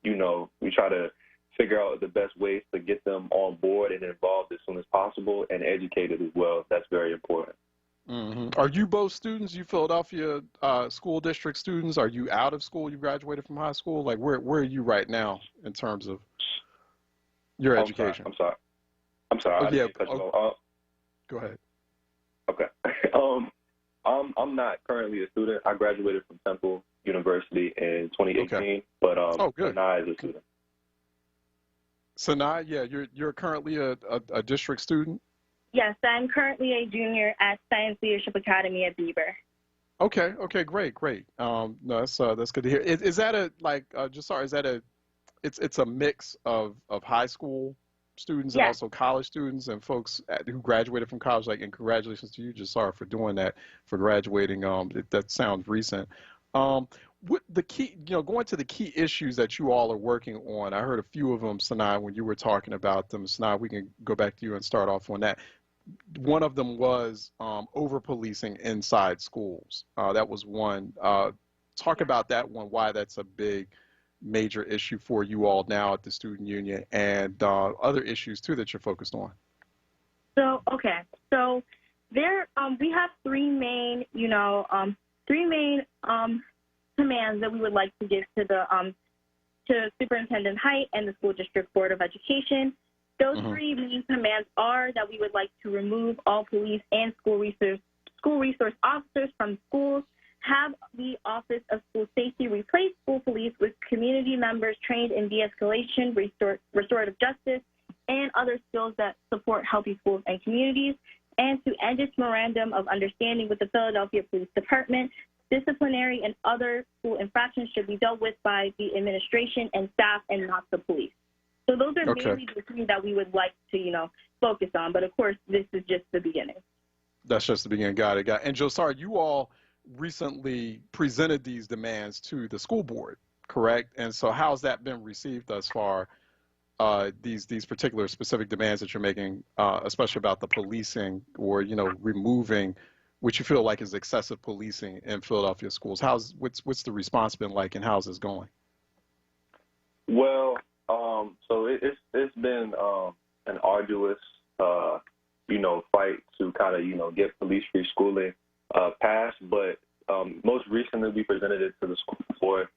we try to figure out the best ways to get them on board and involved as soon as possible and educated as well. That's very important. Are you both students? You Philadelphia school district students? Are you out of school? You graduated from high school? Like where are you right now in terms of your education? I'm sorry. Go ahead. Okay. I'm not currently a student. I graduated from Temple University in 2018, but Sanai is a student. Sanai, yeah, you're currently a district student? Yes, I'm currently a junior at Science Leadership Academy at Bieber. Okay, great. No, that's good to hear. Is that it's a mix of high school students and also college students and folks who graduated from college, and congratulations to you, Jasar, for doing that, for graduating. That sounds recent. What the key, going to the key issues that you all are working on, I heard a few of them, Sanai, when you were talking about them. Sanai, we can go back to you and start off on that. One of them was over-policing inside schools. That was one. Talk about that one, why that's a big, major issue for you all now at the Student Union, and other issues, too, that you're focused on. So there, we have three main commands that we would like to give to the to Superintendent Height and the School District Board of Education. Those three main commands are that we would like to remove all police and school resource officers from schools, have the Office of School Safety replace school police with community members trained in de-escalation, restorative justice, and other skills that support healthy schools and communities, and to end its memorandum of understanding with the Philadelphia Police Department. Disciplinary and other school infractions should be dealt with by the administration and staff and not the police. So those are mainly the things that we would like to, focus on. But, of course, this is just the beginning. That's just the beginning. Got it. And, Josar, you all recently presented these demands to the school board, correct? And so how's that been received thus far, these particular specific demands that you're making, especially about the policing or, removing what you feel like is excessive policing in Philadelphia schools? What's the response been like, and how's this going? Well, so it's been an arduous, fight to kind of, get police-free schooling passed. But most recently, we presented it to the school board.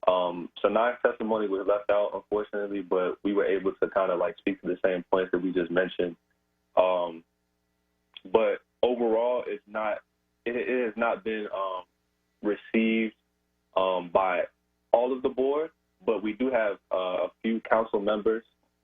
Sanai's testimony was left out, unfortunately, but we were able to kind of speak to the same points that we just mentioned. But overall, it has not been received by all of the board, but we do have a few council members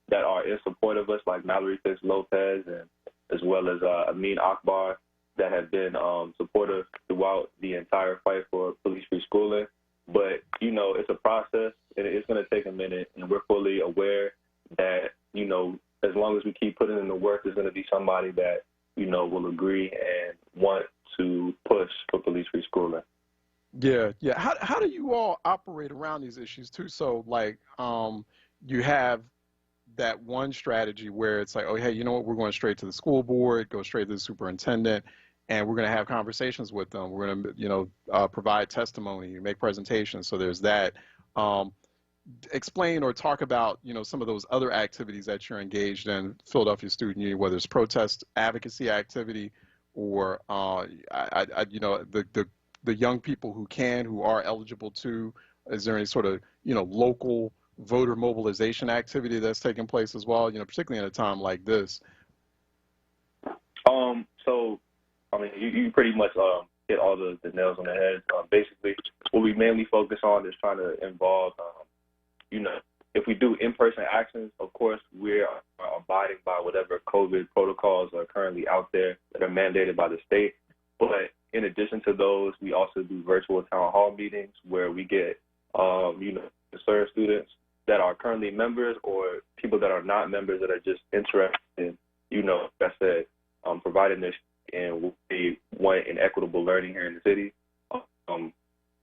that are in support of us, like Mallory Fitz Lopez and as well as Amin Akbar, that have been supportive throughout the entire fight for police-free schooling. But, you know, it's a process, and it's going to take a minute, and we're fully aware that, you know, as long as we keep putting in the work, there's going to be somebody that, you know, will agree and want to push for police-free schooling. Yeah, yeah. How do you all operate around these issues too? So like, you have that one strategy where it's like, oh, hey, you know what? We're going straight to the school board, go straight to the superintendent, and we're going to have conversations with them. We're going to, you know, provide testimony, make presentations. So there's that. Explain or talk about, you know, some of those other activities that you're engaged in, Philadelphia Student Union, whether it's protest advocacy activity or, you know, the young people who are eligible to. Is there any sort of, you know, local voter mobilization activity that's taking place as well, you know, particularly in a time like this? So, I mean, you pretty much hit all the nails on the head. Basically, what we mainly focus on is trying to involve, you know, if we do in-person actions, of course, we're abiding by whatever COVID protocols are currently out there that are mandated by the state. But in addition to those, we also do virtual town hall meetings where we get, you know, concerned students that are currently members or people that are not members that are just interested in, you know, like I said, providing this and what they want in equitable learning here in the city.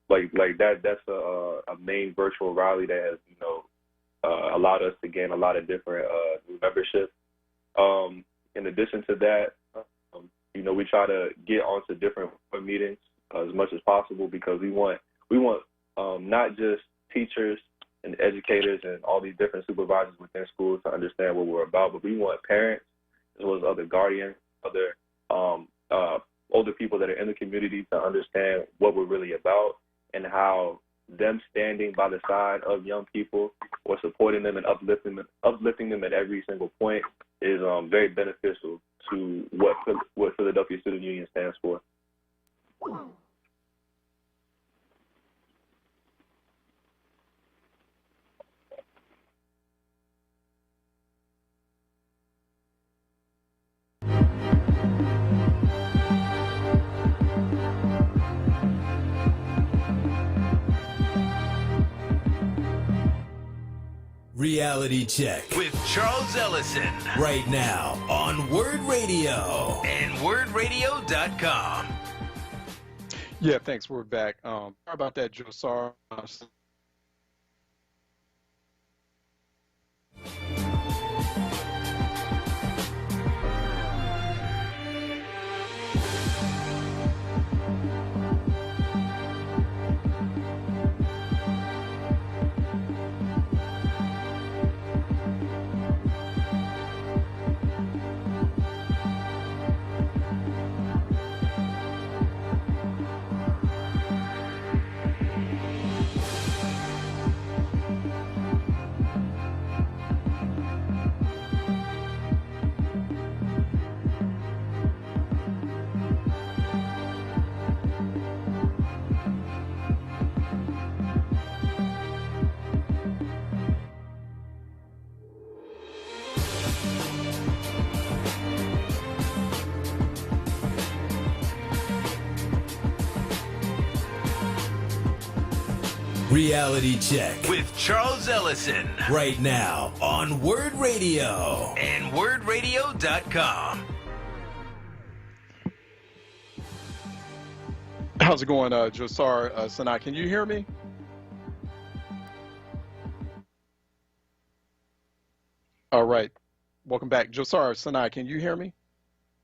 Like that's a main virtual rally that has, you know, allowed us to gain a lot of different new membership. In addition to that, you know, we try to get onto different meetings as much as possible because we want not just teachers and educators and all these different supervisors within schools to understand what we're about, but we want parents as well as other guardians, other older people that are in the community to understand what we're really about and how them standing by the side of young people or supporting them and uplifting them at every single point is very beneficial to what Philadelphia Student Union stands for. Reality Check with Charles Ellison right now on onWURD Radio and WordRadio.com. Yeah, thanks. We're back. Sorry about that, Josar. Reality Check with Charles Ellison right now on onWURD Radio and WordRadio.com. How's it going, Josar Sanai? Can you hear me? All right. Welcome back. Josar Sanai, can you hear me?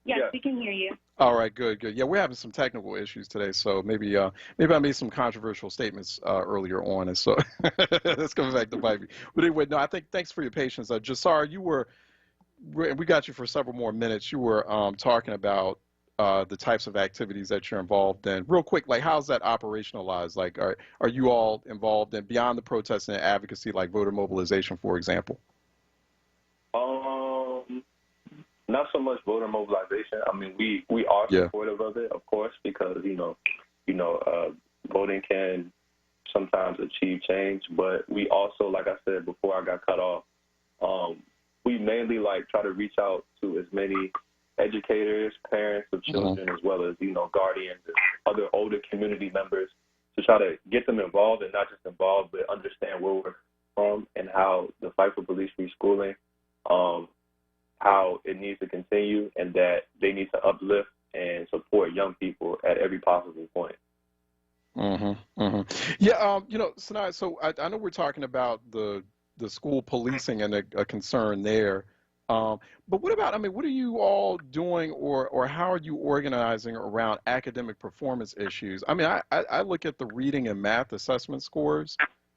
Yes, we can hear you. All right, good. Yeah, we're having some technical issues today, so maybe I made some controversial statements earlier on, and so that's coming back to bite me. But anyway, no, I think thanks for your patience. Josar, we got you for several more minutes. You were talking about the types of activities that you're involved in. Real quick, like how's that operationalized? Like, are you all involved in beyond the protest and advocacy, like voter mobilization, for example? Not so much voter mobilization. I mean, we are supportive of it, of course, because voting can sometimes achieve change. But we also, like I said before I got cut off, we mainly try to reach out to as many educators, parents of children, as well as, guardians and other older community members to try to get them involved, and not just involved, but understand where we're from and how the fight for police reschooling, how it needs to continue, and that they need to uplift and support young people at every possible point. Yeah, Sanaa, so I know we're talking about the school policing and a concern there. But what about, what are you all doing, or how are you organizing around academic performance issues? I look at the reading and math assessment scores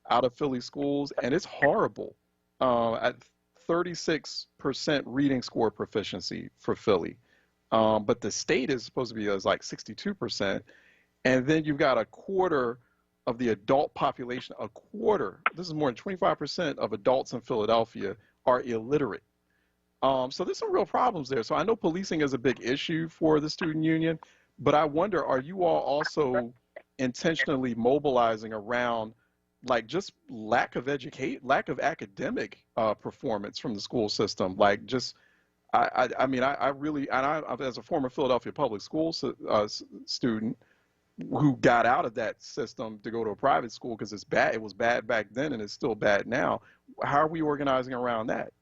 out of Philly schools, and it's horrible. At 36% reading score proficiency for Philly. But the state is supposed to be like 62%. And then you've got a quarter of the adult population, this is more than 25% of adults in Philadelphia are illiterate. So there's some real problems there. So I know policing is a big issue for the student union, but I wonder, are you all also intentionally mobilizing around like just lack of academic performance from the school system? Like just, I really, as a former Philadelphia public school student who got out of that system to go to a private school because it's bad, it was bad back then and it's still bad now. How are we organizing around that?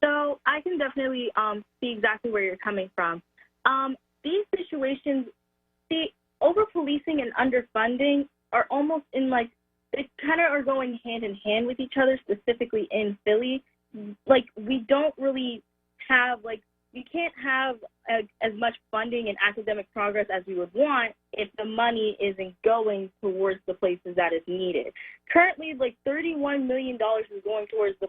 So I can definitely see exactly where you're coming from. These situations, over-policing and underfunding are almost in like, they kind of are going hand in hand with each other, specifically in Philly. Like, we don't really have, like, we can't have as much funding and academic progress as we would want if the money isn't going towards the places that is needed. Currently, like $31 million is going towards the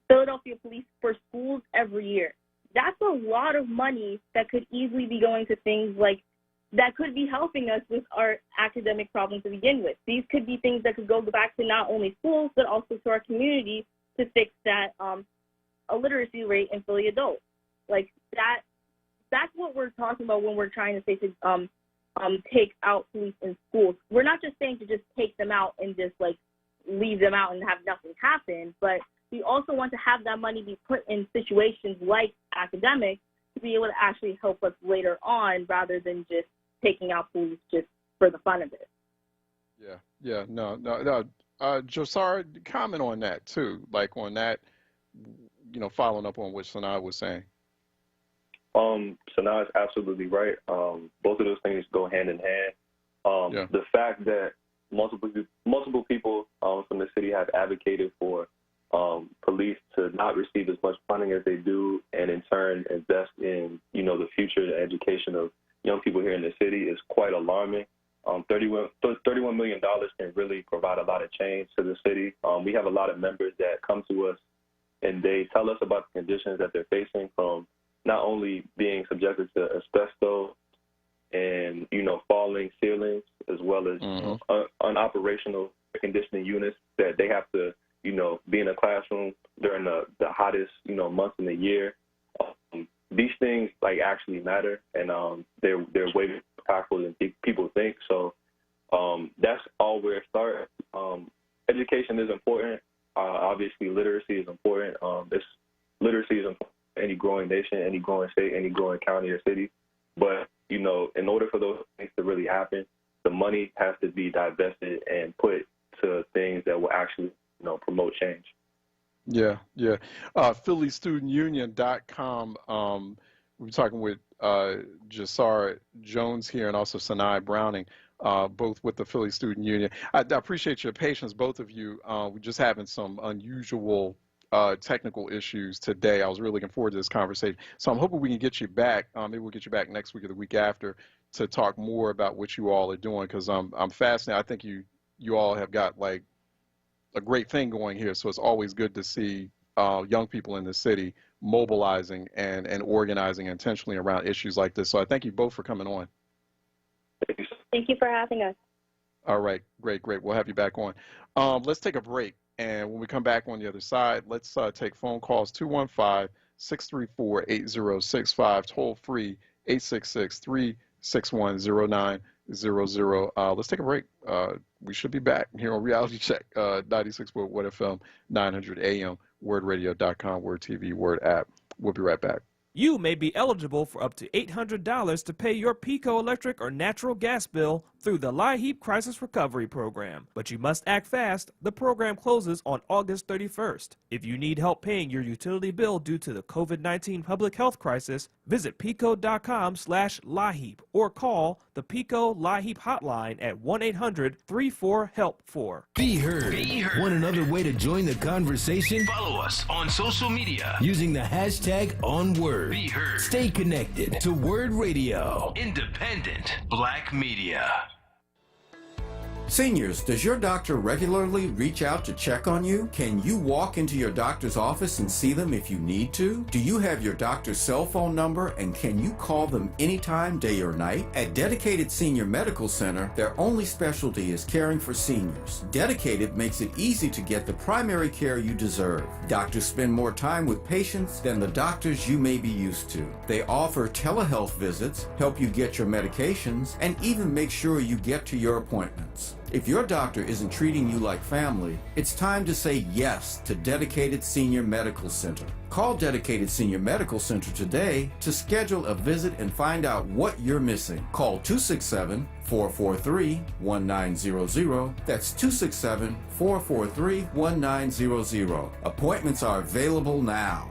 Philadelphia police for schools every year. That's a lot of money that could easily be going to things like that could be helping us with our academic problems to begin with. These could be things that could go back to not only schools, but also to our community to fix that illiteracy rate in Philly adults. Like that's what we're talking about when we're trying to say to take out police in schools. We're not just saying to just take them out and just like leave them out and have nothing happen, but we also want to have that money be put in situations like academics to be able to actually help us later on rather than just taking out police just for the fun of it. No. Josar, comment on that too, like on that, following up on what Sanaa was saying. Sanaa is absolutely right. Both of those things go hand in hand. The fact that multiple people from the city have advocated for police to not receive as much funding as they do, and in turn invest in, the future and education of young people here in the city is quite alarming. $31 million can really provide a lot of change to the city. We have a lot of members that come to us and they tell us about the conditions that they're facing, from not only being subjected to asbestos and, falling ceilings, as well as unoperational air conditioning units that they have to, be in a classroom during the hottest, months in the year. These things actually matter, and they're way more powerful than people think. So that's all where it starts. Education is important. Obviously, literacy is important. Literacy is important in any growing nation, any growing state, any growing county or city. But in order for those things to really happen, the money has to be divested and put to things that will actually promote change. PhillyStudentUnion.com. We're talking with Josar Jones here and also Sanaa Browning, both with the Philly Student Union. I appreciate your patience, both of you. We're just having some unusual technical issues today. I was really looking forward to this conversation. So I'm hoping we can get you back. Maybe we'll get you back next week or the week after to talk more about what you all are doing, because I'm fascinated. I think you all have got like a great thing going here. So it's always good to see young people in the city mobilizing and organizing intentionally around issues like this. So I thank you both for coming on. Thank you for having us. All right, great. We'll have you back on. Let's take a break. And when we come back on the other side, let's take phone calls, 215-634-8065, toll free, 866-361-0900. Let's take a break. We should be back here on Reality Check, 96.1 FM, 900 AM, wordradio.com, Word TV, Word app. We'll be right back. You may be eligible for up to $800 to pay your PICO electric or natural gas bill through the LIHEAP Crisis Recovery Program. But you must act fast. The program closes on August 31st. If you need help paying your utility bill due to the COVID-19 public health crisis, visit pico.com/LIHEAP or call the PICO LIHEAP hotline at 1-800-34-HELP-4. Be heard. Want another way to join the conversation? Follow us on social media using the hashtag onWURD. Be heard. Stay connected to Word Radio. Independent Black Media. Seniors, does your doctor regularly reach out to check on you? Can you walk into your doctor's office and see them if you need to? Do you have your doctor's cell phone number and can you call them anytime, day or night? At Dedicated Senior Medical Center, their only specialty is caring for seniors. Dedicated makes it easy to get the primary care you deserve. Doctors spend more time with patients than the doctors you may be used to. They offer telehealth visits, help you get your medications, and even make sure you get to your appointments. If your doctor isn't treating you like family, it's time to say yes to Dedicated Senior Medical Center. Call Dedicated Senior Medical Center today to schedule a visit and find out what you're missing. Call 267-443-1900. That's 267-443-1900. Appointments are available now.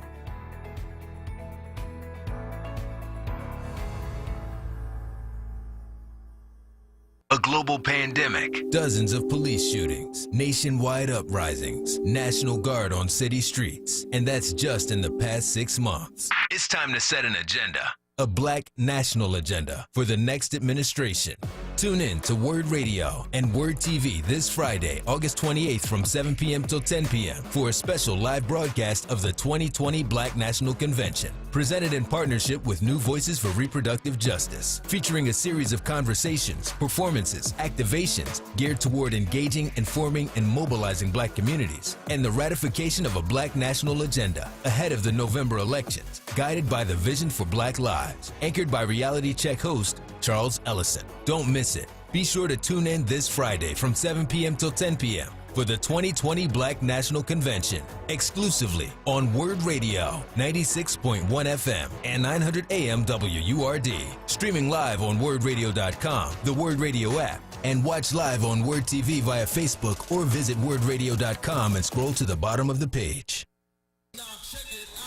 A global pandemic, dozens of police shootings, nationwide uprisings, National Guard on city streets, and that's just in the past 6 months. It's time to set an agenda, a Black national agenda for the next administration. Tune in to Word Radio and Word TV this Friday, August 28th from 7 p.m. till 10 p.m. for a special live broadcast of the 2020 Black National Convention, presented in partnership with New Voices for Reproductive Justice, featuring a series of conversations, performances, activations geared toward engaging, informing, and mobilizing Black communities, and the ratification of a Black national agenda ahead of the November elections, guided by the Vision for Black Lives, anchored by Reality Check host Charles Ellison. Don't miss it. Be sure to tune in this Friday from 7 p.m. till 10 p.m. for the 2020 Black National Convention, exclusively on Word Radio, 96.1 FM and 900 AM WURD. Streaming live on wordradio.com, the Word Radio app, and watch live on Word TV via Facebook or visit wordradio.com and scroll to the bottom of the page.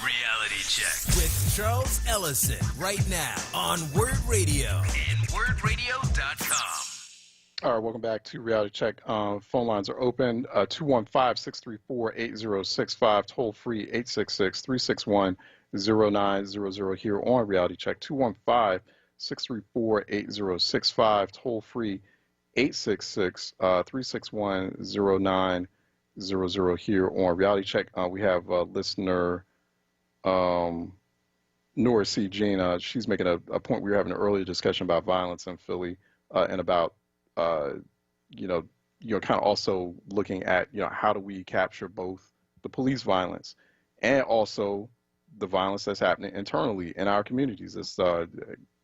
Reality Check with Charles Ellison right now on Word Radio and wordradio.com. All right, welcome back to Reality Check. Phone lines are open, 215-634-8065, toll free 866-361-0900 here on Reality Check, 215-634-8065, toll free 866-361-0900 here on Reality Check. We have listener Nora C. Jean. She's making a point. We were having an earlier discussion about violence in Philly and about kind of also looking at, how do we capture both the police violence and also the violence that's happening internally in our communities. It's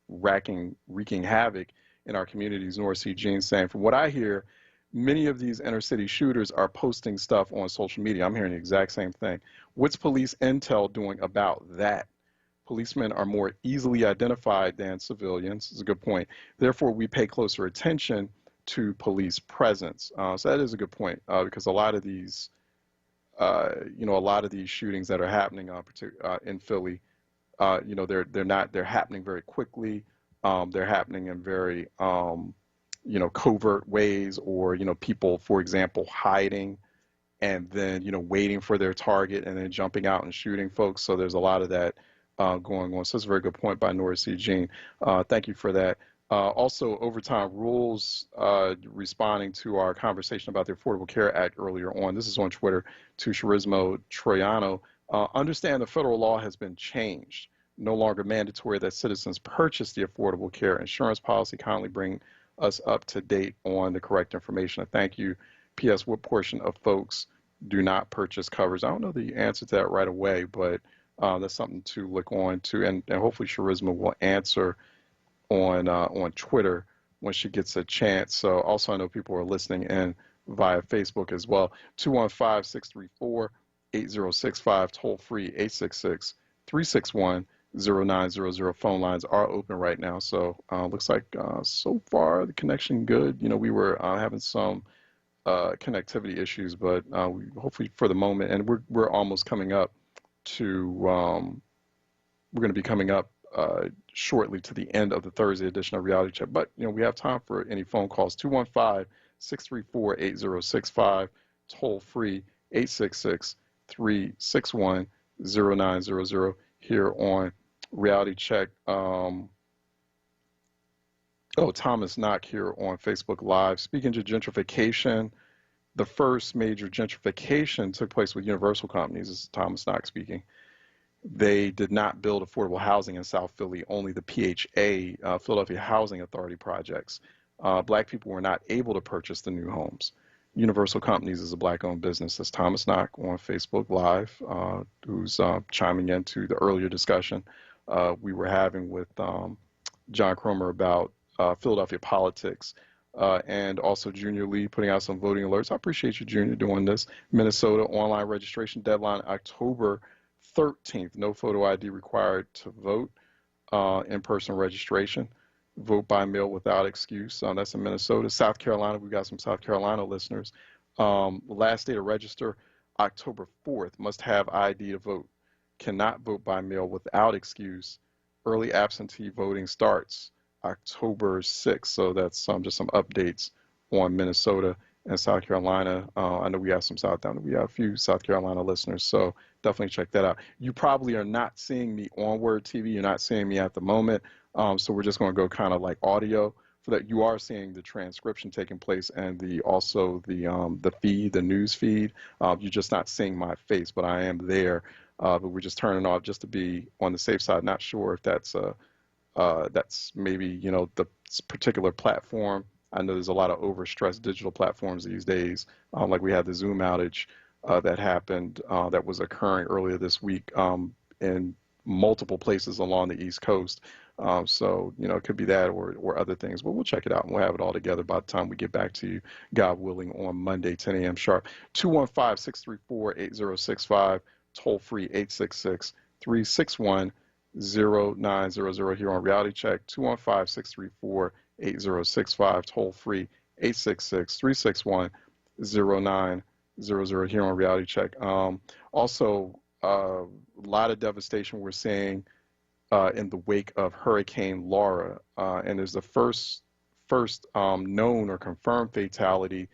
wreaking havoc in our communities. Nora C. Jean saying, from what I hear, many of these inner city shooters are posting stuff on social media. I'm hearing the exact same thing. What's police intel doing about that? Policemen are more easily identified than civilians. It's a good point. Therefore, we pay closer attention to police presence. So that is a good point because a lot of these, shootings that are happening in Philly, they're happening very quickly. They're happening in very, covert ways, or people, for example, hiding and then waiting for their target and then jumping out and shooting folks. So there's a lot of that going on. So it's a very good point by Nora C. Jean. Thank you for that. Also, overtime rules, responding to our conversation about the Affordable Care Act earlier on. This is on Twitter to Charismo Troiano. Understand the federal law has been changed. No longer mandatory that citizens purchase the Affordable Care Insurance policy. Kindly bring us up to date on the correct information. Thank you. P.S. What portion of folks do not purchase coverage? I don't know the answer to that right away, but that's something to look on to, and hopefully Charisma will answer on Twitter when she gets a chance. So also I know people are listening in via Facebook as well. 215-634-8065, toll free 866-361-0900. 0900. Phone lines are open right now. So looks like so far the connection good. You know, we were having some connectivity issues, but we, hopefully for the moment, and we're almost coming up to, we're going to be coming up shortly to the end of the Thursday edition of Reality Check. But, you know, we have time for any phone calls. 215-634-8065, toll free 866-361-0900 here on Reality Check. Thomas Knock here on Facebook Live. Speaking to gentrification, the first major gentrification took place with Universal Companies. This is Thomas Knock speaking. They did not build affordable housing in South Philly, only the PHA, Philadelphia Housing Authority projects. Black people were not able to purchase the new homes. Universal Companies is a black-owned business. That's Thomas Knock on Facebook Live, who's chiming into the earlier discussion we were having with John Cromer about Philadelphia politics, and also Junior Lee putting out some voting alerts. I appreciate you, Junior, doing this. Minnesota online registration deadline October 13th. No photo ID required to vote. In-person registration. Vote by mail without excuse. That's in Minnesota. South Carolina, we've got some South Carolina listeners. Last day to register, October 4th. Must have ID to vote. Cannot vote by mail without excuse. Early absentee voting starts October 6th. So that's just some updates on Minnesota and South Carolina. I know we have some we have a few South Carolina listeners, so definitely check that out. You probably are not seeing me on onWURD TV. You're not seeing me at the moment. So we're just going to go kind of like audio for that. You are seeing the transcription taking place and also the feed, the news feed. You're just not seeing my face, but I am there. But we're just turning off just to be on the safe side. Not sure if that's maybe, you know, the particular platform. I know there's a lot of overstressed digital platforms these days. Like we had the Zoom outage that happened that was occurring earlier this week in multiple places along the East Coast. So, you know, it could be that or other things, but we'll check it out and we'll have it all together by the time we get back to you, God willing, on Monday, 10 a.m. sharp. 215-634-8065, toll free 866-361-0900 here on Reality Check. 215-634-8065, toll free 866-361-0900 here on Reality Check. Also, a lot of devastation we're seeing in the wake of Hurricane Laura, and there's the first known or confirmed fatality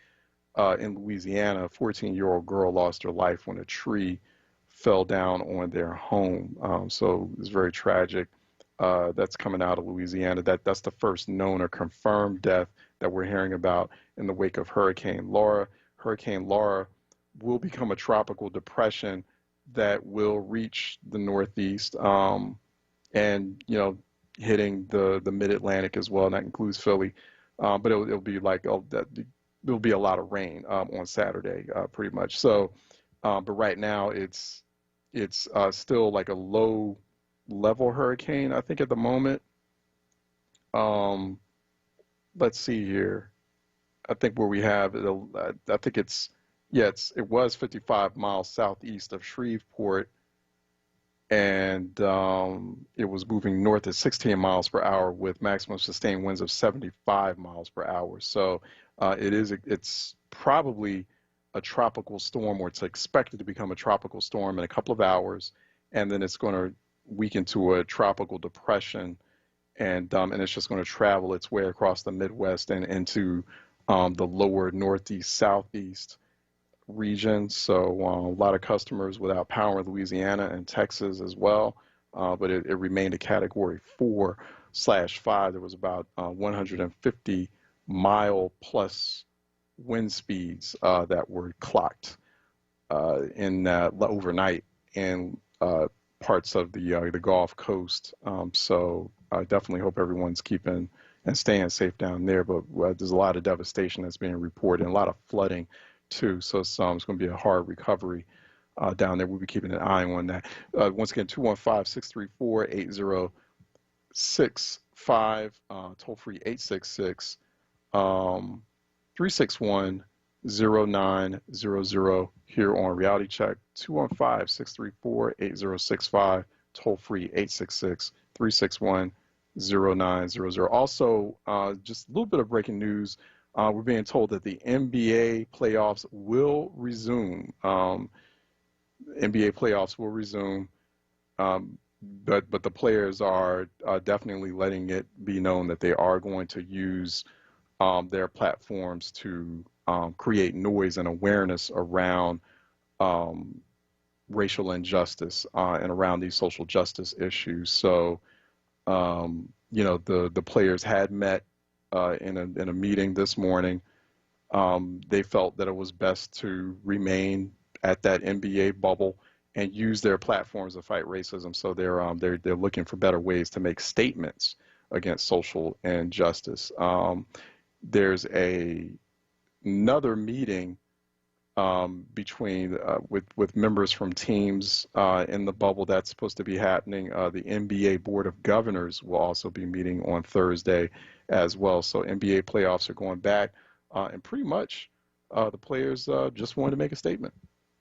in Louisiana. A 14-year-old girl lost her life when a tree fell down on their home. So it's very tragic. That's coming out of Louisiana. That's the first known or confirmed death that we're hearing about in the wake of Hurricane Laura. Hurricane Laura will become a tropical depression that will reach the Northeast. And, you know, hitting the mid-Atlantic as well, and that includes Philly. But it'll be like, there'll be a lot of rain on Saturday, pretty much. So, but right now it's still like a low-level hurricane, I think, at the moment. Let's see here. I think where we have it, I think it was 55 miles southeast of Shreveport. And it was moving north at 16 miles per hour with maximum sustained winds of 75 miles per hour. So it's probably a tropical storm, or it's expected to become a tropical storm in a couple of hours, and then it's going to weaken to a tropical depression, and it's just going to travel its way across the Midwest and into the lower Northeast, Southeast region. So a lot of customers without power in Louisiana and Texas as well, but it remained a category 4/5. There was about 150 mile plus wind speeds that were clocked in overnight in parts of the Gulf Coast. So I definitely hope everyone's keeping and staying safe down there, but there's a lot of devastation that's being reported and a lot of flooding too, so it's going to be a hard recovery down there. We'll be keeping an eye on that. Once again, 215-634-8065, toll free 866-361-0900 here on Reality Check. 215-634-8065, toll free 866-361-0900. Also, just a little bit of breaking news. We're being told that the NBA playoffs will resume. NBA playoffs will resume, but the players are definitely letting it be known that they are going to use their platforms to create noise and awareness around racial injustice and around these social justice issues. So, you know, the players had met in a meeting this morning. They felt that it was best to remain at that NBA bubble and use their platforms to fight racism. So they're looking for better ways to make statements against social injustice. There's another meeting between with members from teams in the bubble that's supposed to be happening. The NBA Board of Governors will also be meeting on Thursday as well. So NBA playoffs are going back, and pretty much the players just wanted to make a statement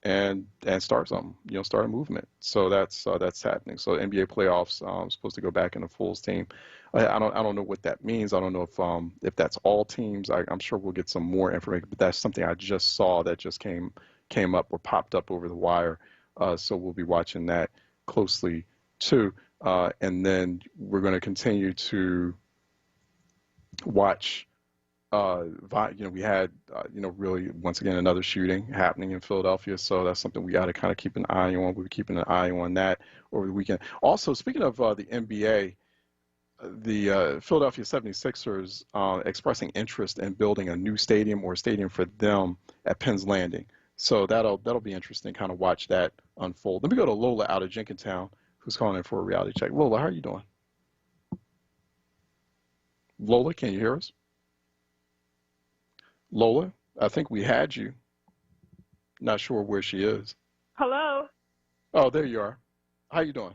and start something, you know, start a movement. So that's happening. So NBA playoffs supposed to go back in a full team. I don't know what that means. I don't know if that's all teams. I'm sure we'll get some more information, but that's something I just saw that just came up or popped up over the wire. So we'll be watching that closely too. And then we're going to continue to watch. You know, we had you know, really once again another shooting happening in Philadelphia. So that's something we got to kind of keep an eye on. We'll be keeping an eye on that over the weekend. Also, speaking of the NBA. The Philadelphia 76ers expressing interest in building a new stadium or stadium for them at Penn's Landing. So that'll be interesting, kind of watch that unfold. Let me go to Lola out of Jenkintown, who's calling in for a reality check. Lola, how are you doing? Lola, can you hear us? Lola, I think we had you. Not sure where she is. Hello? Oh, there you are. How you doing?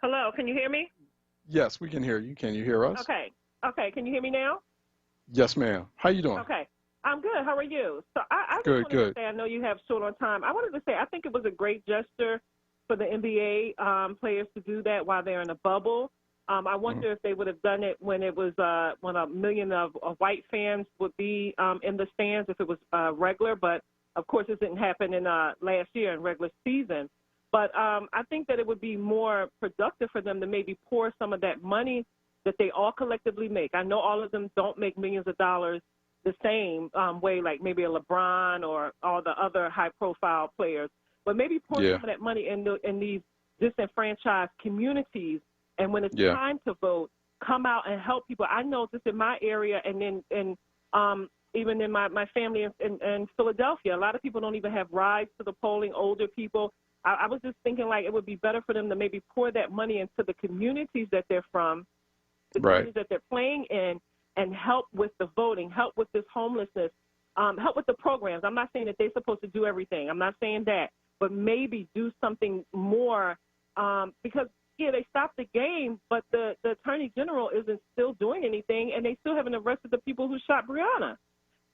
Hello, can you hear me? Yes, we can hear you. Can you hear us? Okay. Okay, can you hear me now? Yes, ma'am. How you doing? Okay. I'm good. How are you? So I just wanted to say, I know you have short on time. I wanted to say I think it was a great gesture for the NBA players to do that while they're in a bubble. I wonder if they would have done it when it was when a million of white fans would be in the stands if it was regular. But, of course, it didn't happen in last year in regular season. But I think that it would be more productive for them to maybe pour some of that money that they all collectively make. I know all of them don't make millions of dollars the same way, like maybe a LeBron or all the other high-profile players, but maybe pour some of that money in these disenfranchised communities. And when it's time to vote, come out and help people. I know just in my area and then even in my family in Philadelphia, a lot of people don't even have rides to the polling, older people. I was just thinking like it would be better for them to maybe pour that money into the communities that they're from, the communities that they're playing in, and help with the voting, help with this homelessness, help with the programs. I'm not saying that they're supposed to do everything. I'm not saying that, but maybe do something more because, they stopped the game, but the Attorney General isn't still doing anything, and they still haven't arrested the people who shot Breonna.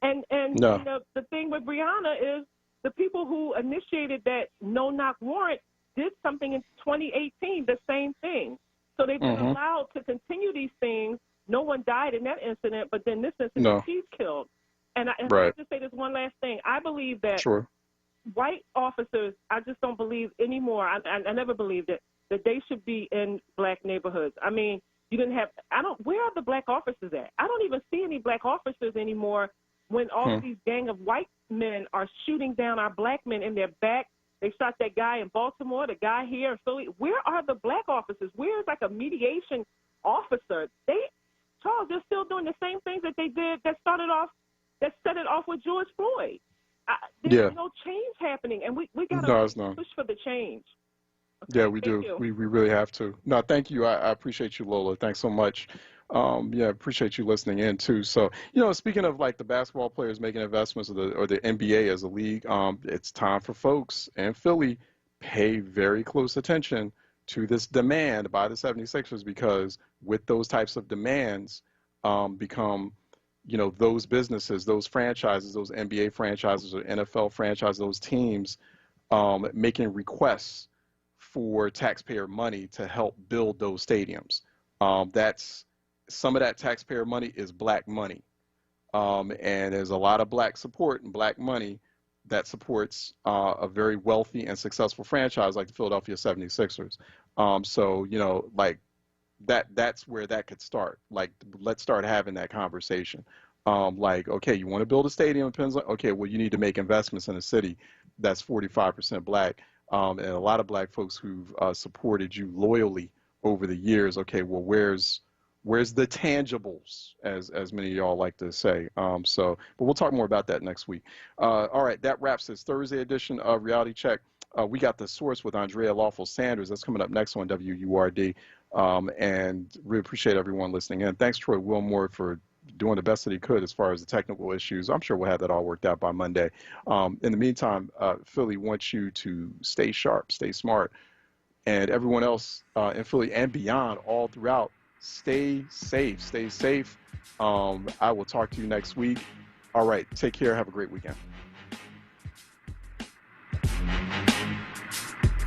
And the thing with Breonna is, the people who initiated that no-knock warrant did something in 2018, the same thing. So they've been allowed to continue these things. No one died in that incident, but then this incident, he's killed. And I have to say this one last thing. I believe that white officers, I just don't believe anymore. I never believed it, that they should be in black neighborhoods. I mean, you didn't have, where are the black officers at? I don't even see any black officers anymore when all of these gang of white men are shooting down our black men in their back. They shot that guy in Baltimore, the guy here in Philly. Where are the black officers? Where is like a mediation officer? Charles, they're still doing the same things that they did that set it off with George Floyd. There's no change happening, and we got to push for the change. Okay, yeah, we do. We really have to. No, thank you. I appreciate you, Lola. Thanks so much. Appreciate you listening in too. So, speaking of like the basketball players making investments or the NBA as a league, it's time for folks in Philly pay very close attention to this demand by the 76ers, because with those types of demands become, those businesses, those franchises, those NBA franchises or NFL franchises, those teams making requests for taxpayer money to help build those stadiums. That's some of that taxpayer money is black money. And there's a lot of black support and black money that supports a very wealthy and successful franchise like the Philadelphia 76ers. So, you know, like that's where that could start. Like, let's start having that conversation. Like, okay, you want to build a stadium in Pennsylvania? Okay, well, you need to make investments in a city that's 45% black. And a lot of black folks who've supported you loyally over the years. Okay, well, where's the tangibles, as many of y'all like to say. But we'll talk more about that next week. All right, that wraps this Thursday edition of Reality Check. We got The Source with Andrea Lawful Sanders. That's coming up next on WURD. And really appreciate everyone listening in. Thanks, Troy Wilmore, for doing the best that he could as far as the technical issues. I'm sure we'll have that all worked out by Monday. In the meantime, Philly wants you to stay sharp, stay smart, and everyone else in Philly and beyond, all throughout, stay safe, stay safe. I will talk to you next week. All right, take care. Have a great weekend.